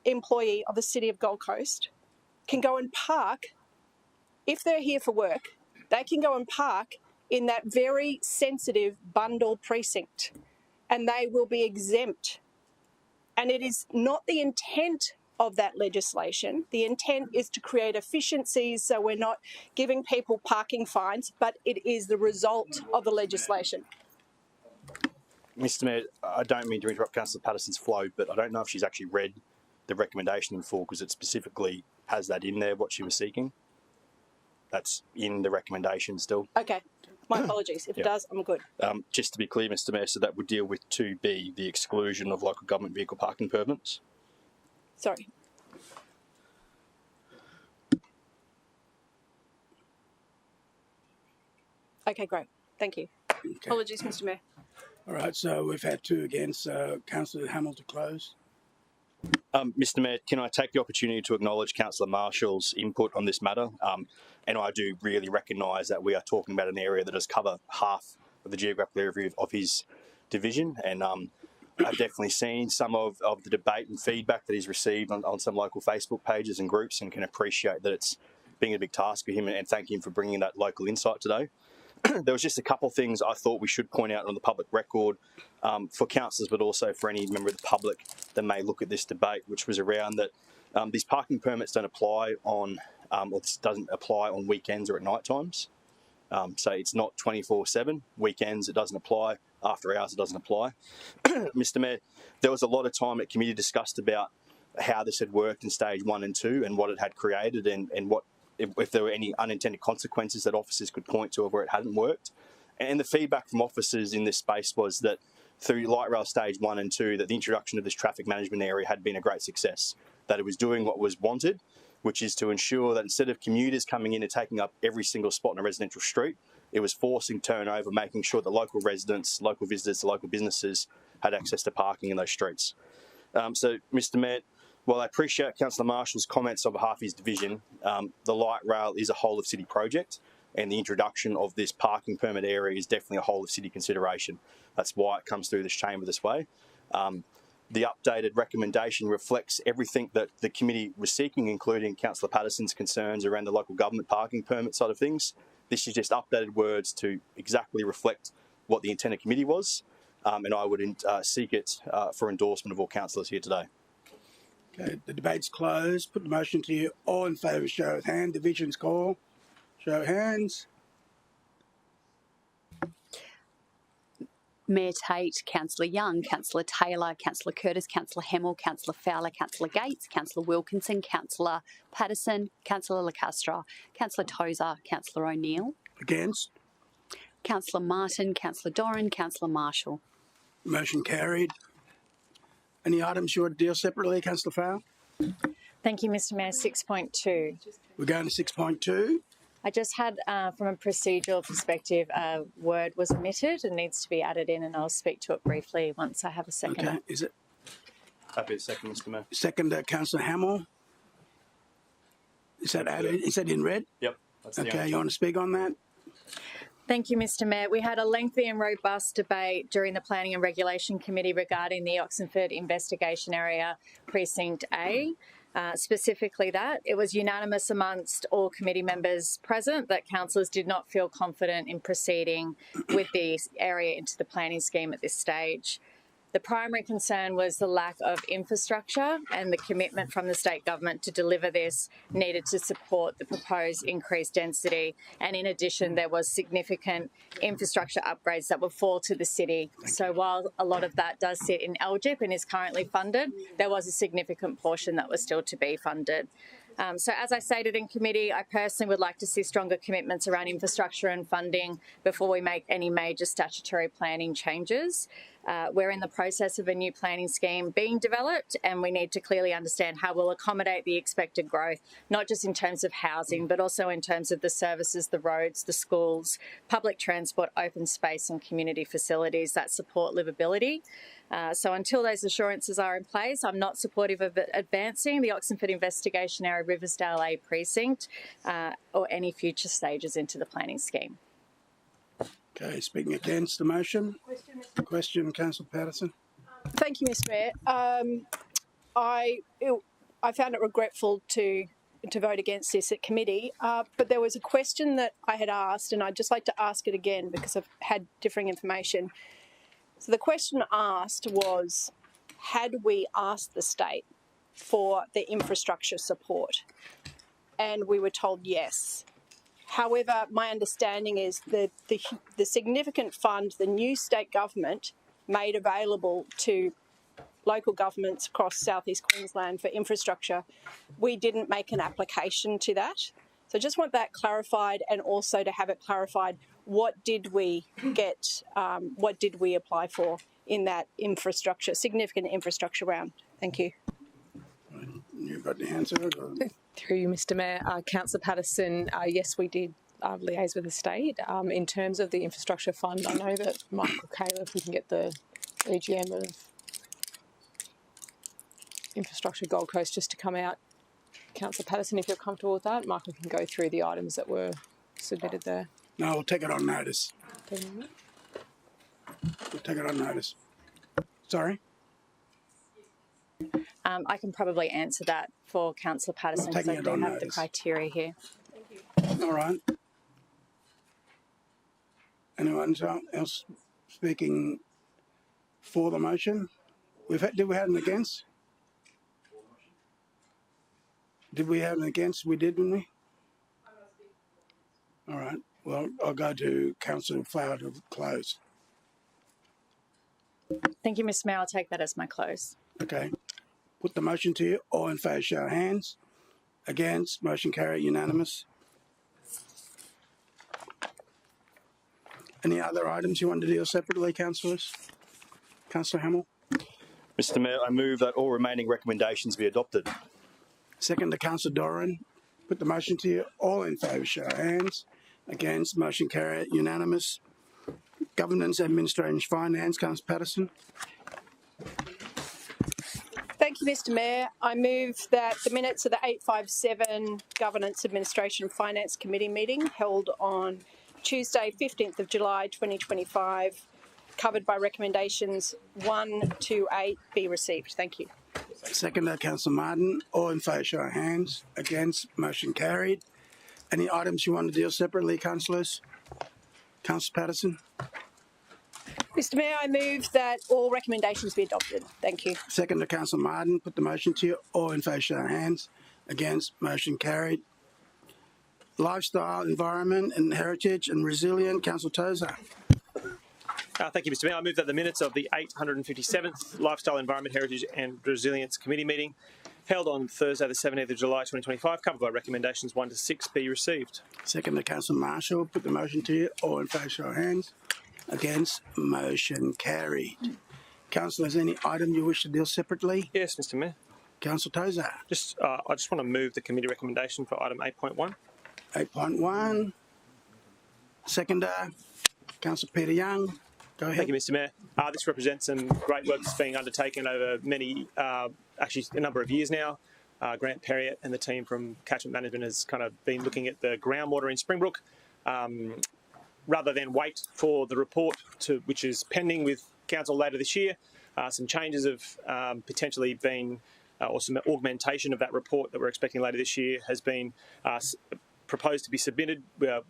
employee of the City of Gold Coast can go and park, if they're here for work, they can go and park in that very sensitive Bundall precinct and they will be exempt. And it is not the intent of that legislation. The intent is to create efficiencies so we're not giving people parking fines, but it is the result of the legislation. Mr Mayor, I don't mean to interrupt Councillor Patterson's flow, but I don't know if she's actually read the recommendation in full because it specifically has that in there, what she was seeking. That's in the recommendation still. Okay, my apologies. If it does, I'm good. Just to be clear, Mr Mayor, so that would deal with 2B, the exclusion of local government vehicle parking permits. Sorry. Okay, great. Thank you. Okay. Apologies, Mr Mayor. All right, so we've had 2 against. Councillor Hamill to close. Mr Mayor, can I take the opportunity to acknowledge Councillor Marshall's input on this matter? And I do really recognise that we are talking about an area that does cover half of the geographical area of his division. And I've definitely seen some of the debate and feedback that he's received on some local Facebook pages and groups, and can appreciate that it's been a big task for him, and thank him for bringing that local insight today. There was just a couple of things I thought we should point out on the public record for councillors, but also for any member of the public that may look at this debate, which was around that these parking permits don't apply on, or this doesn't apply on weekends or at night times. So it's not 24/7. Weekends, it doesn't apply. After hours, it doesn't apply. Mr Mayor, there was a lot of time at committee discussed about how this had worked in stage 1 and 2 and what it had created and what, if there were any unintended consequences that officers could point to of where it hadn't worked. And the feedback from officers in this space was that through light rail stage 1 and 2, that the introduction of this traffic management area had been a great success, that it was doing what was wanted, which is to ensure that instead of commuters coming in and taking up every single spot in a residential street, it was forcing turnover, making sure that local residents, local visitors, local businesses had access to parking in those streets. So, Mr Mayor, while I appreciate Councillor Marshall's comments on behalf of his division, the light rail is a whole of city project, and the introduction of this parking permit area is definitely a whole of city consideration. That's why it comes through this chamber this way. The updated recommendation reflects everything that the committee was seeking, including Councillor Patterson's concerns around the local government parking permit side of things. This is just updated words to exactly reflect what the intended committee was, and I would seek it for endorsement of all councillors here today. Okay, the debate's closed. Put the motion to you. All in favour, show of hand. Division's call. Show of hands. Mayor Tate, Councillor Young, Councillor Taylor, Councillor Curtis, Councillor Hamill, Councillor Fowler, Councillor Gates, Councillor Wilkinson, Councillor Patterson, Councillor Lacastra, Councillor Tozer, Councillor O'Neill. Against. Councillor Martin, Councillor Doran, Councillor Marshall. Motion carried. Any items you want to deal separately, Councillor Fowler? Thank you, Mr Mayor. 6.2. We're going to 6.2. I just had, from a procedural perspective, a word was omitted and needs to be added in, and I'll speak to it briefly once I have a second. Okay, is it? Happy to second, Mr Mayor. Second, Councillor Hamill. Is that added? Is that in red? Yep. That's okay, you want to speak on that? Thank you, Mr Mayor. We had a lengthy and robust debate during the Planning and Regulation Committee regarding the Oxenford Investigation Area Precinct A. Specifically that it was unanimous amongst all committee members present that councillors did not feel confident in proceeding with the area into the planning scheme at this stage. The primary concern was the lack of infrastructure, and the commitment from the state government to deliver this needed to support the proposed increased density. And in addition, there was significant infrastructure upgrades that would fall to the city. So while a lot of that does sit in LGIP and is currently funded, there was a significant portion that was still to be funded. So as I stated in committee, I personally would like to see stronger commitments around infrastructure and funding before we make any major statutory planning changes. We're in the process of a new planning scheme being developed, and we need to clearly understand how we'll accommodate the expected growth, not just in terms of housing, but also in terms of the services, the roads, the schools, public transport, open space and community facilities that support livability. So until those assurances are in place, I'm not supportive of advancing the Oxenford Investigation Area Riversdale A precinct or any future stages into the planning scheme. Okay, speaking against the motion. Question, Councillor Patterson. Thank you, Mr. Mayor. I found it regretful to vote against this at committee, but there was a question that I had asked, and I'd just like to ask it again because I've had differing information. So the question asked was, had we asked the state for the infrastructure support? And we were told yes. However, my understanding is that the significant fund the new state government made available to local governments across southeast Queensland for infrastructure, we didn't make an application to that. So I just want that clarified, and also to have it clarified, what did we get, what did we apply for in that infrastructure, significant infrastructure round? Thank you. You've got the answer. Through you, Mr. Mayor. Councillor Patterson, yes, we did liaise with the state. In terms of the infrastructure fund, I know that Michael Koala, if we can get the EGM of Infrastructure Gold Coast just to come out. Councillor Patterson, if you're comfortable with that, Michael can go through the items that were submitted there. No, we'll take it on notice. We'll take it on notice. Sorry? I can probably answer that for Councillor Patterson because I do have the criteria here. Thank you. All right. Anyone else speaking for the motion? Did we have an against? Did we have an against? We did, didn't we? All right. Well, I'll go to Councillor Flower to close. Thank you, Mr. Mayor. I'll take that as my close. Okay. Put the motion to you. All in favour, show of hands. Against, motion carried, unanimous. Any other items you want to deal separately, councillors? Councillor Hamill? Mr. Mayor, I move that all remaining recommendations be adopted. Second to Councillor Doran. Put the motion to you. All in favour, show of hands. Against, motion carried, unanimous. Governance, Administration, Finance, Councillor Patterson. Thank you, Mr. Mayor. I move that the minutes of the 857 Governance, Administration and Finance Committee meeting held on Tuesday, 15th of July 2025, covered by recommendations 1 to 8, be received. Thank you. Second to Councillor Martin. All in favour, show of hands. Against, motion carried. Any items you want to deal separately, councillors? Councillor Patterson. Mr. Mayor, I move that all recommendations be adopted. Thank you. Second to Councillor Martin. Put the motion to you. All in favour, show of hands. Against, motion carried. Lifestyle, Environment and Heritage and Resilient, Councillor Tozer. Thank you, Mr. Mayor. I move that the minutes of the 857th Lifestyle, Environment, Heritage and Resilience Committee meeting held on Thursday, the 17th of July 2025, covered by recommendations 1 to 6, be received. Second to Councillor Marshall. Put the motion to you. All in favour, show of hands. Against, motion carried. Councillors, any item you wish to deal separately? Yes, Mr. Mayor. Councillor Tozer. I just want to move the committee recommendation for item 8.1. 8.1. Seconder, Councillor Peter Young. Go ahead. Thank you, Mr. Mayor. This represents some great work that's being undertaken over many, actually a number of years now. Grant Perriott and the team from Catchment Management has kind of been looking at the groundwater in Springbrook. Rather than wait for the report which is pending with Council later this year, some changes have potentially been, or some augmentation of that report that we're expecting later this year has been proposed to be submitted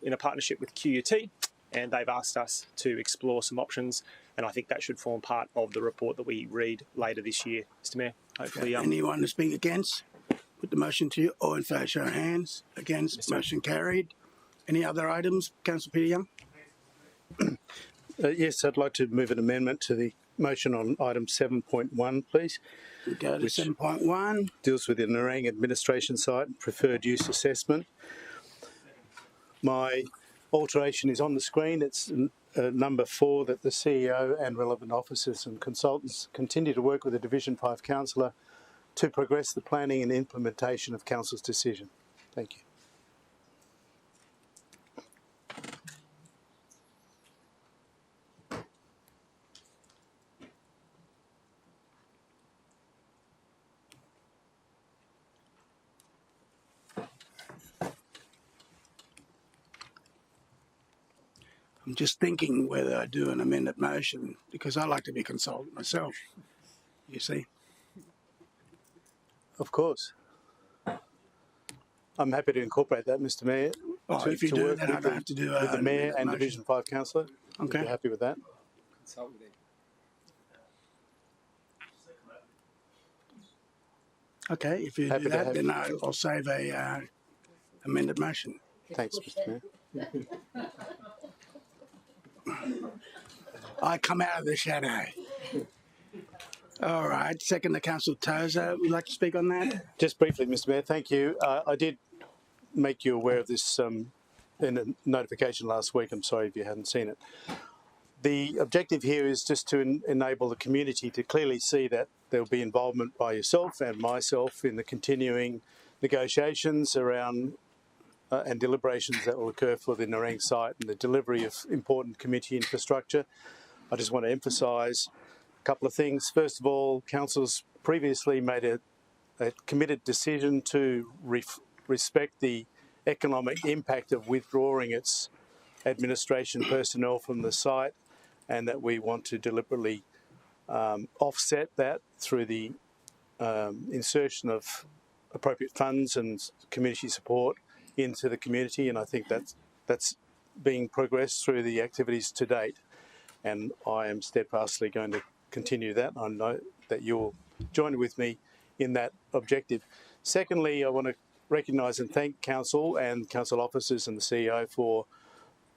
in a partnership with QUT, and they've asked us to explore some options, and I think that should form part of the report that we read later this year, Mr. Mayor. Hopefully, anyone to speak against? Put the motion to you. All in favour, show of hands. Against, motion carried. Any other items, Councillor Peter Young? Yes, I'd like to move an amendment to the motion on item 7.1, please. We go to 7.1. Deals with the Nerang administration site, preferred use assessment. My alteration is on the screen. It's number 4, that the CEO and relevant officers and consultants continue to work with the Division 5 councillor to progress the planning and implementation of council's decision. Thank you. I'm just thinking whether I do an amended motion because I like to be consulted myself, you see. Of course. I'm happy to incorporate that, Mr. Mayor. Oh, if you do, then I don't have to do with the Mayor and motion. Division 5 councillor. Okay. If you're happy with that. Consult with them. Okay, if you Happy do to that, have- then I'll save a amended motion. Thanks, Mr. Mayor. I come out of the shadow. All right, second to Councillor Tozer. Would you like to speak on that? Just briefly, Mr. Mayor, thank you. I did make you aware of this in a notification last week. I'm sorry if you hadn't seen it. The objective here is just to enable the community to clearly see that there will be involvement by yourself and myself in the continuing negotiations around and deliberations that will occur for the Nerang site and the delivery of important community infrastructure. I just want to emphasise a couple of things. First of all, Council's previously made a committed decision to respect the economic impact of withdrawing its administration personnel from the site, and that we want to deliberately offset that through the insertion of appropriate funds and community support into the community, and I think that's being progressed through the activities to date, and I am steadfastly going to continue that. I know that you'll join with me in that objective. Secondly, I want to recognise and thank Council and Council officers and the CEO for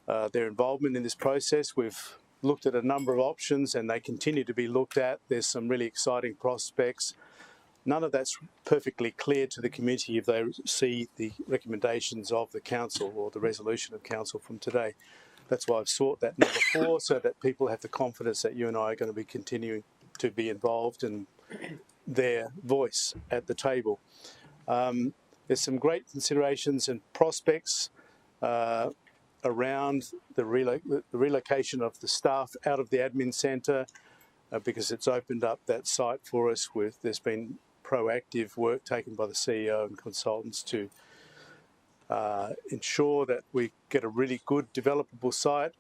their involvement in this process. We've looked at a number of options and they continue to be looked at. There's some really exciting prospects. None of that's perfectly clear to the community if they see the recommendations of the Council or the resolution of Council from today. That's why I've sought that number 4, so that people have the confidence that you and I are going to be continuing to be involved and their voice at the table. There's some great considerations and prospects around the relocation of the staff out of the admin centre because it's opened up that site for us. There's been proactive work taken by the CEO and consultants to ensure that we get a really good developable site.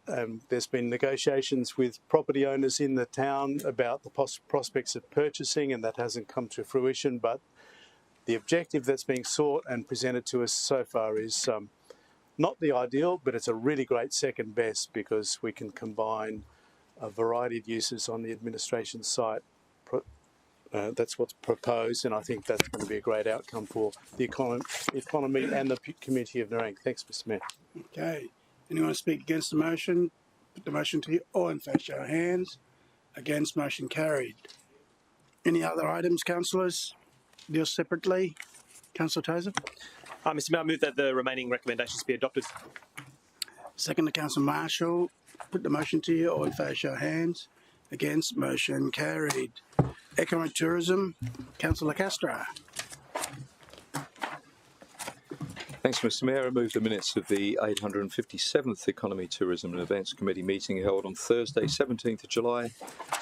There's been negotiations with property owners in the town about the prospects of purchasing, and that hasn't come to fruition, but the objective that's being sought and presented to us so far is not the ideal, but it's a really great second best because we can combine a variety of uses on the administration site. That's what's proposed, and I think that's going to be a great outcome for the economy and the community of Nerang. Thanks, Mr. Mayor. Okay. Anyone want to speak against the motion? Put the motion to you. All in favour, show of hands. Against, motion carried. Any other items, councillors? Deal separately. Councillor Tozer. Mr. Mayor, I move that the remaining recommendations be adopted. Second to Councillor Marshall. Put the motion to you. All in favour, show of hands. Against, motion carried. Economic tourism, Councillor Castro. Thanks, Mr. Mayor. I move the minutes of the 857th Economy, Tourism and Events Committee meeting held on Thursday, 17th of July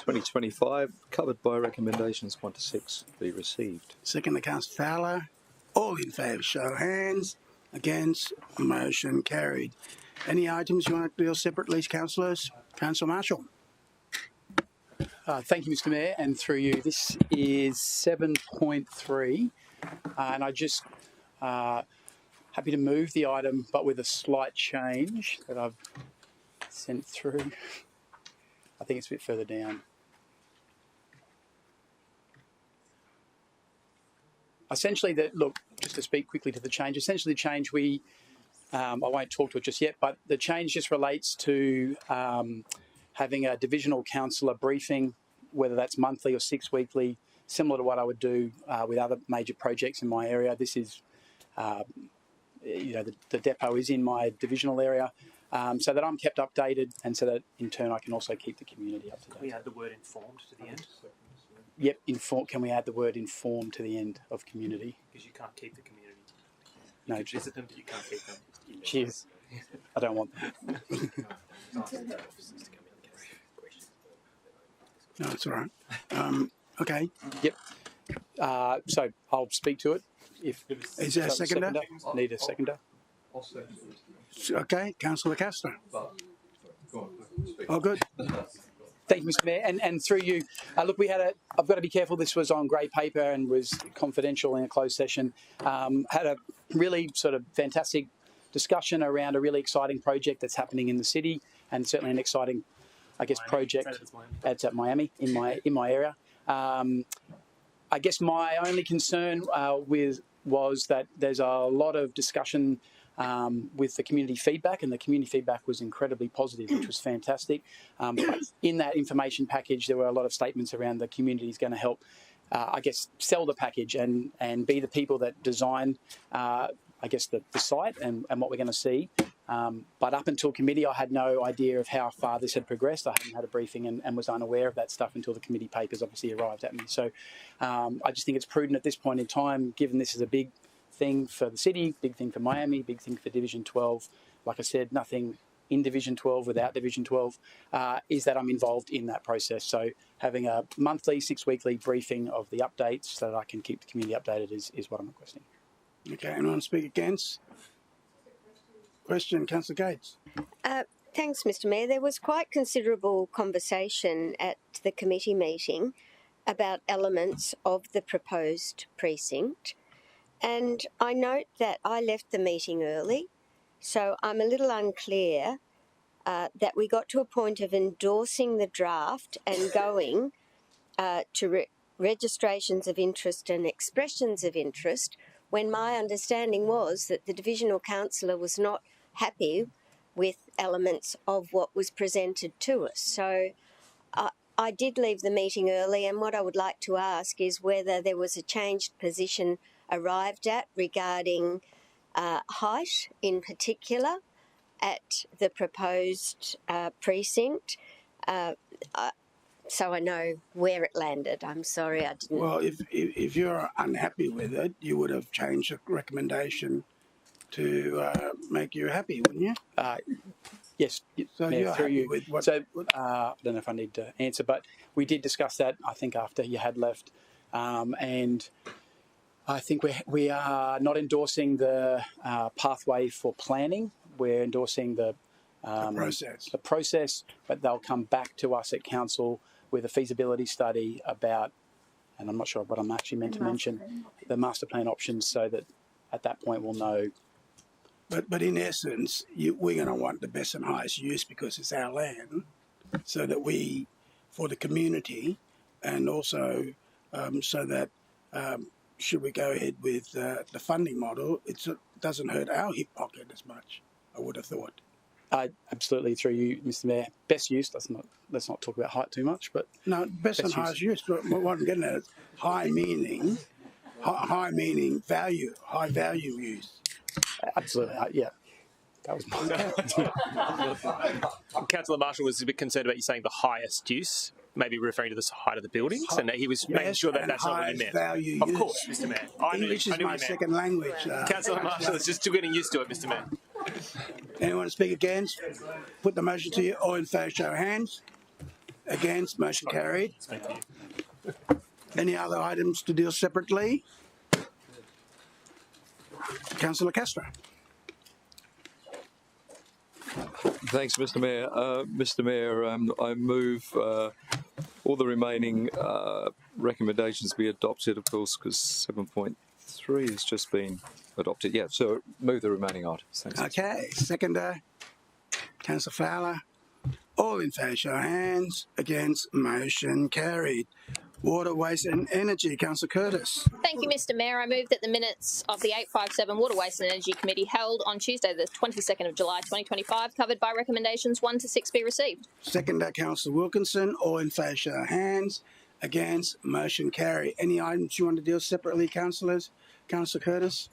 2025, covered by recommendations 1 to 6, be received. Second to Councillor Fowler. All in favour, show of hands. Against, motion carried. Any items you want to deal separately, councillors? Councillor Marshall. Thank you, Mr. Mayor, and through you. This is 7.3, and I just happy to move the item, but with a slight change that I've sent through. I think it's a bit further down. Essentially, just to speak quickly to the change. Essentially, the change I won't talk to it just yet, but the change just relates to having a divisional councillor briefing, whether that's monthly or 6 weekly, similar to what I would do with other major projects in my area. This is, the depot is in my divisional area. so that I'm kept updated and so that in turn I can also keep the community up to date. Can we add the word informed to the end? Yep, can we add the word informed to the end of community? Because you can't keep the community. No, you can visit them, but you can't keep them. Cheers. I don't want them. No, it's all right. Okay. Yep. So I'll speak to it. Is there a seconder? Need a seconder. Okay, Councillor Castro. Oh, good. Thank you, Mr. Mayor. And through you, look, I've got to be careful. This was on grey paper and was confidential in a closed session. Had a really sort of fantastic discussion around a really exciting project that's happening in the city, and certainly an exciting, I guess, project. It's at Miami, in my area. I guess my only concern was that there's a lot of discussion with the community feedback, and the community feedback was incredibly positive, which was fantastic. In that information package, there were a lot of statements around the community is going to help, I guess, sell the package and be the people that design, I guess, the site and what we're going to see. But up until committee, I had no idea of how far this had progressed. I hadn't had a briefing and was unaware of that stuff until the committee papers obviously arrived at me. So I just think it's prudent at this point in time, given this is a big thing for the city, big thing for Miami, big thing for Division 12. Like I said, nothing in Division 12 without Division 12, is that I'm involved in that process. So having a monthly, 6-weekly briefing of the updates so that I can keep the community updated is what I'm requesting. Okay, anyone speak against? Question, Councillor Gates. Thanks, Mr. Mayor. There was quite considerable conversation at the committee meeting about elements of the proposed precinct. And I note that I left the meeting early, so I'm a little unclear that we got to a point of endorsing the draft and going to registrations of interest and expressions of interest, when my understanding was that the divisional councillor was not happy with elements of what was presented to us. So I did leave the meeting early, and what I would like to ask is whether there was a changed position arrived at regarding height in particular at the proposed precinct, so I know where it landed. I'm sorry I didn't... Well, if you're unhappy with it, you would have changed the recommendation to make you happy, wouldn't you? Yes. So Mayor, you're happy with what... So I don't know if I need to answer, but we did discuss that, I think, after you had left. And I think we are not endorsing the pathway for planning. We're endorsing the process, but they'll come back to us at council with a feasibility study about, and I'm not sure what I'm actually meant to mention, the master plan options, so that at that point we'll know. But in essence, we're going to want the best and highest use because it's our land, so that we, for the community, and also so that should we go ahead with the funding model, it doesn't hurt our hip pocket as much, I would have thought. Absolutely, through you, Mr. Mayor. Best use. Let's not talk about height too much, but no, best and highest use. What I'm getting at is high meaning value, high value use. Absolutely, yeah. That was my Councillor Marshall was a bit concerned about you saying the highest use, maybe referring to the height of the buildings, and he was making sure that that's not what he meant. Value of course, Mr. Mayor. English is my second language. Councillor Marshall is just getting used to it, Mr. Mayor. Anyone speak against? Put the motion to you. All in favour, show of hands. Against, motion carried. Any other items to deal separately? Councillor Castro. Thanks, Mr. Mayor. Mr. Mayor, I move all the remaining recommendations be adopted, of course, because 7.3 has just been adopted. Yeah, so move the remaining items. Thanks. Okay, seconder, Councillor Fowler. All in favour, show of hands. Against, motion carried. Water, Waste and Energy, Councillor Curtis. Thank you, Mr. Mayor. I move that the minutes of the 857 Water, Waste and Energy Committee held on Tuesday, the 22nd of July 2025, covered by recommendations 1 to 6 be received. Seconder, Councillor Wilkinson. All in favour, show of hands. Against, motion carried. Any items you want to deal separately, councillors? Councillor Curtis.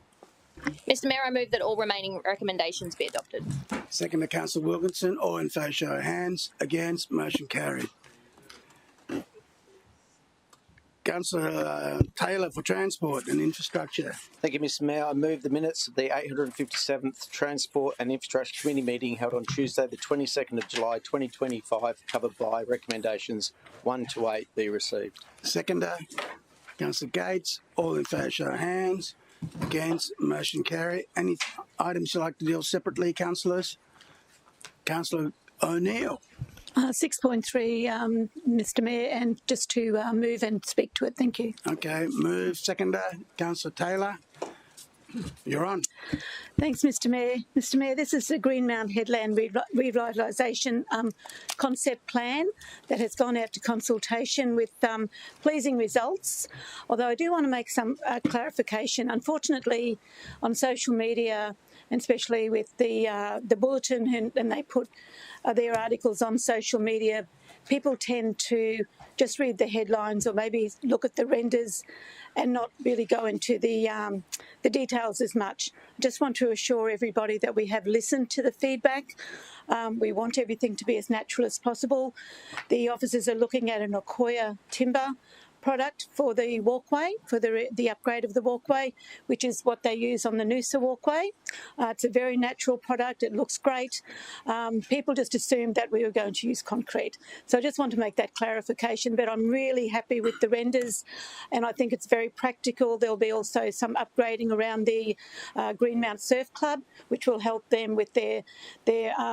Mr Mayor, I move that all remaining recommendations be adopted. Second to Councillor Wilkinson. All in favour, show of hands. Against, motion carried. Councillor Taylor for Transport and Infrastructure. Thank you, Mr Mayor. I move the minutes of the 857th Transport and Infrastructure Committee meeting held on Tuesday, the 22nd of July 2025, covered by recommendations 1 to 8 be received. Seconder, Councillor Gates. All in favour, show of hands. Against, motion carried. Any items you'd like to deal separately, councillors? Councillor O'Neill. 6.3, Mr Mayor, and just to move and speak to it. Thank you. Okay, move. Seconder, Councillor Taylor. You're on. Thanks, Mr Mayor. Mr Mayor, this is the Greenmount Headland Revitalisation Concept Plan that has gone out to consultation with pleasing results. Although I do want to make some clarification. Unfortunately, on social media, and especially with the Bulletin, and they put their articles on social media, people tend to just read the headlines or maybe look at the renders and not really go into the details as much. I just want to assure everybody that we have listened to the feedback. We want everything to be as natural as possible. The officers are looking at an Okoya timber product for the walkway, for the upgrade of the walkway, which is what they use on the Noosa walkway. It's a very natural product. It looks great. People just assumed that we were going to use concrete. So I just want to make that clarification, but I'm really happy with the renders and I think it's very practical. There'll be also some upgrading around the Greenmount Surf Club, which will help them with their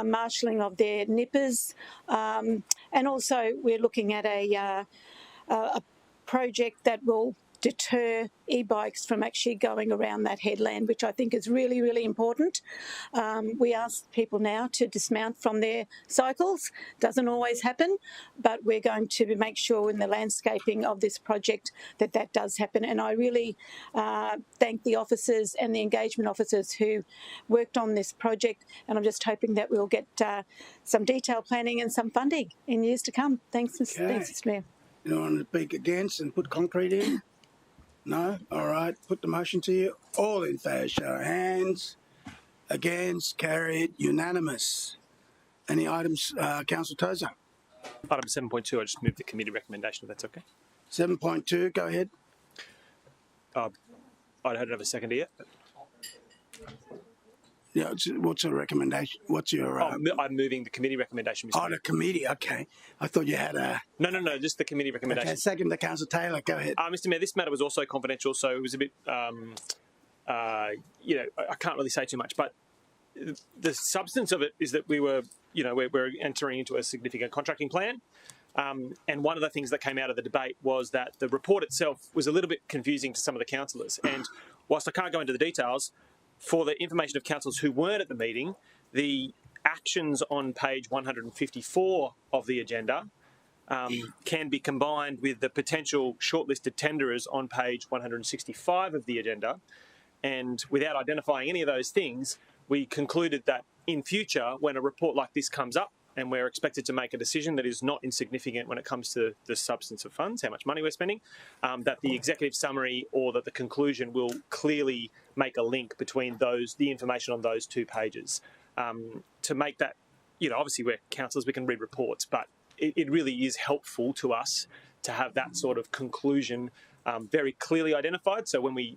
marshalling of their nippers. And also we're looking at a project that will deter e-bikes from actually going around that headland, which I think is really, really important. We ask people now to dismount from their cycles. Doesn't always happen, but we're going to make sure in the landscaping of this project that that does happen. And I really thank the officers and the engagement officers who worked on this project, and I'm just hoping that we'll get some detailed planning and some funding in years to come. Thanks, Mr Mayor. You want to speak against and put concrete in? No? All right. Put the motion to you. All in favour, show of hands. Against, carried, unanimous. Any items, Councillor Tozer? Item 7.2, I just move the committee recommendation, if that's okay. 7.2, go ahead. I don't have a seconder yet. But... Yeah, what's your recommendation? What's your... I'm moving the committee recommendation, Mr. Oh, the committee, okay. I thought you had a... No, just the committee recommendation. Okay, second to Councillor Taylor, go ahead. Mr Mayor, this matter was also confidential, so it was a bit, I can't really say too much, but the substance of it is that we're entering into a significant contracting plan. And one of the things that came out of the debate was that the report itself was a little bit confusing to some of the councillors. And whilst I can't go into the details, for the information of councillors who weren't at the meeting, the actions on page 154 of the agenda can be combined with the potential shortlisted tenderers on page 165 of the agenda. And without identifying any of those things, we concluded that in future, when a report like this comes up, and we're expected to make a decision that is not insignificant when it comes to the substance of funds, how much money we're spending, that the executive summary or that the conclusion will clearly make a link between the information on those two pages. To make that, obviously we're councillors, we can read reports, but it really is helpful to us to have that sort of conclusion very clearly identified. So when we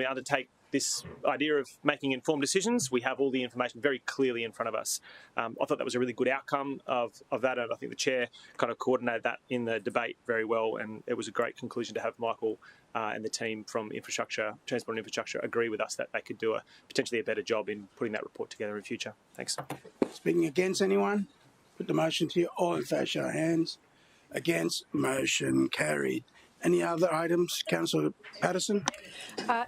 undertake this idea of making informed decisions, we have all the information very clearly in front of us. I thought that was a really good outcome of that, and I think the chair kind of coordinated that in the debate very well, and it was a great conclusion to have Michael and the team from Transport and Infrastructure agree with us that they could do potentially a better job in putting that report together in future. Thanks. Speaking against anyone? Put the motion to you. All in favour, show of hands. Against, motion carried. Any other items, Councillor Patterson?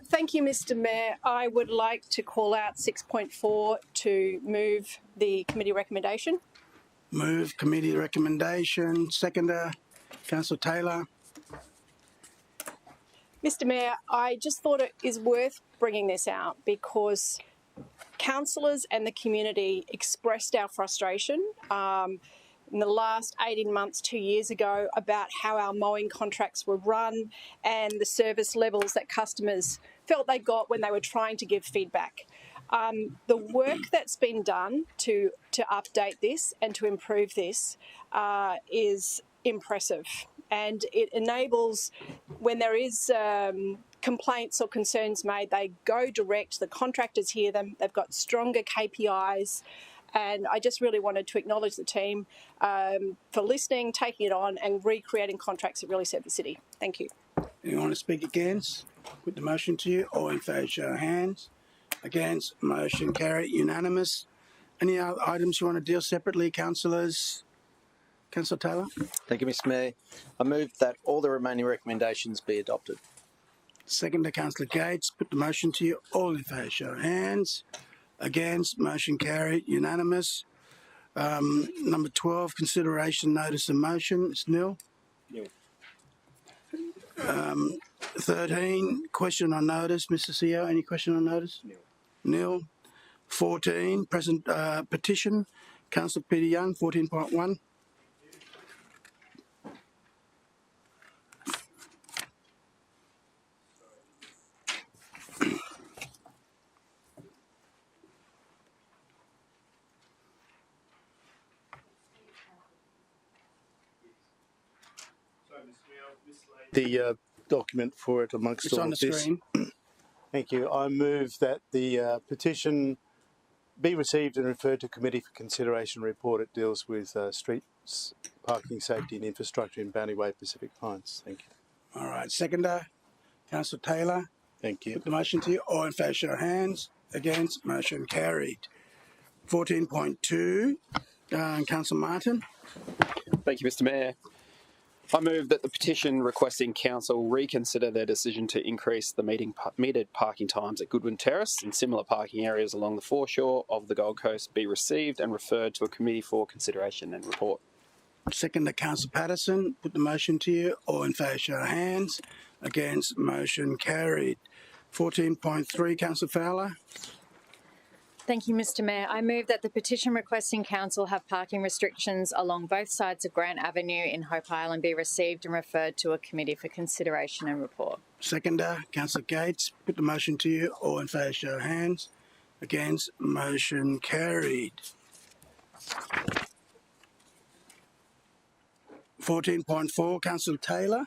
Thank you, Mr Mayor. I would like to call out 6.4 to move the committee recommendation. Move committee recommendation. Seconder, Councillor Taylor. Mr Mayor, I just thought it is worth bringing this out because councillors and the community expressed our frustration in the last 18 months, 2 years ago, about how our mowing contracts were run and the service levels that customers felt they got when they were trying to give feedback. The work that's been done to update this and to improve this is impressive, and it enables, when there is complaints or concerns made, they go direct, the contractors hear them, they've got stronger KPIs, and I just really wanted to acknowledge the team for listening, taking it on, and recreating contracts that really serve the city. Thank you. Anyone want to speak against? Put the motion to you. All in favour, show of hands. Against, motion carried, unanimous. Any other items you want to deal separately, councillors? Councillor Taylor? Thank you, Mr Mayor. I move that all the remaining recommendations be adopted. Second to Councillor Gates. Put the motion to you. All in favour, show of hands. Against, motion carried, unanimous. Number 12, consideration notice of motion. It's nil. Nil. 13, question on notice. Mr CEO, any question on notice? Nil. Nil. 14, present petition. Councillor Peter Young, 14.1. The document for it amongst It's all on of the this. screen. Thank you. I move that the petition be received and referred to committee for consideration report. It deals with streets, parking, safety and infrastructure in Boundary Way, Pacific Pines. Thank you. All right, seconder, Councillor Taylor. Thank you. Put the motion to you. All in favour, show of hands. Against, motion carried. 14.2, Councillor Martin. Thank you, Mr Mayor. I move that the petition requesting council reconsider their decision to increase the metered parking times at Goodwin Terrace and similar parking areas along the foreshore of the Gold Coast be received and referred to a committee for consideration and report. Second to Councillor Patterson. Put the motion to you. All in favour, show of hands. Against, motion carried. 14.3, Councillor Fowler. Thank you, Mr Mayor. I move that the petition requesting council have parking restrictions along both sides of Grant Avenue in Hope Island be received and referred to a committee for consideration and report. Seconder, Councillor Gates. Put the motion to you. All in favour, show of hands. Against, motion carried. 14.4, Councillor Taylor.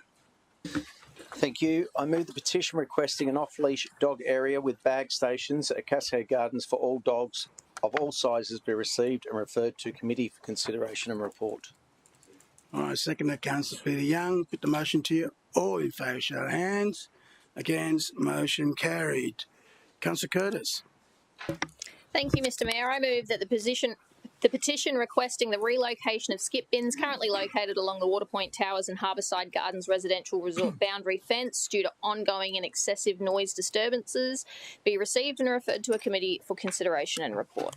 Thank you. I move the petition requesting an off-leash dog area with bag stations at Cascade Gardens for all dogs of all sizes be received and referred to committee for consideration and report. All right, second to Councillor Peter Young. Put the motion to you. All in favour, show of hands. Against, motion carried. Councillor Curtis. Thank you, Mr Mayor. I move that the petition requesting the relocation of skip bins currently located along the Waterpoint Towers and Harbourside Gardens residential resort boundary fence due to ongoing and excessive noise disturbances be received and referred to a committee for consideration and report.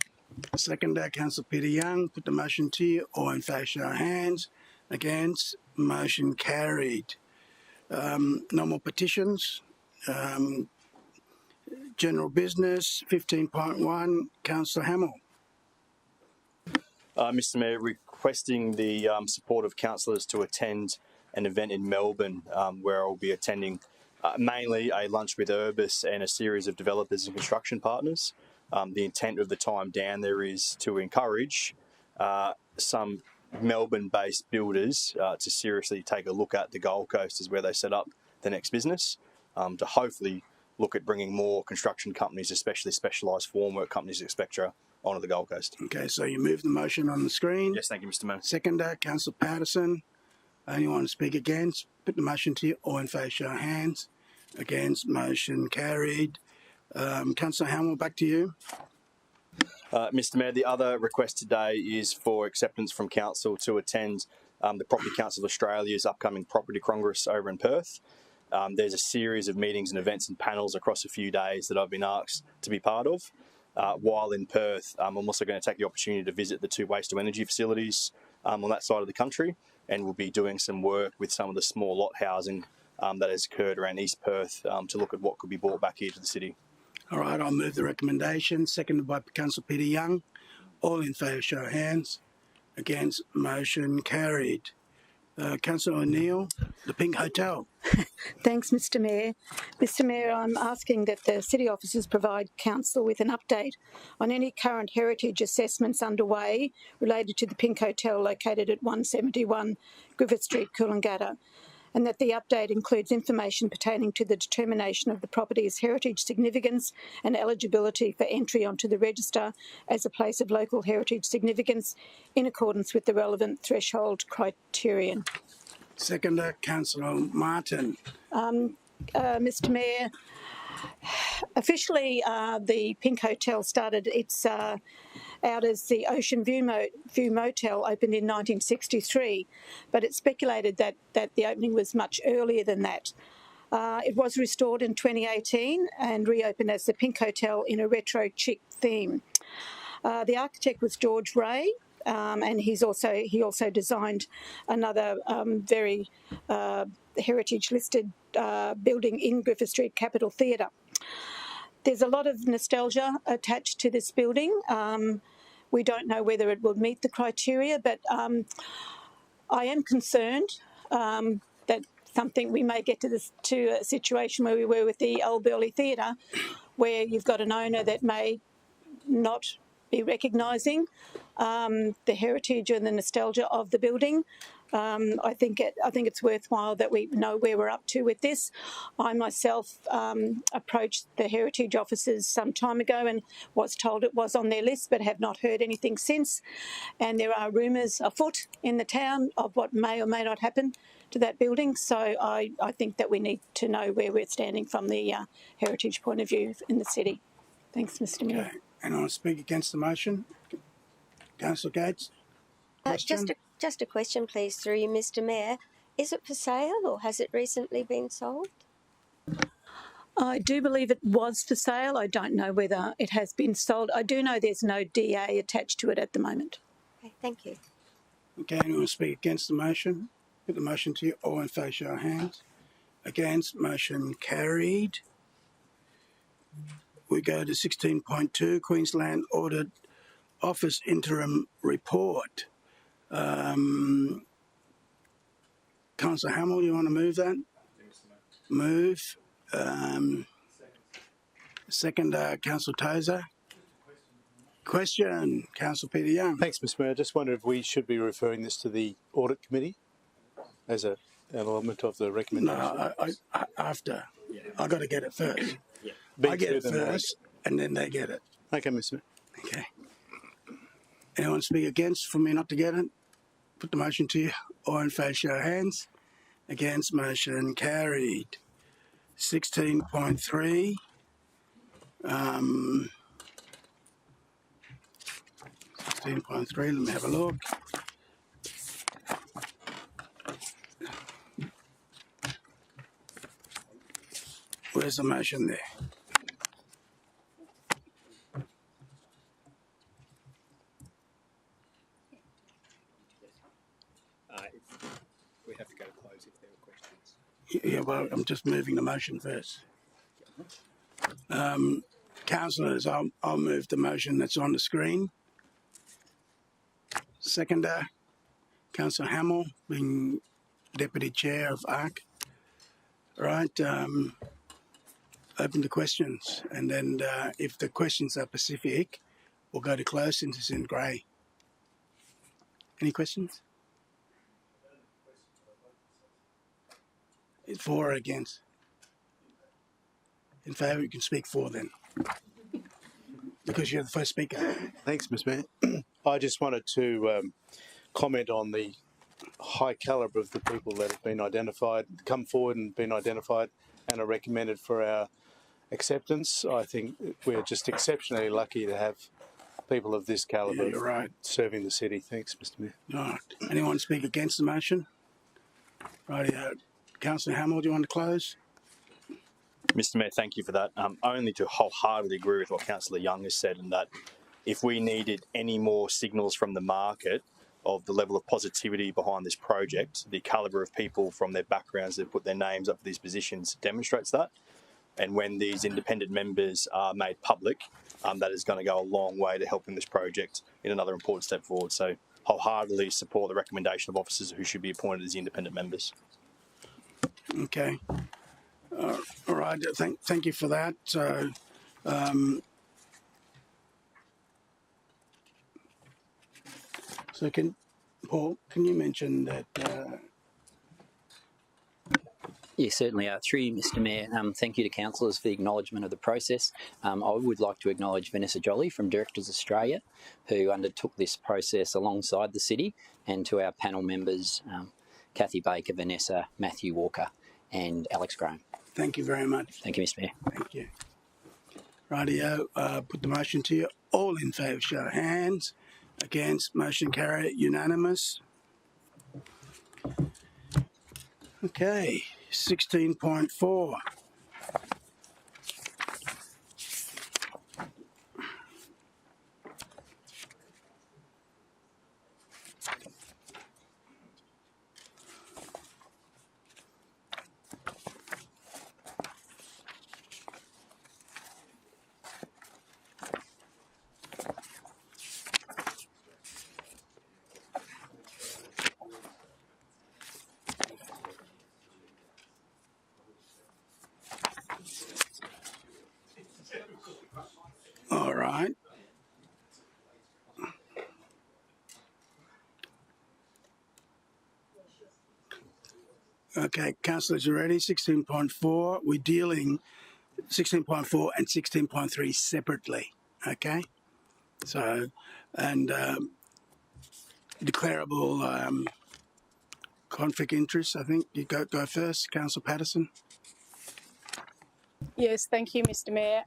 Seconder, Councillor Peter Young. Put the motion to you. All in favour, show of hands. Against, motion carried. No more petitions. General business, 15.1, Councillor Hamill. Mr Mayor, requesting the support of councillors to attend an event in Melbourne where I'll be attending mainly a lunch with Urbis and a series of developers and construction partners. The intent of the time down there is to encourage some Melbourne-based builders to seriously take a look at the Gold Coast as where they set up the next business, to hopefully look at bringing more construction companies, especially specialised formwork companies, etc., onto the Gold Coast. Okay, so you move the motion on the screen. Yes, thank you, Mr Mayor. Seconder, Councillor Patterson. Anyone to speak against? Put the motion to you. All in favour, show of hands. Against, motion carried. Councillor Hamill, back to you. Mr Mayor, the other request today is for acceptance from Council to attend the Property Council of Australia's upcoming Property Congress over in Perth. There's a series of meetings and events and panels across a few days that I've been asked to be part of. While in Perth, I'm also going to take the opportunity to visit the two waste-to-energy facilities on that side of the country, and we'll be doing some work with some of the small lot housing that has occurred around East Perth to look at what could be brought back here to the city. All right, I'll move the recommendation. Seconded by Councillor Peter Young. All in favour, show of hands. Against, motion carried. Councillor O'Neill, the Pink Hotel. Thanks, Mr Mayor. Mr Mayor, I'm asking that the city officers provide council with an update on any current heritage assessments underway related to the Pink Hotel located at 171 Griffith Street, Coolangatta, and that the update includes information pertaining to the determination of the property's heritage significance and eligibility for entry onto the register as a place of local heritage significance in accordance with the relevant threshold criterion. Seconder, Councillor Martin. Mr Mayor, officially the Pink Hotel started its out as the Ocean View Motel, opened in 1963, but it's speculated that the opening was much earlier than that. It was restored in 2018 and reopened as the Pink Hotel in a retro chic theme. The architect was George Ray, and he also designed another very heritage listed building in Griffith Street, Capitol Theatre. There's a lot of nostalgia attached to this building. We don't know whether it will meet the criteria, but I am concerned that we may get to a situation where we were with the Old Burleigh Theatre, where you've got an owner that may not be recognising the heritage and the nostalgia of the building. I think it's worthwhile that we know where we're up to with this. I myself approached the heritage officers some time ago and was told it was on their list, but have not heard anything since. And there are rumours afoot in the town of what may or may not happen to that building. So I think that we need to know where we're standing from the heritage point of view in the city. Thanks, Mr Mayor. Okay. Anyone speak against the motion? Councillor Gates? Just a question, please, through you, Mr Mayor. Is it for sale or has it recently been sold? I do believe it was for sale. I don't know whether it has been sold. I do know there's no DA attached to it at the moment. Okay, thank you. Okay, anyone speak against the motion? Put the motion to you. All in favour, show of hands. Against, motion carried. We go to 16.2, Queensland Audit Office Interim Report. Councillor Hamill, you want to move that? Move. Second, Councillor Tozer. Question, Councillor Peter Young. Thanks, Mr Mayor. I just wondered if we should be referring this to the Audit Committee as an element of the recommendation. No, after. Yeah. I got to get it first. Yeah. I get it first, and then they get it. Okay, Mr Mayor. Okay. Anyone speak against for me not to get it? Put the motion to you. All in favour, show of hands. Against, motion carried. 16.3. 16.3, let me have a look. Where's the motion there? We have to go to close if there are questions. Yeah, well, I'm just moving the motion first. Councillors, I'll move the motion that's on the screen. Seconder, Councillor Hamill, being Deputy Chair of ARC. Right, open the questions, and then if the questions are specific, we'll go to close since it's in grey. Any questions? It's for or against? In favour, you can speak for then. Because you're the first speaker. Thanks, Mr Mayor. I just wanted to comment on the high calibre of the people that have been identified, come forward and been identified and are recommended for our acceptance. I think we're just exceptionally lucky to have people of this calibre serving the city. Thanks, Mr Mayor. All right. Anyone speak against the motion? Righty, Councillor Hamill, do you want to close? Mr Mayor, thank you for that. Only to wholeheartedly agree with what Councillor Young has said, and that if we needed any more signals from the market of the level of positivity behind this project, the calibre of people from their backgrounds that put their names up for these positions demonstrates that. And when these independent members are made public, that is going to go a long way to helping this project in another important step forward. So wholeheartedly support the recommendation of officers who should be appointed as independent members. Okay. All right. Thank you for that. So, Paul, can you mention that? Yes, certainly. Through you, Mr Mayor, thank you to councillors for the acknowledgement of the process. I would like to acknowledge Vanessa Jolly from Directors Australia, who undertook this process alongside the city, and to our panel members, Kathy Baker, Vanessa, Matthew Walker and Alex Graham. Thank you very much. Thank you, Mr Mayor. Thank you. Rightio, put the motion to you. All in favour, show of hands. Against, motion carried, unanimous. Okay, 16.4. All right. Okay, councillors, you ready? 16.4. We're dealing 16.4 and 16.3 separately. Okay. So, and declarable conflict interest. I think you go first, Councillor Patterson. Yes, thank you, Mr Mayor.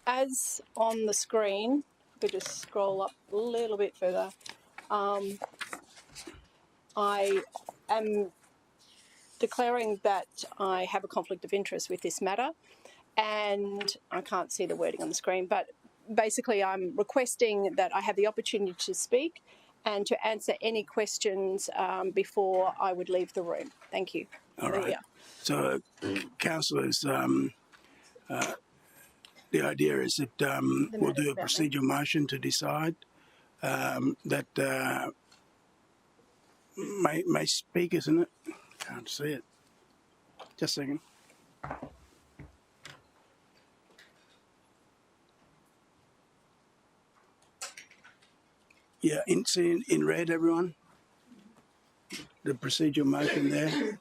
As on the screen, if we just scroll up a little bit further, I am declaring that I have a conflict of interest with this matter, and I can't see the wording on the screen, but basically I'm requesting that I have the opportunity to speak and to answer any questions before I would leave the room. Thank you. All right. Yeah. So, councillors, the idea is that we'll do a procedural motion to decide that may speak, isn't it? Can't see it. Just a second. Yeah, in red, everyone. The procedural motion there.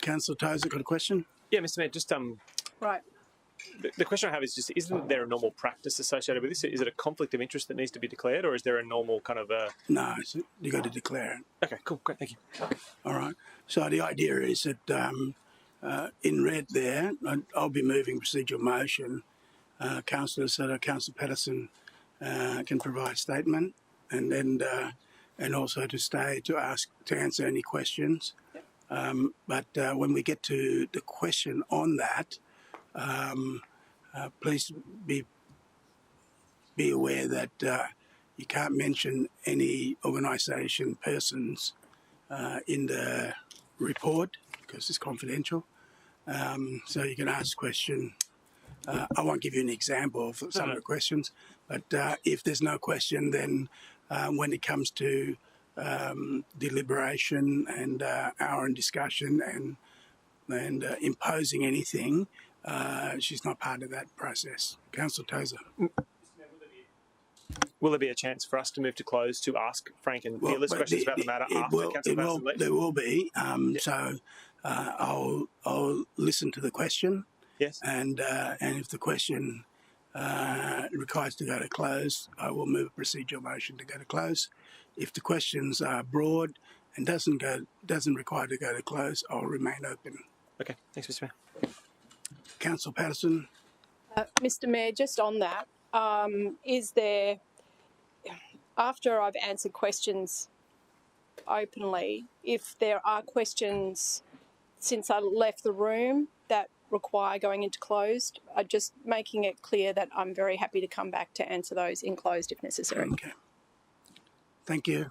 Councillor Tozer, got a question? Yeah, Mr Mayor, just Right. the question I have is just, isn't there a normal practice associated with this? Is it a conflict of interest that needs to be declared, or is there a normal kind of a... No, you got to declare it. Okay, cool, great, thank you. All right. So the idea is that in red there, I'll be moving procedural motion. Councillor Patterson can provide a statement, and then and also to stay to answer any questions. But when we get to the question on that, please be aware that you can't mention any organisation, persons in the report because it's confidential. So you can ask a question. I won't give you an example of some of the questions, but if there's no question, then when it comes to deliberation and hour in discussion and imposing anything, she's not part of that process. Councillor Tozer. Will there be a chance for us to move to close to ask Frank and Peerless questions about the matter after Councillor Patterson leaves? There will be. So I'll listen to the question. Yes. And if the question requires to go to close, I will move a procedural motion to go to close. If the questions are broad and doesn't require to go to close, I'll remain open. Okay. Thanks, Mr Mayor. Councillor Patterson. Mr Mayor, just on that, is there, after I've answered questions openly, if there are questions since I left the room that require going into closed, just making it clear that I'm very happy to come back to answer those in closed if necessary. Okay. Thank you.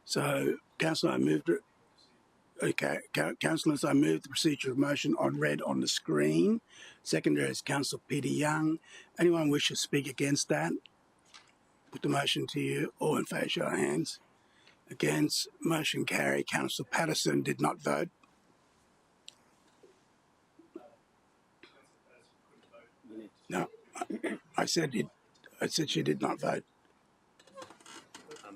So, Councillor, I moved it. Okay, councillors, I move the procedural motion on red on the screen. Secondary is Councillor Peter Young. Anyone wish to speak against that? Put the motion to you. All in favour, show of hands. Against, motion carried. Councillor Patterson did not vote. No, I said she did not vote.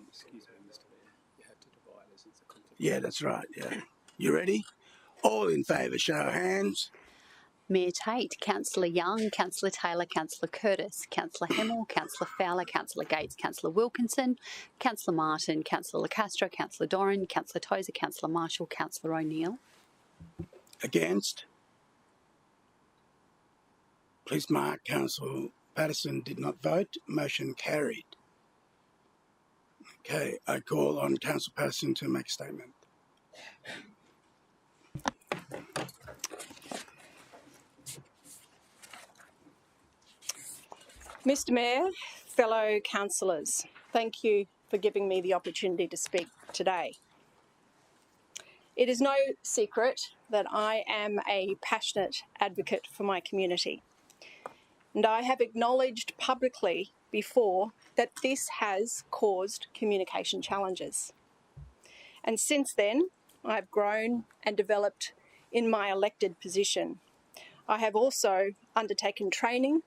Excuse me, Mr. Mayor. You have to divide as it's a conflict. Yeah, that's right. Yeah. You ready? All in favour, show of hands. Mayor Tate, Councillor Young, Councillor Taylor, Councillor Curtis, Councillor Hemel, Councillor Fowler, Councillor Gates, Councillor Wilkinson, Councillor Martin, Councillor Lacastro, Councillor Doran, Councillor Tozer, Councillor Marshall, Councillor O'Neill. Against? Please mark Councillor Patterson did not vote. Motion carried. Okay, I call on Councillor Patterson to make a statement. Mr. Mayor, fellow councillors, thank you for giving me the opportunity to speak today. It is no secret that I am a passionate advocate for my community, and I have acknowledged publicly before that this has caused communication challenges. And since then, I've grown and developed in my elected position. I have also undertaken training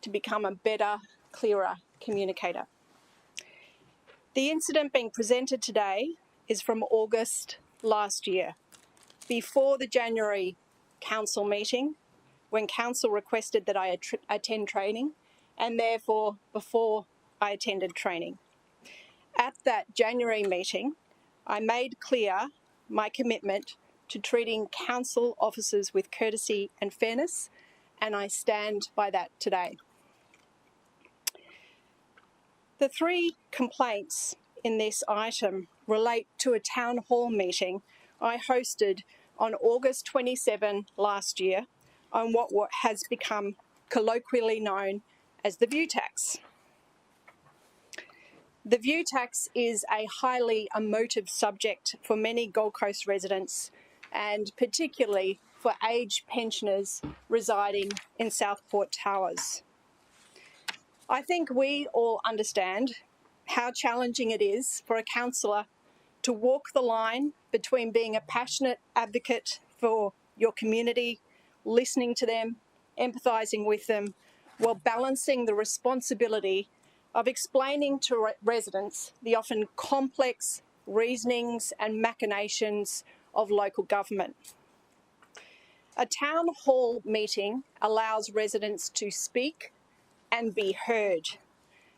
to become a better, clearer communicator. The incident being presented today is from August last year, before the January council meeting, when council requested that I attend training, and therefore before I attended training. At that January meeting, I made clear my commitment to treating council officers with courtesy and fairness, and I stand by that today. The three complaints in this item relate to a town hall meeting I hosted on August 27 last year on what has become colloquially known as the view tax. The view tax is a highly emotive subject for many Gold Coast residents, and particularly for aged pensioners residing in Southport Towers. I think we all understand how challenging it is for a councillor to walk the line between being a passionate advocate for your community, listening to them, empathising with them, while balancing the responsibility of explaining to residents the often complex reasonings and machinations of local government. A town hall meeting allows residents to speak and be heard.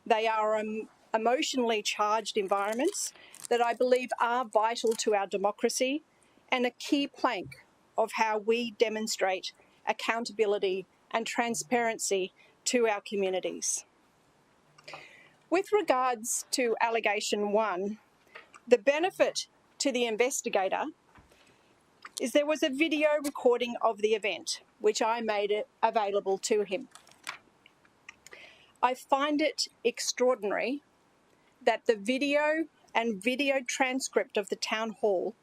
They are emotionally charged environments that I believe are vital to our democracy and a key plank of how we demonstrate accountability and transparency to our communities. With regards to allegation 1, the benefit to the investigator is there was a video recording of the event, which I made it available to him. I find it extraordinary that the video and video transcript of the town hall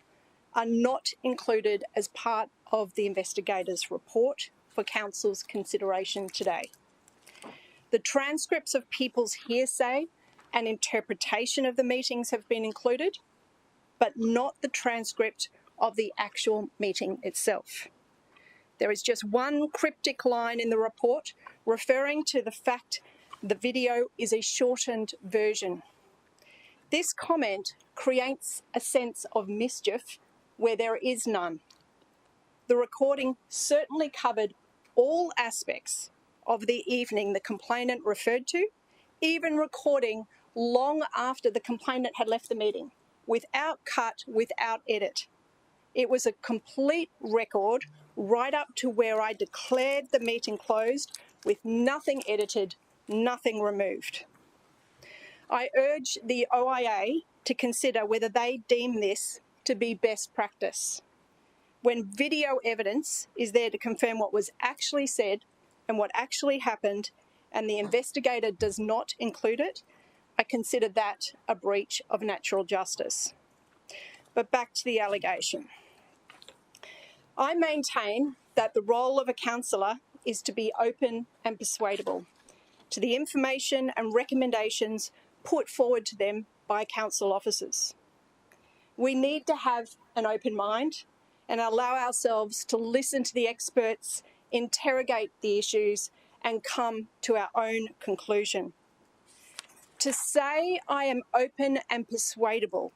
are not included as part of the investigator's report for council's consideration today. The transcripts of people's hearsay and interpretation of the meetings have been included, but not the transcript of the actual meeting itself. There is just one cryptic line in the report referring to the fact the video is a shortened version. This comment creates a sense of mischief where there is none. The recording certainly covered all aspects of the evening the complainant referred to, even recording long after the complainant had left the meeting, without cut, without edit. It was a complete record right up to where I declared the meeting closed with nothing edited, nothing removed. I urge the OIA to consider whether they deem this to be best practice. When video evidence is there to confirm what was actually said and what actually happened, and the investigator does not include it, I consider that a breach of natural justice. But back to the allegation. I maintain that the role of a councillor is to be open and persuadable to the information and recommendations put forward to them by council officers. We need to have an open mind and allow ourselves to listen to the experts, interrogate the issues, and come to our own conclusion. To say I am open and persuadable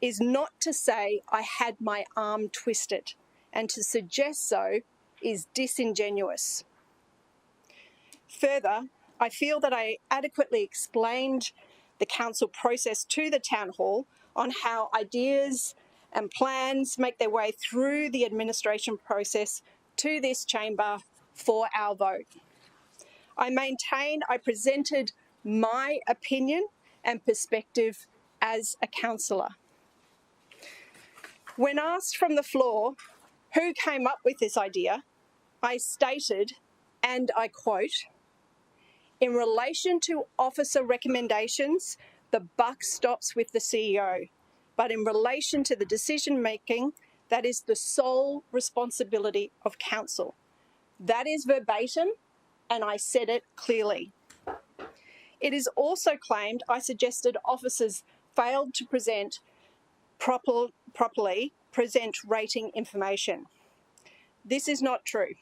is not to say I had my arm twisted, and to suggest so is disingenuous. Further, I feel that I adequately explained the council process to the town hall on how ideas and plans make their way through the administration process to this chamber for our vote. I maintain I presented my opinion and perspective as a councillor. When asked from the floor who came up with this idea, I stated, and I quote, "In relation to officer recommendations, the buck stops with the CEO, but in relation to the decision making, that is the sole responsibility of council." That is verbatim, and I said it clearly. It is also claimed I suggested officers failed to properly present rating information. This is not true.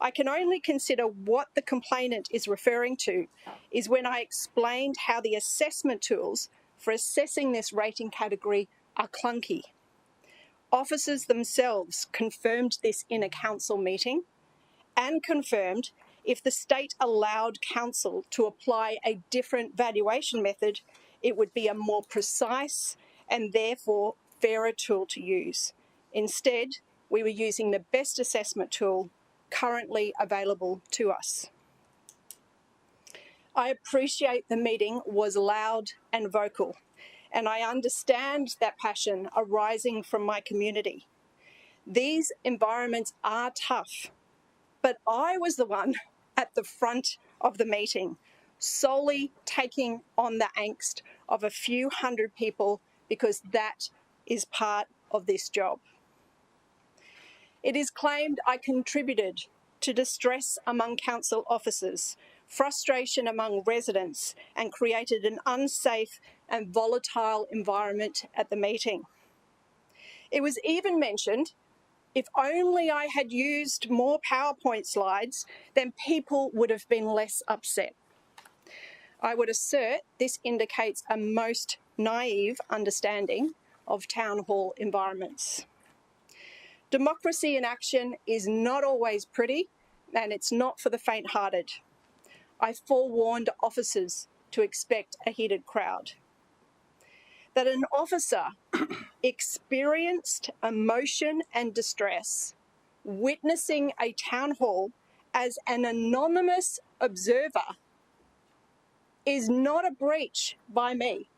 I can only consider what the complainant is referring to is when I explained how the assessment tools for assessing this rating category are clunky. Officers themselves confirmed this in a council meeting and confirmed if the state allowed council to apply a different valuation method, it would be a more precise and therefore fairer tool to use. Instead, we were using the best assessment tool currently available to us. I appreciate the meeting was loud and vocal, and I understand that passion arising from my community. These environments are tough, but I was the one at the front of the meeting, solely taking on the angst of a few hundred people because that is part of this job. It is claimed I contributed to distress among council officers, frustration among residents, and created an unsafe and volatile environment at the meeting. It was even mentioned, if only I had used more PowerPoint slides, then people would have been less upset. I would assert this indicates a most naive understanding of town hall environments. Democracy in action is not always pretty, and it's not for the faint-hearted. I forewarned officers to expect a heated crowd. That an officer experienced emotion and distress witnessing a town hall as an anonymous observer is not a breach by me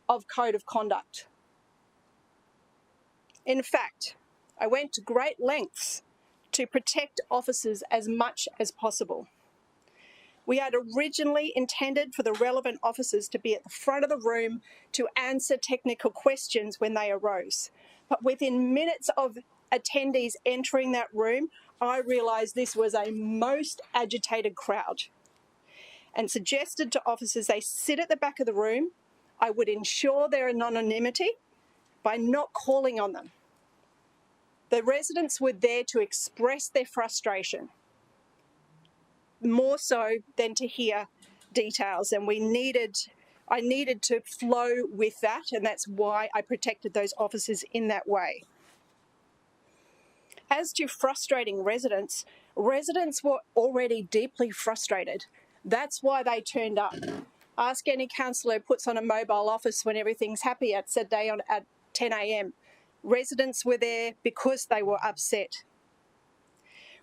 of code of conduct. In fact, I went to great lengths to protect officers as much as possible. We had originally intended for the relevant officers to be at the front of the room to answer technical questions when they arose. But within minutes of attendees entering that room, I realised this was a most agitated crowd and suggested to officers they sit at the back of the room. I would ensure their anonymity by not calling on them. The residents were there to express their frustration, more so than to hear details, and I needed to flow with that, and that's why I protected those officers in that way. As to frustrating residents, residents were already deeply frustrated. That's why they turned up. Ask any councillor who puts on a mobile office when everything's happy at Saturday at 10 a.m. Residents were there because they were upset.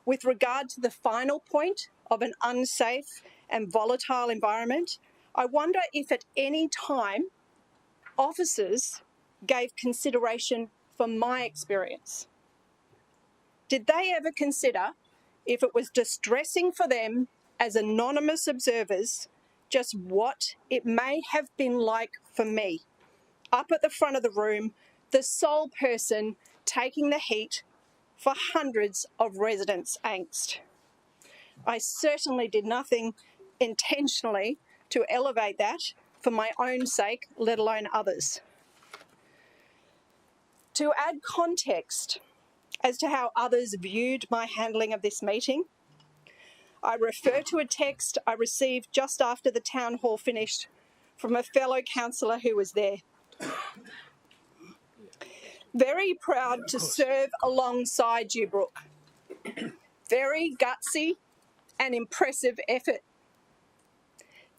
With regard to the final point of an unsafe and volatile environment, I wonder if at any time officers gave consideration for my experience. Did they ever consider if it was distressing for them as anonymous observers just what it may have been like for me, up at the front of the room, the sole person taking the heat for hundreds of residents' angst? I certainly did nothing intentionally to elevate that for my own sake, let alone others. To add context as to how others viewed my handling of this meeting, I refer to a text I received just after the town hall finished from a fellow councillor who was there. Very proud to serve alongside you, Brooke. Very gutsy and impressive effort.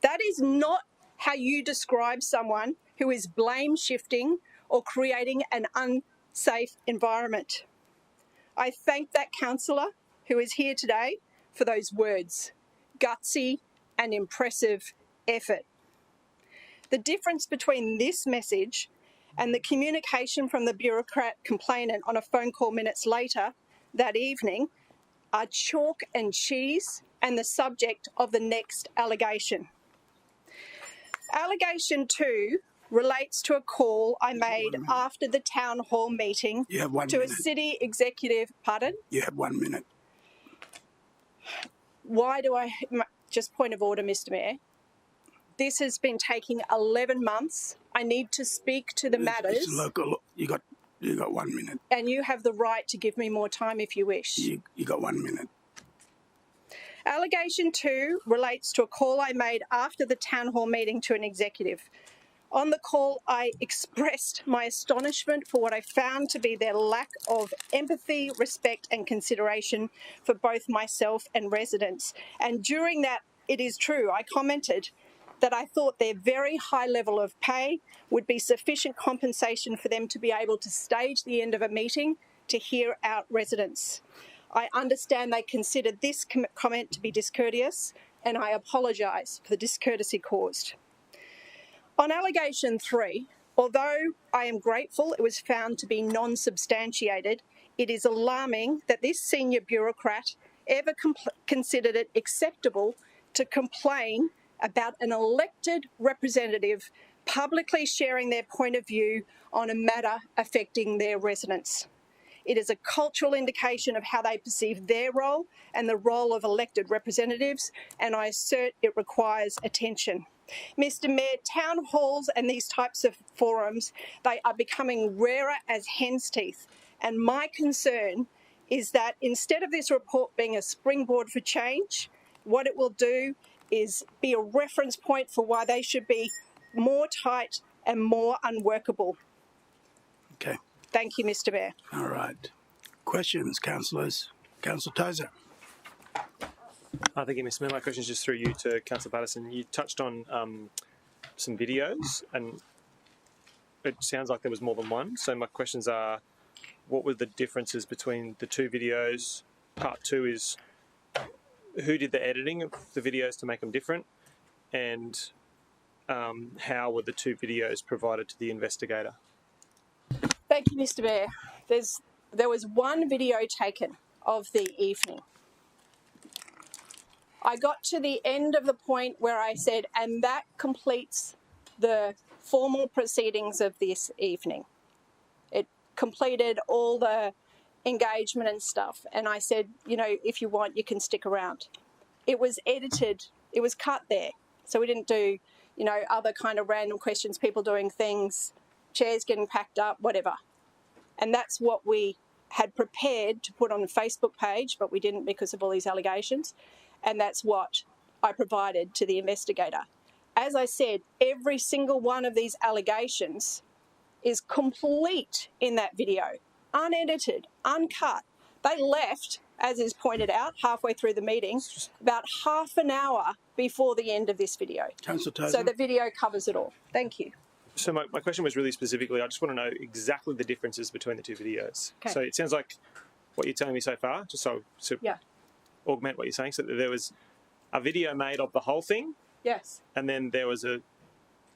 That is not how you describe someone who is blame shifting or creating an unsafe environment. I thank that councillor who is here today for those words, gutsy and impressive effort. The difference between this message and the communication from the bureaucrat complainant on a phone call minutes later that evening are chalk and cheese and the subject of the next allegation. Allegation 2 relates to a call I made after the town hall meeting to a city executive. Pardon? You have 1 minute. Why do I, just point of order, Mr. Mayor. This has been taking 11 months. I need to speak to the matters. It's local. You got 1 minute. And you have the right to give me more time if you wish. You got 1 minute. Allegation 2 relates to a call I made after the town hall meeting to an executive. On the call, I expressed my astonishment for what I found to be their lack of empathy, respect and consideration for both myself and residents. And during that, it is true, I commented that I thought their very high level of pay would be sufficient compensation for them to be able to stage the end of a meeting to hear out residents. I understand they considered this comment to be discourteous, and I apologise for the discourtesy caused. On allegation 3, although I am grateful it was found to be non-substantiated, it is alarming that this senior bureaucrat ever considered it acceptable to complain about an elected representative publicly sharing their point of view on a matter affecting their residents. It is a cultural indication of how they perceive their role and the role of elected representatives, and I assert it requires attention. Mr. Mayor, town halls and these types of forums, they are becoming rarer as hen's teeth, and my concern is that instead of this report being a springboard for change, what it will do is be a reference point for why they should be more tight and more unworkable. Okay. Thank you, Mr. Mayor. All right. Questions, councillors? Councillor Tozer. Thank you, Mr. Mayor. My question is just through you to Councillor Patterson. You touched on some videos, and it sounds like there was more than one. So my questions are, what were the differences between the two videos? Part 2 is, who did the editing of the videos to make them different? And how were the two videos provided to the investigator? Thank you, Mr. Mayor. There was one video taken of the evening. I got to the end of the point where I said, and that completes the formal proceedings of this evening. It completed all the engagement and stuff. And I said, you know, if you want, you can stick around. It was edited. It was cut there. So we didn't do, you know, other kind of random questions, people doing things, chairs getting packed up, whatever. And that's what we had prepared to put on the Facebook page, but we didn't because of all these allegations. And that's what I provided to the investigator. As I said, every single one of these allegations is complete in that video, unedited, uncut. They left, as is pointed out, halfway through the meeting, about half an hour before the end of this video. Councillor Tozer. So the video covers it all. Thank you. So my question was really specifically, I just want to know exactly the differences between the two videos. Okay. So it sounds like what you're telling me so far, just so yeah. Augment what you're saying, so that there was a video made of the whole thing. Yes. And then there was a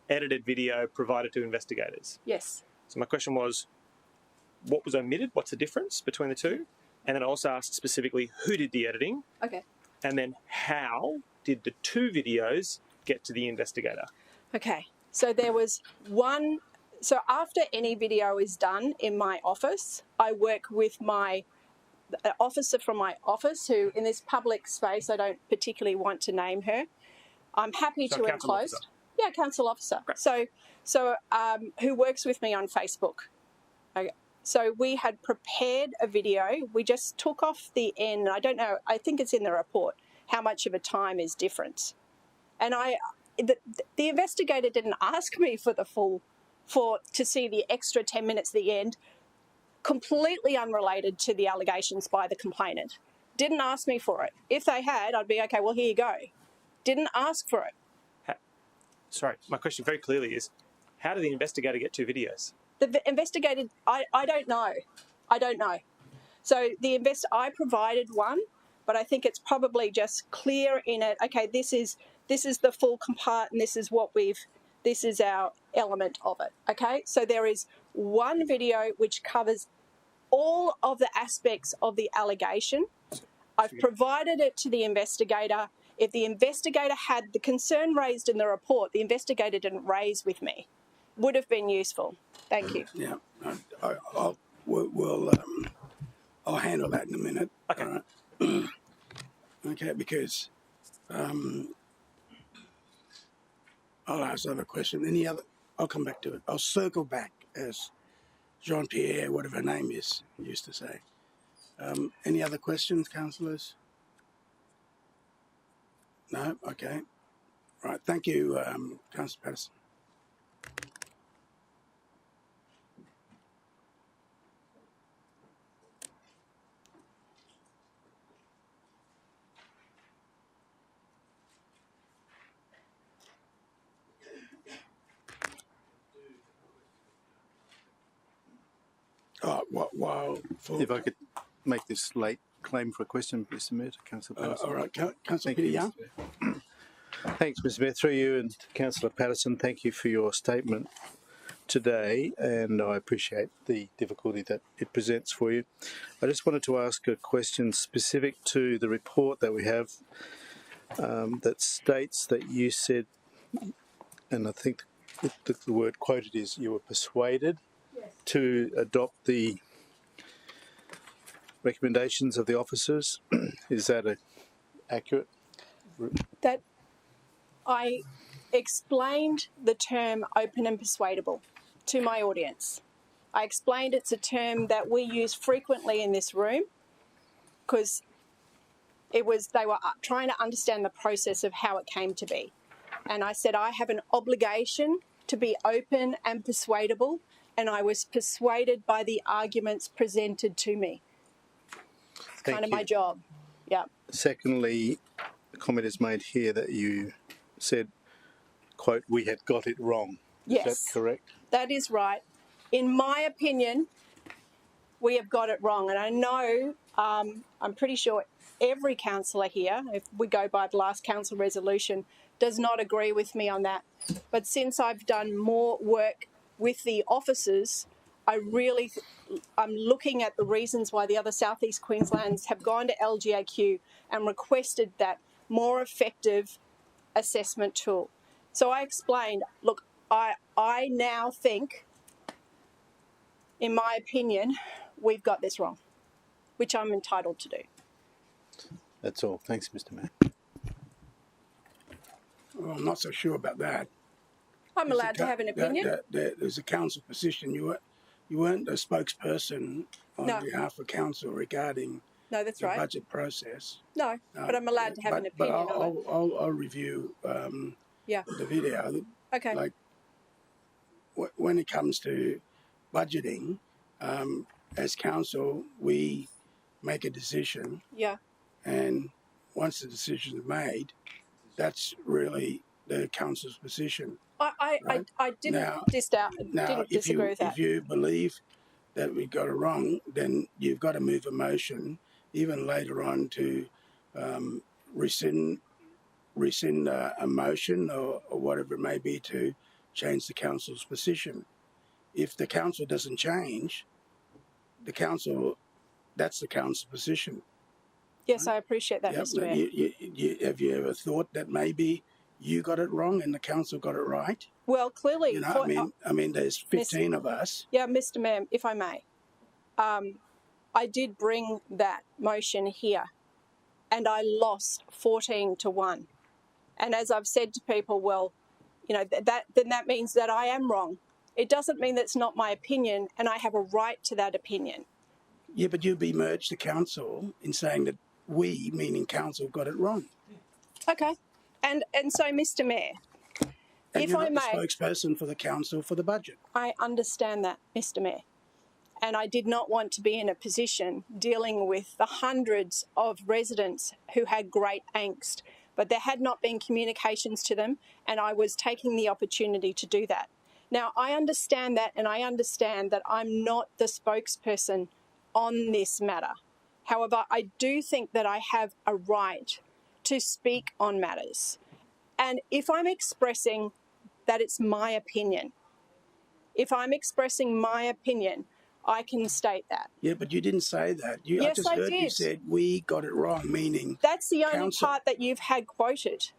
edited video provided to investigators. Yes. So my question was, what was omitted? What's the difference between the two? And then I also asked specifically, who did the editing? Okay. And then how did the two videos get to the investigator? Okay. So there was one. So after any video is done in my office, I work with my officer from my office who, in this public space, I don't particularly want to name her. I'm happy to enclose. Yeah, council officer. Great. So who works with me on Facebook. Okay. So we had prepared a video. We just took off the end. I don't know. I think it's in the report how much of a time is difference. And the investigator didn't ask me to see the extra 10 minutes at the end, completely unrelated to the allegations by the complainant. Didn't ask me for it. If they had, I'd be okay. Well, here you go. Didn't ask for it. Sorry, my question very clearly is, how did the investigator get 2 videos? The investigator, I don't know. I don't know. So I provided one, but I think it's probably just clear in it. Okay, this is the full compartment. And this is our element of it. Okay, so there is one video which covers all of the aspects of the allegation. I've provided it to the investigator. If the investigator had the concern raised in the report, the investigator didn't raise with me, would have been useful. Thank you. Yeah, I'll handle that in a minute. Okay. All right. Okay, because I'll ask another question. I'll come back to it. I'll circle back, as Jean-Pierre, whatever her name is, used to say. Any other questions, councillors? No? Okay. Right. Thank you, Councillor Patterson. If I could make this late claim for a question, Mr. Mayor, to Councillor Patterson. All right, Councillor Peter Young. Thanks, Mr. Mayor. Through you and Councillor Patterson, thank you for your statement today, and I appreciate the difficulty that it presents for you. I just wanted to ask a question specific to the report that we have that states that you said, and I think the word quoted is, you were persuaded to adopt the recommendations of the officers. Is that accurate? That I explained the term open and persuadable to my audience. I explained it's a term that we use frequently in this room because they were trying to understand the process of how it came to be. And I said I have an obligation to be open and persuadable, and I was persuaded by the arguments presented to me. It's kind of my job. Yeah. Secondly, a comment is made here that you said, quote, we had got it wrong. Yes. Is that correct? That is right. In my opinion, we have got it wrong. And I know, I'm pretty sure every councillor here, if we go by the last council resolution, does not agree with me on that. But since I've done more work with the officers, I'm looking at the reasons why the other South East Queenslands have gone to LGAQ and requested that more effective assessment tool. So I explained, look, I now think, in my opinion, we've got this wrong, which I'm entitled to do. That's all. Thanks, Mr. Mayor. Well, I'm not so sure about that. I'm allowed to have an opinion. There's a council position. You weren't a spokesperson on behalf of council regarding the budget process. No, but I'm allowed to have an opinion on it. I'll review the video. Okay. Like when it comes to budgeting, as council, we make a decision. Yeah. And once the decision is made, that's really the council's position. I didn't disagree with that. If you believe that we got it wrong, then you've got to move a motion, even later on, to rescind a motion or whatever it may be to change the council's position. If the council doesn't change, that's the council's position. Yes, I appreciate that, Mr. Mayor. Have you ever thought that maybe you got it wrong and the council got it right? Well, clearly, you know, I mean, there's 15 of us. Yeah, Mr. Mayor, if I may, I did bring that motion here, and I lost 14-1. And as I've said to people, well, you know, that means that I am wrong. It doesn't mean that's not my opinion, and I have a right to that opinion. Yeah, but you bemerged the council in saying that we, meaning council, got it wrong. Okay. And so, Mr. Mayor, And if you're I not may, the spokesperson for the council for the budget. I understand that, Mr. Mayor. And I did not want to be in a position dealing with the hundreds of residents who had great angst, but there had not been communications to them, and I was taking the opportunity to do that. Now, I understand that, and I understand that I'm not the spokesperson on this matter. However, I do think that I have a right to speak on matters. And if I'm expressing that it's my opinion, if I'm expressing my opinion, I can state that. Yeah, but you didn't say that. I Yes, just I heard you did. said we got it wrong, meaning That's the only council. part that you've had quoted.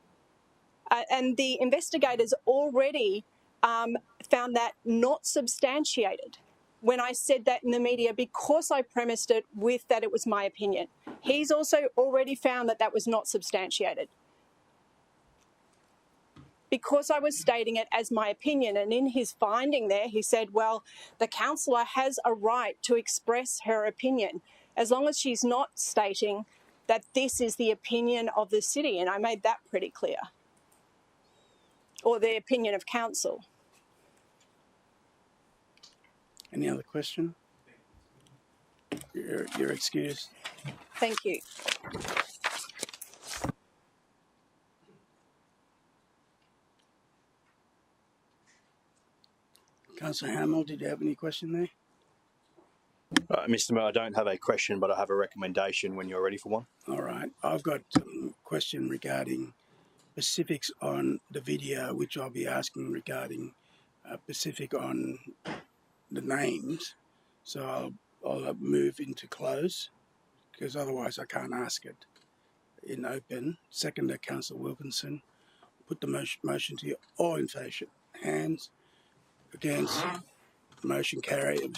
And the investigators already found that not substantiated when I said that in the media because I premised it with that it was my opinion. He's also already found that that was not substantiated, because I was stating it as my opinion. And in his finding there, he said, well, the councillor has a right to express her opinion as long as she's not stating that this is the opinion of the city. And I made that pretty clear. Or the opinion of council. Any other question? You're excused. Thank you. Councillor Hamill, did you have any question there? Mr. Mayor, I don't have a question, but I have a recommendation when you're ready for one. All right. I've got a question regarding specifics on the video, which I'll be asking regarding specific on the names. So I'll move into close, because otherwise I can't ask it in open. Seconder, Councillor Wilkinson. Put the motion to you. All in favour. Hands. Against. Motion carried.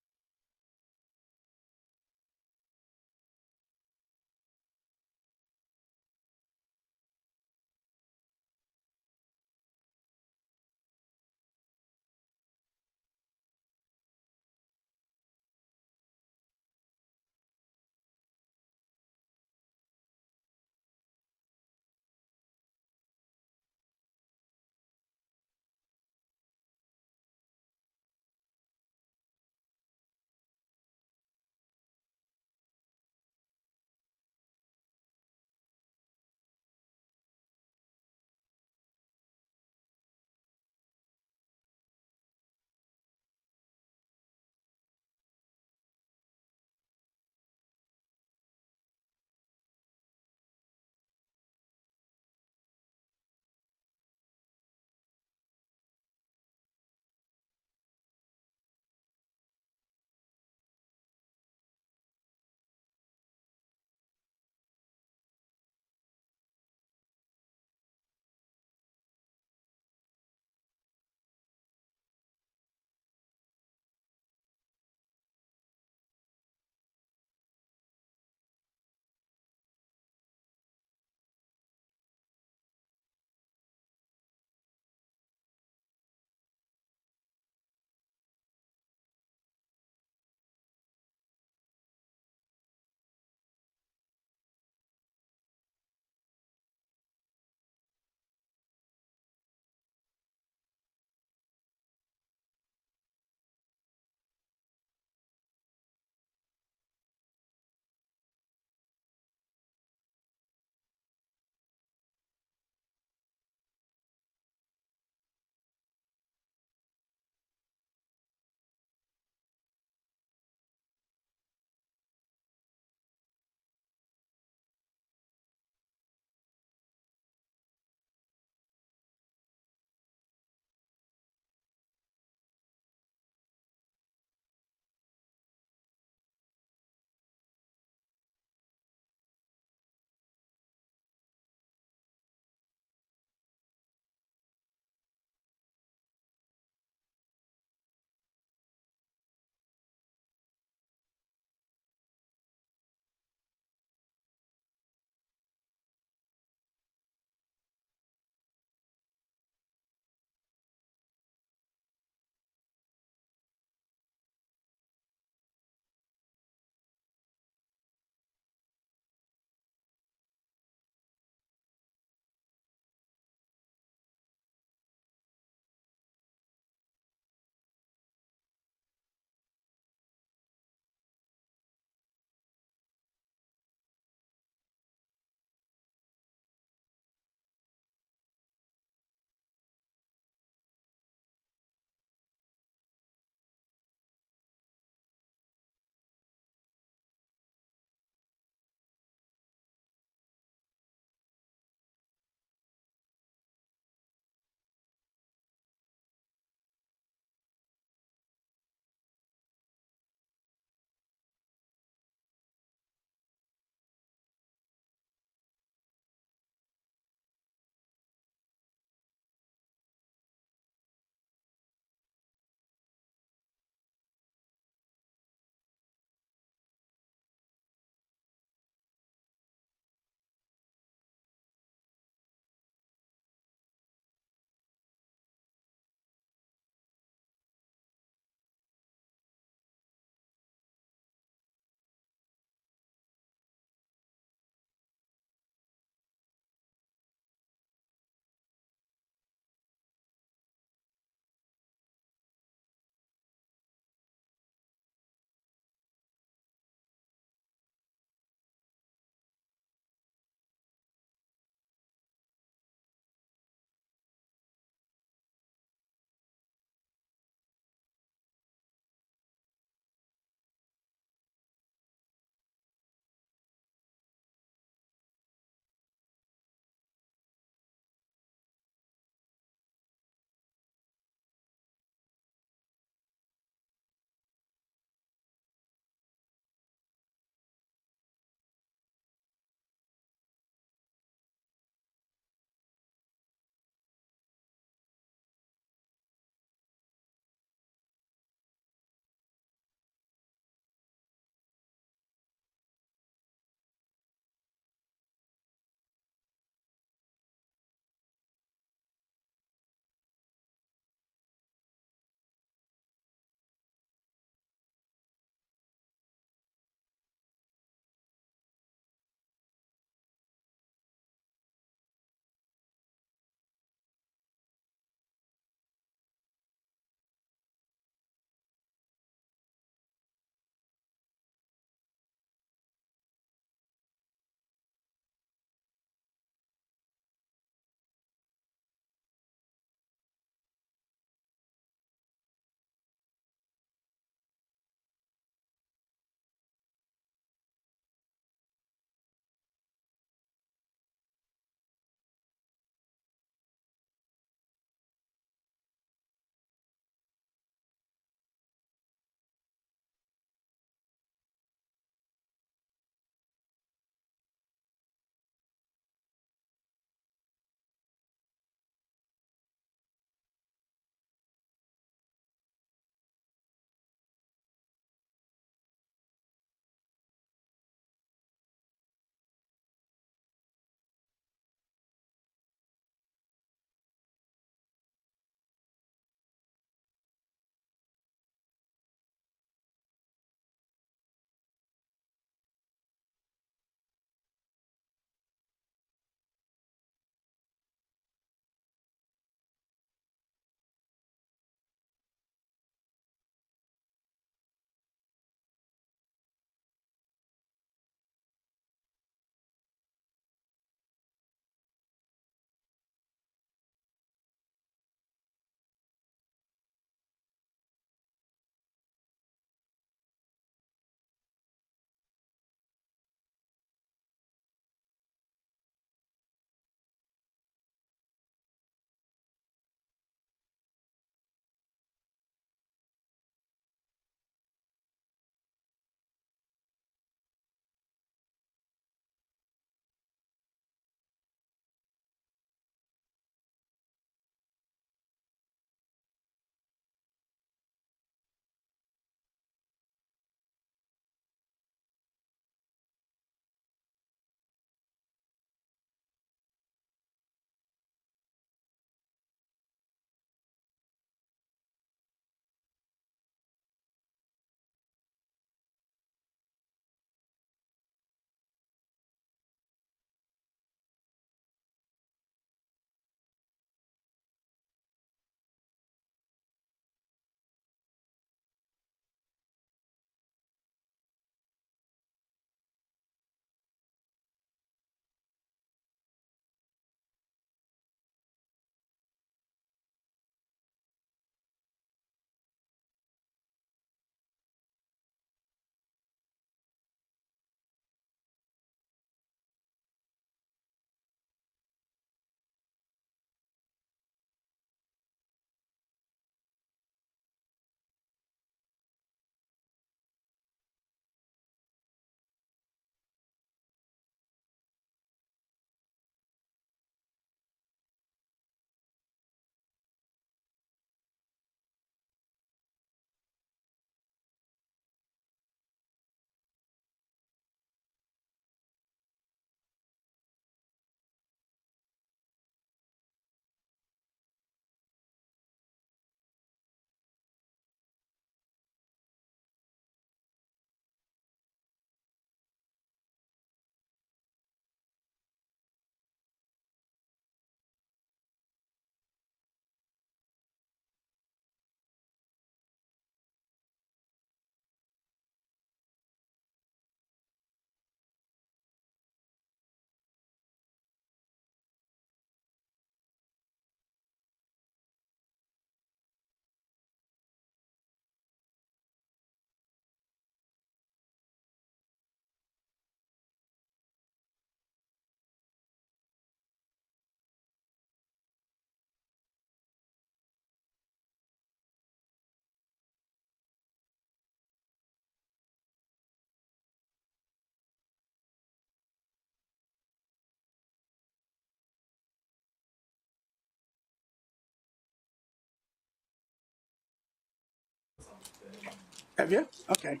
Have you? Okay.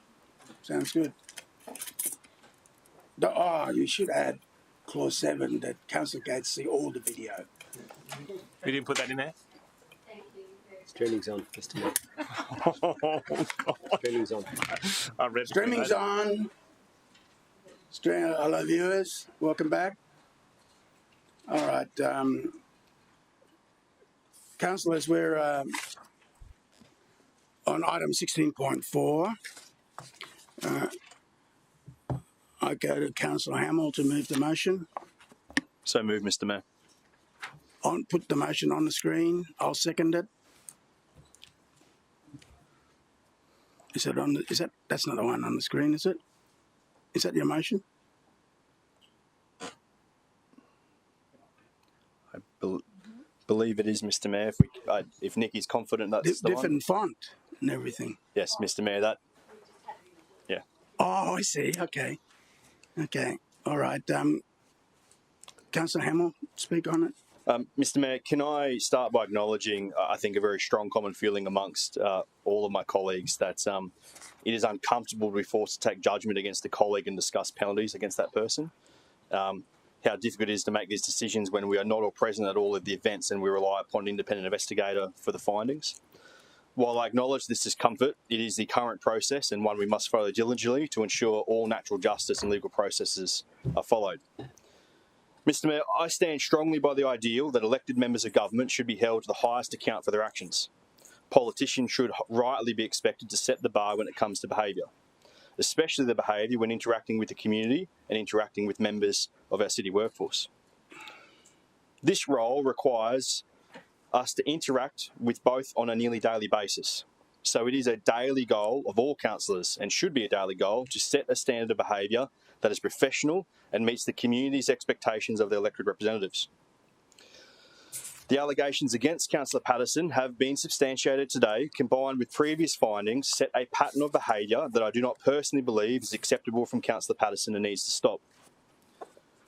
Sounds good. You should add clause 7 that Councillor Gates see all the video. We didn't put that in there? Streaming's on, Mr. Mayor. Streaming's on. I read Streaming's on. Hello, viewers. Welcome back. All right. Councillors, we're on item 16.4. I go to Councillor Hamill to move the motion. So move, Mr. Mayor. Put the motion on the screen. I'll second it. Is it on? That's not the one on the screen, is it? Is that your motion? I believe it is, Mr. Mayor. If Nicky's confident that's the different one. font and everything. Yes, Mr. Mayor. Yeah. Oh, I see. Okay. All right. Councillor Hamill, speak on it. Mr. Mayor, can I start by acknowledging, I think, a very strong common feeling amongst all of my colleagues that it is uncomfortable to be forced to take judgment against a colleague and discuss penalties against that person. How difficult it is to make these decisions when we are not all present at all of the events and we rely upon an independent investigator for the findings. While I acknowledge this discomfort, it is the current process and one we must follow diligently to ensure all natural justice and legal processes are followed. Mr. Mayor, I stand strongly by the ideal that elected members of government should be held to the highest account for their actions. Politicians should rightly be expected to set the bar when it comes to behaviour, especially the behaviour when interacting with the community and interacting with members of our city workforce. This role requires us to interact with both on a nearly daily basis. So it is a daily goal of all councillors, and should be a daily goal, to set a standard of behaviour that is professional and meets the community's expectations of their elected representatives. The allegations against Councillor Patterson have been substantiated today, combined with previous findings, set a pattern of behaviour that I do not personally believe is acceptable from Councillor Patterson and needs to stop.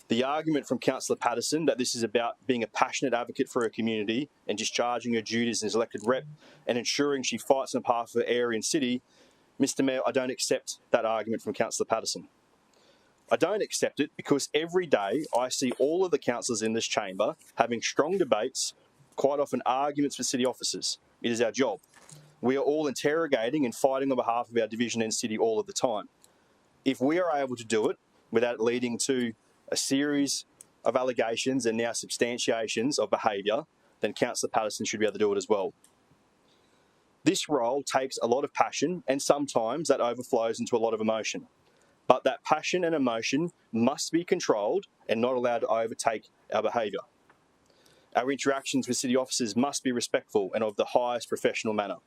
The argument from Councillor Patterson that this is about being a passionate advocate for her community and discharging her duties as elected rep and ensuring she fights on behalf of her area and city, Mr. Mayor, I don't accept that argument from Councillor Patterson. I don't accept it because every day I see all of the councillors in this chamber having strong debates, quite often arguments with city officers. It is our job. We are all interrogating and fighting on behalf of our division and city all of the time. If we are able to do it without leading to a series of allegations and now substantiations of behaviour, then Councillor Patterson should be able to do it as well. This role takes a lot of passion and sometimes that overflows into a lot of emotion. But that passion and emotion must be controlled and not allowed to overtake our behaviour. Our interactions with city officers must be respectful and of the highest professional manner.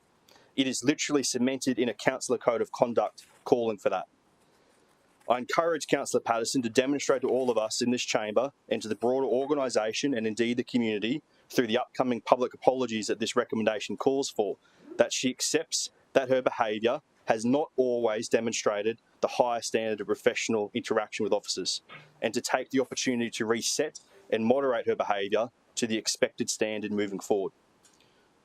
It is literally cemented in a councillor code of conduct calling for that. I encourage Councillor Patterson to demonstrate to all of us in this chamber and to the broader organisation and indeed the community through the upcoming public apologies that this recommendation calls for, that she accepts that her behaviour has not always demonstrated the highest standard of professional interaction with officers, and to take the opportunity to reset and moderate her behaviour to the expected standard moving forward.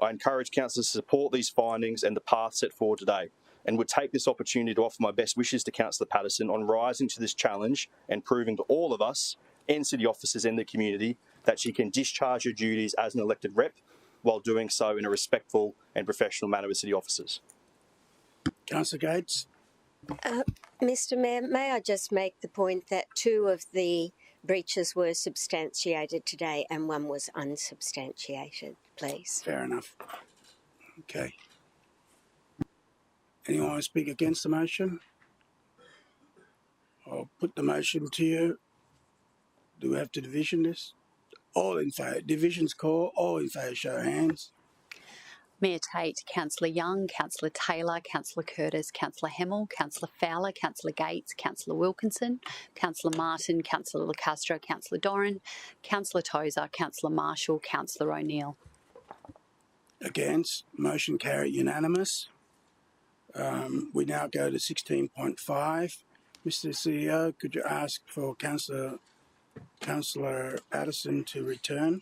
I encourage councillors to support these findings and the path set forward today, and would take this opportunity to offer my best wishes to Councillor Patterson on rising to this challenge and proving to all of us and city officers in the community that she can discharge her duties as an elected rep while doing so in a respectful and professional manner with city officers. Councillor Gates. Mr. Mayor, may I just make the point that 2 of the breaches were substantiated today and 1 was unsubstantiated, please? Fair enough. Okay. Anyone want to speak against the motion? I'll put the motion to you. Do we have to division this? All in favour. Division's call. All in favour, show of hands. Mayor Tate, Councillor Young, Councillor Taylor, Councillor Curtis, Councillor Hamill, Councillor Fowler, Councillor Gates, Councillor Wilkinson, Councillor Martin, Councillor Lacastro, Councillor Doran, Councillor Tozer, Councillor Marshall, Councillor O'Neill. Against. Motion carried unanimous. We now go to 16.5. Mr. CEO, could you ask for Councillor Patterson to return?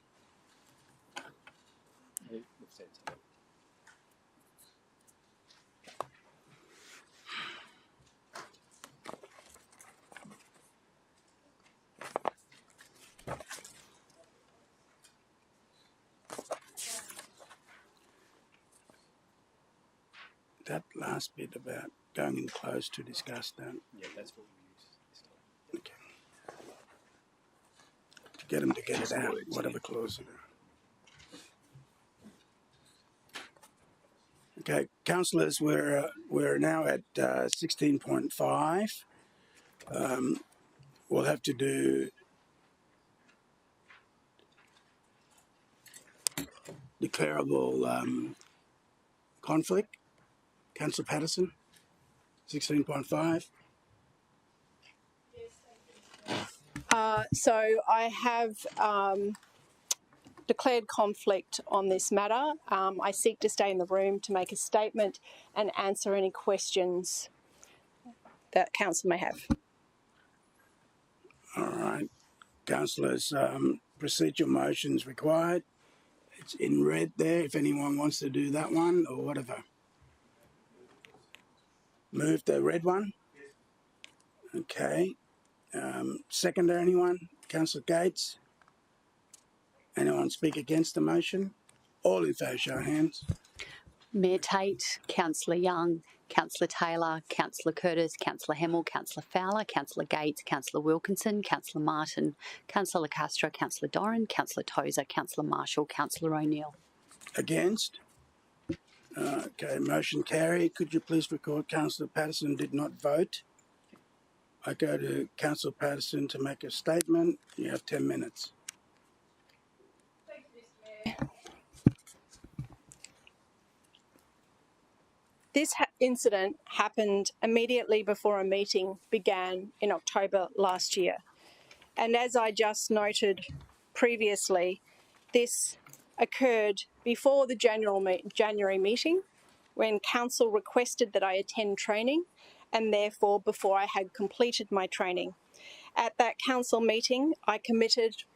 that last bit about going in close to discuss that. Yeah, that's what we use. Okay. To get them to get it out, whatever clause it is. Okay, councillors, we're now at 16.5. We'll have to do declarable conflict. Councillor Patterson, 16.5. So I have declared conflict on this matter. I seek to stay in the room to make a statement and answer any questions that council may have. All right. Councillors, procedural motions required. It's in red there if anyone wants to do that one or whatever. Move the red one. Okay. Seconder, anyone? Councillor Gates? Anyone speak against the motion? All in favour, show of hands. Mayor Tate, Councillor Young, Councillor Taylor, Councillor Curtis, Councillor Hemmel, Councillor Fowler, Councillor Gates, Councillor Wilkinson, Councillor Martin, Councillor Castro, Councillor Doran, Councillor Tozer, Councillor Marshall, Councillor O'Neill. Against? Okay, motion carried. Could you please record Councillor Patterson did not vote? I go to Councillor Patterson to make a statement. You have 10 minutes. Thank you, Mr. Mayor. This incident happened immediately before a meeting began in October last year. And as I just noted previously, this occurred before the January meeting when Council requested that I attend training and therefore before I had completed my training. At that Council meeting, I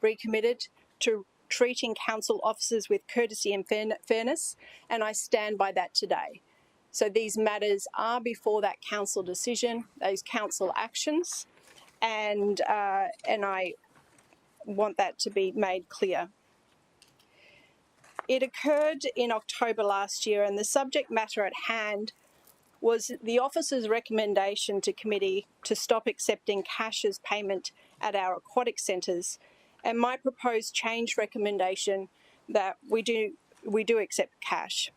recommitted to treating Council officers with courtesy and fairness, and I stand by that today. So these matters are before that Council decision, those Council actions, and I want that to be made clear. It occurred in October last year, and the subject matter at hand was the officer's recommendation to committee to stop accepting cash as payment at our aquatic centres, and my proposed change recommendation that we do accept cash.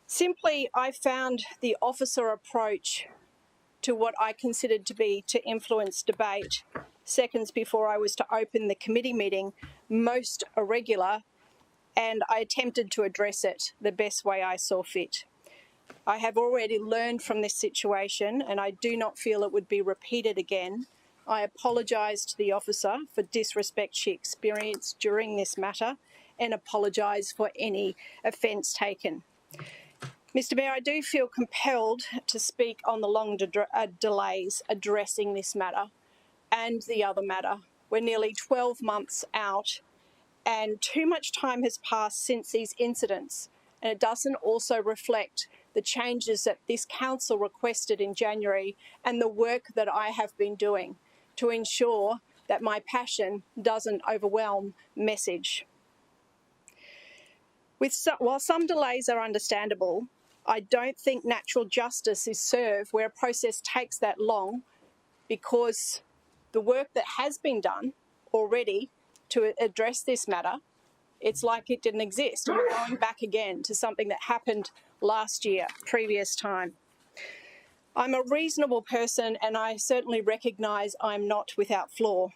Simply, I found the officer approach to what I considered to be to influence debate seconds before I was to open the committee meeting most irregular, and I attempted to address it the best way I saw fit. I have already learned from this situation and I do not feel it would be repeated again. I apologise to the officer for disrespect she experienced during this matter and apologise for any offence taken. Mr Mayor, I do feel compelled to speak on the long delays addressing this matter and the other matter. We're nearly 12 months out and too much time has passed since these incidents, and it doesn't also reflect the changes that this council requested in January and the work that I have been doing to ensure that my passion doesn't overwhelm message. While some delays are understandable, I don't think natural justice is served where a process takes that long, because the work that has been done already to address this matter, it's like it didn't exist. And we're going back again to something that happened last year, previous time. I'm a reasonable person and I certainly recognise I'm not without flaw,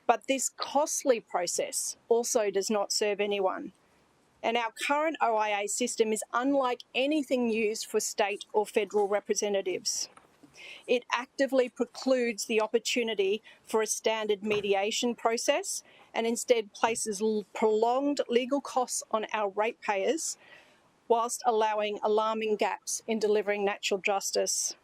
but this costly process also does not serve anyone. And our current OIA system is unlike anything used for state or federal representatives. It actively precludes the opportunity for a standard mediation process and instead places prolonged legal costs on our ratepayers whilst allowing alarming gaps in delivering natural justice.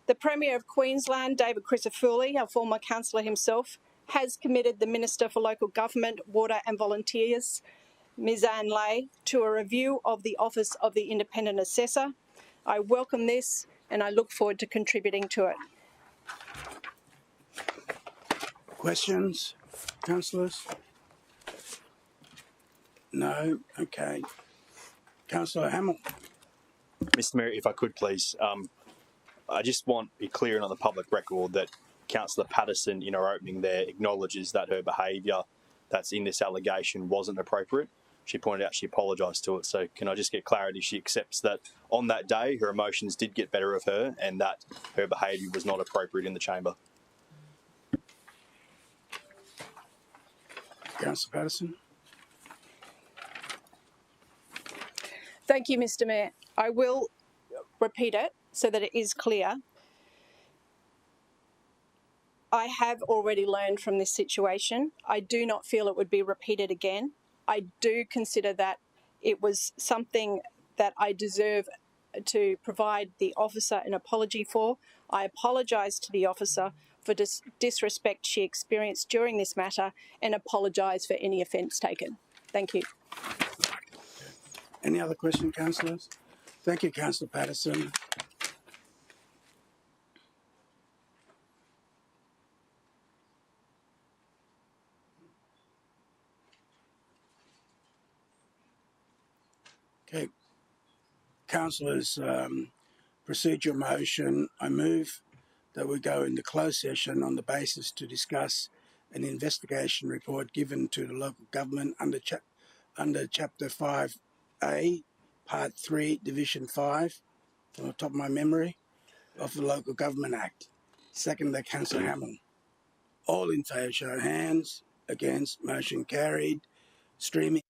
The Premier of Queensland, David Crisafulli, our former councillor himself, has committed the Minister for Local Government, Water and Volunteers, Ms Anne Lay, to a review of the Office of the Independent Assessor. I welcome this and I look forward to contributing to it. Questions, councillors? No? Okay. Councillor Hamill. Mr Mayor, if I could please, I just want it clear and on the public record that Councillor Patterson, in her opening there, acknowledges that her behaviour that's in this allegation wasn't appropriate. She pointed out she apologised to it. So can I just get clarity? She accepts that on that day her emotions did get better of her and that her behaviour was not appropriate in the chamber. Councillor Patterson. Thank you, Mr Mayor. I will repeat it so that it is clear. I have already learned from this situation. I do not feel it would be repeated again. I do consider that it was something that I deserve to provide the officer an apology for. I apologise to the officer for disrespect she experienced during this matter and apologise for any offence taken. Thank you. Any other questions, councillors? Thank you, Councillor Patterson. Okay, councillors, procedure motion. I move that we go into closed session on the basis to discuss an investigation report given to the local government under Chapter 5A, Part 3, Division 5, from the top of my memory, of the Local Government Act. Second by Councillor Hamill. All in favour, show of hands. Against, motion carried. Streaming.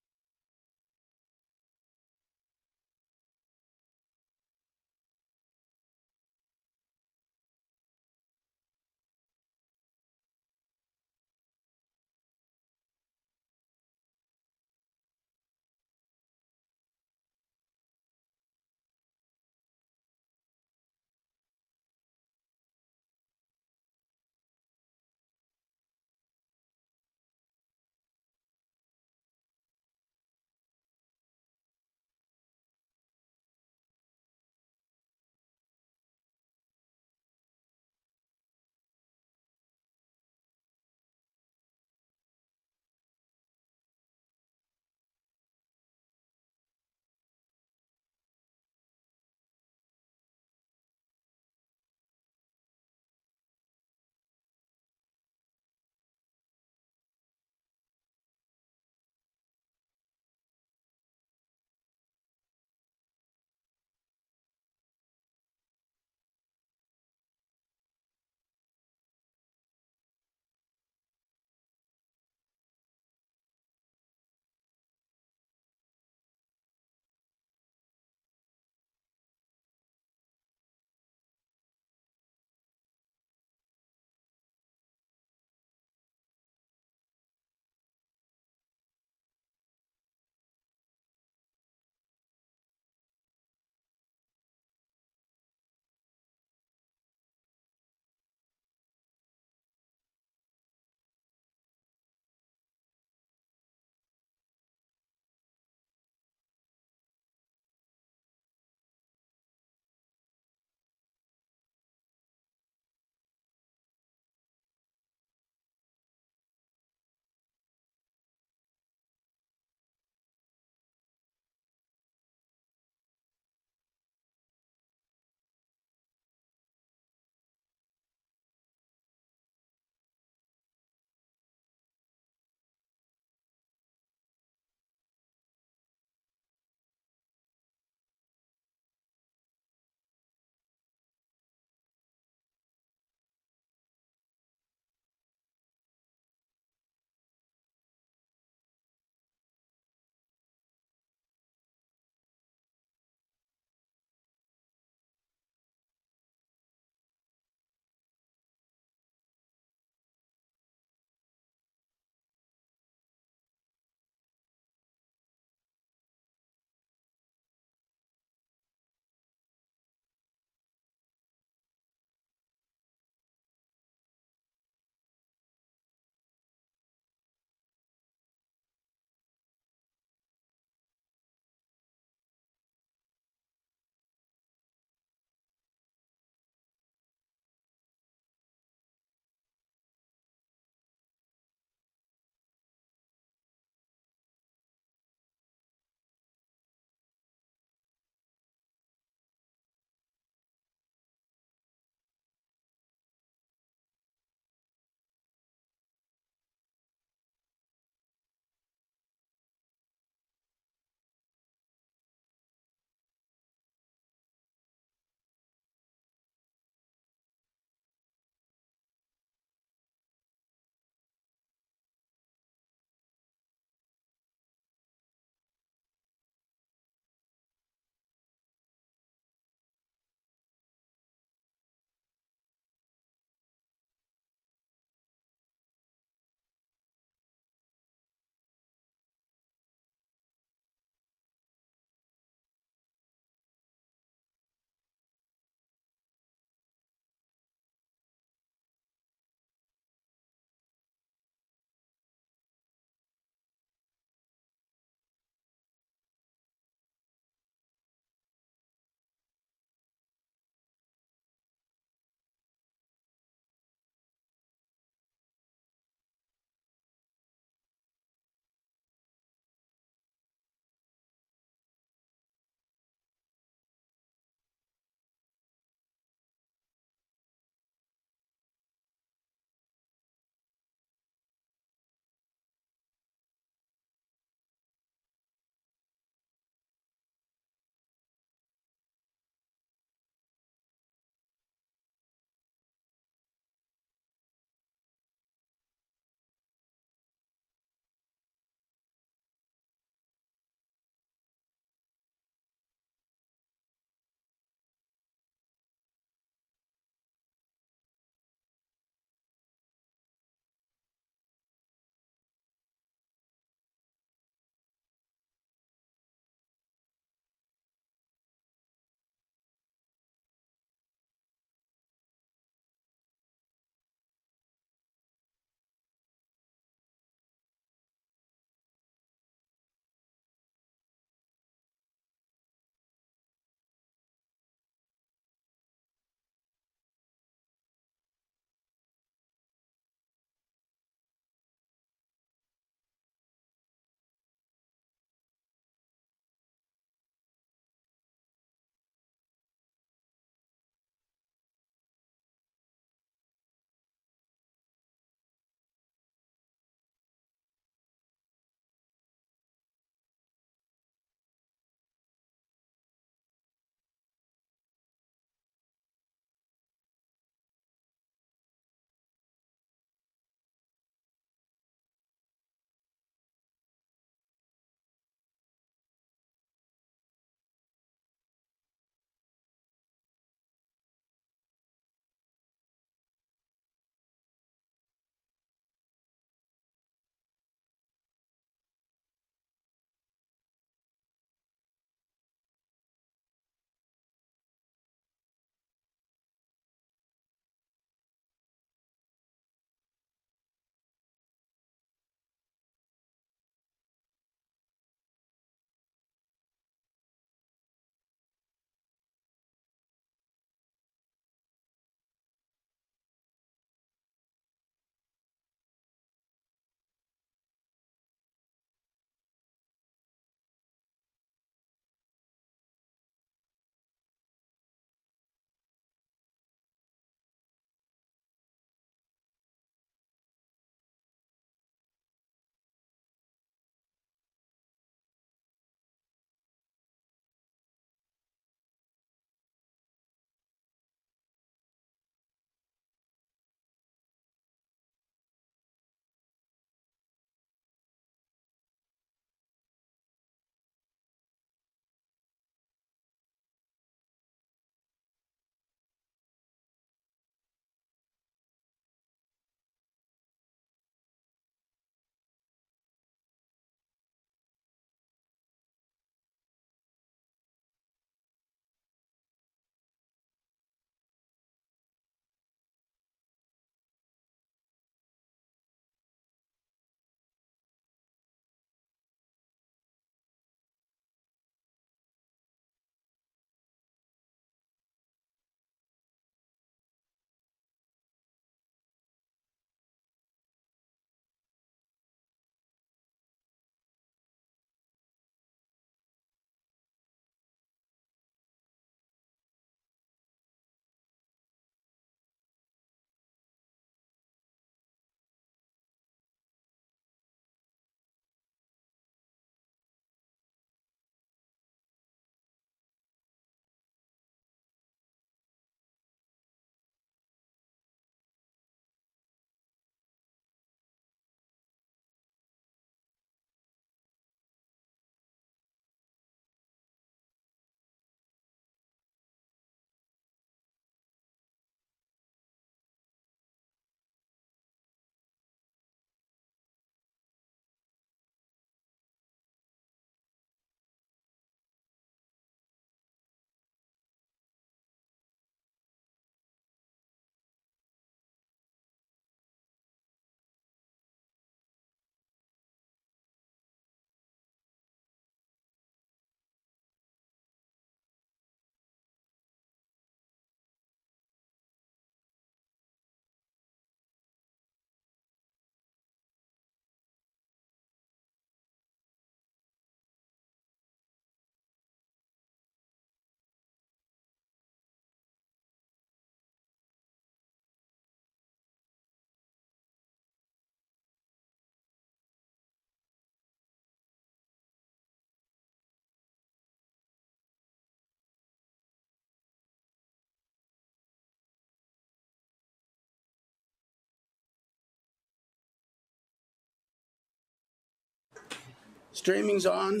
Streaming's on.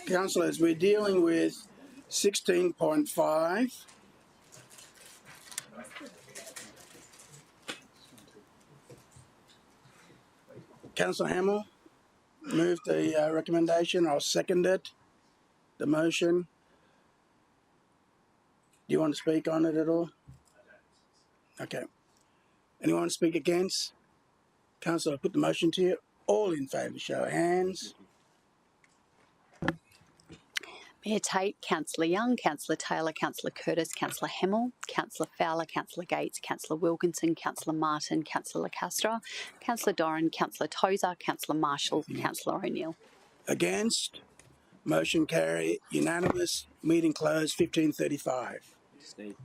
Councillors, we're dealing with 16.5. Councillor Hamill moved the recommendation. I'll second it. The motion. Do you want to speak on it at all? Okay. Anyone want to speak against? Councillor, I put the motion to you. All in favour, show of hands. Mayor Tate, Councillor Young, Councillor Taylor, Councillor Curtis, Councillor Hamill, Councillor Fowler, Councillor Gates, Councillor Wilkinson, Councillor Martin, Councillor Lacastra, Councillor Doran, Councillor Tozer, Councillor Marshall, Councillor O'Neill. Against? Motion carry unanimous. Meeting closed 15:35.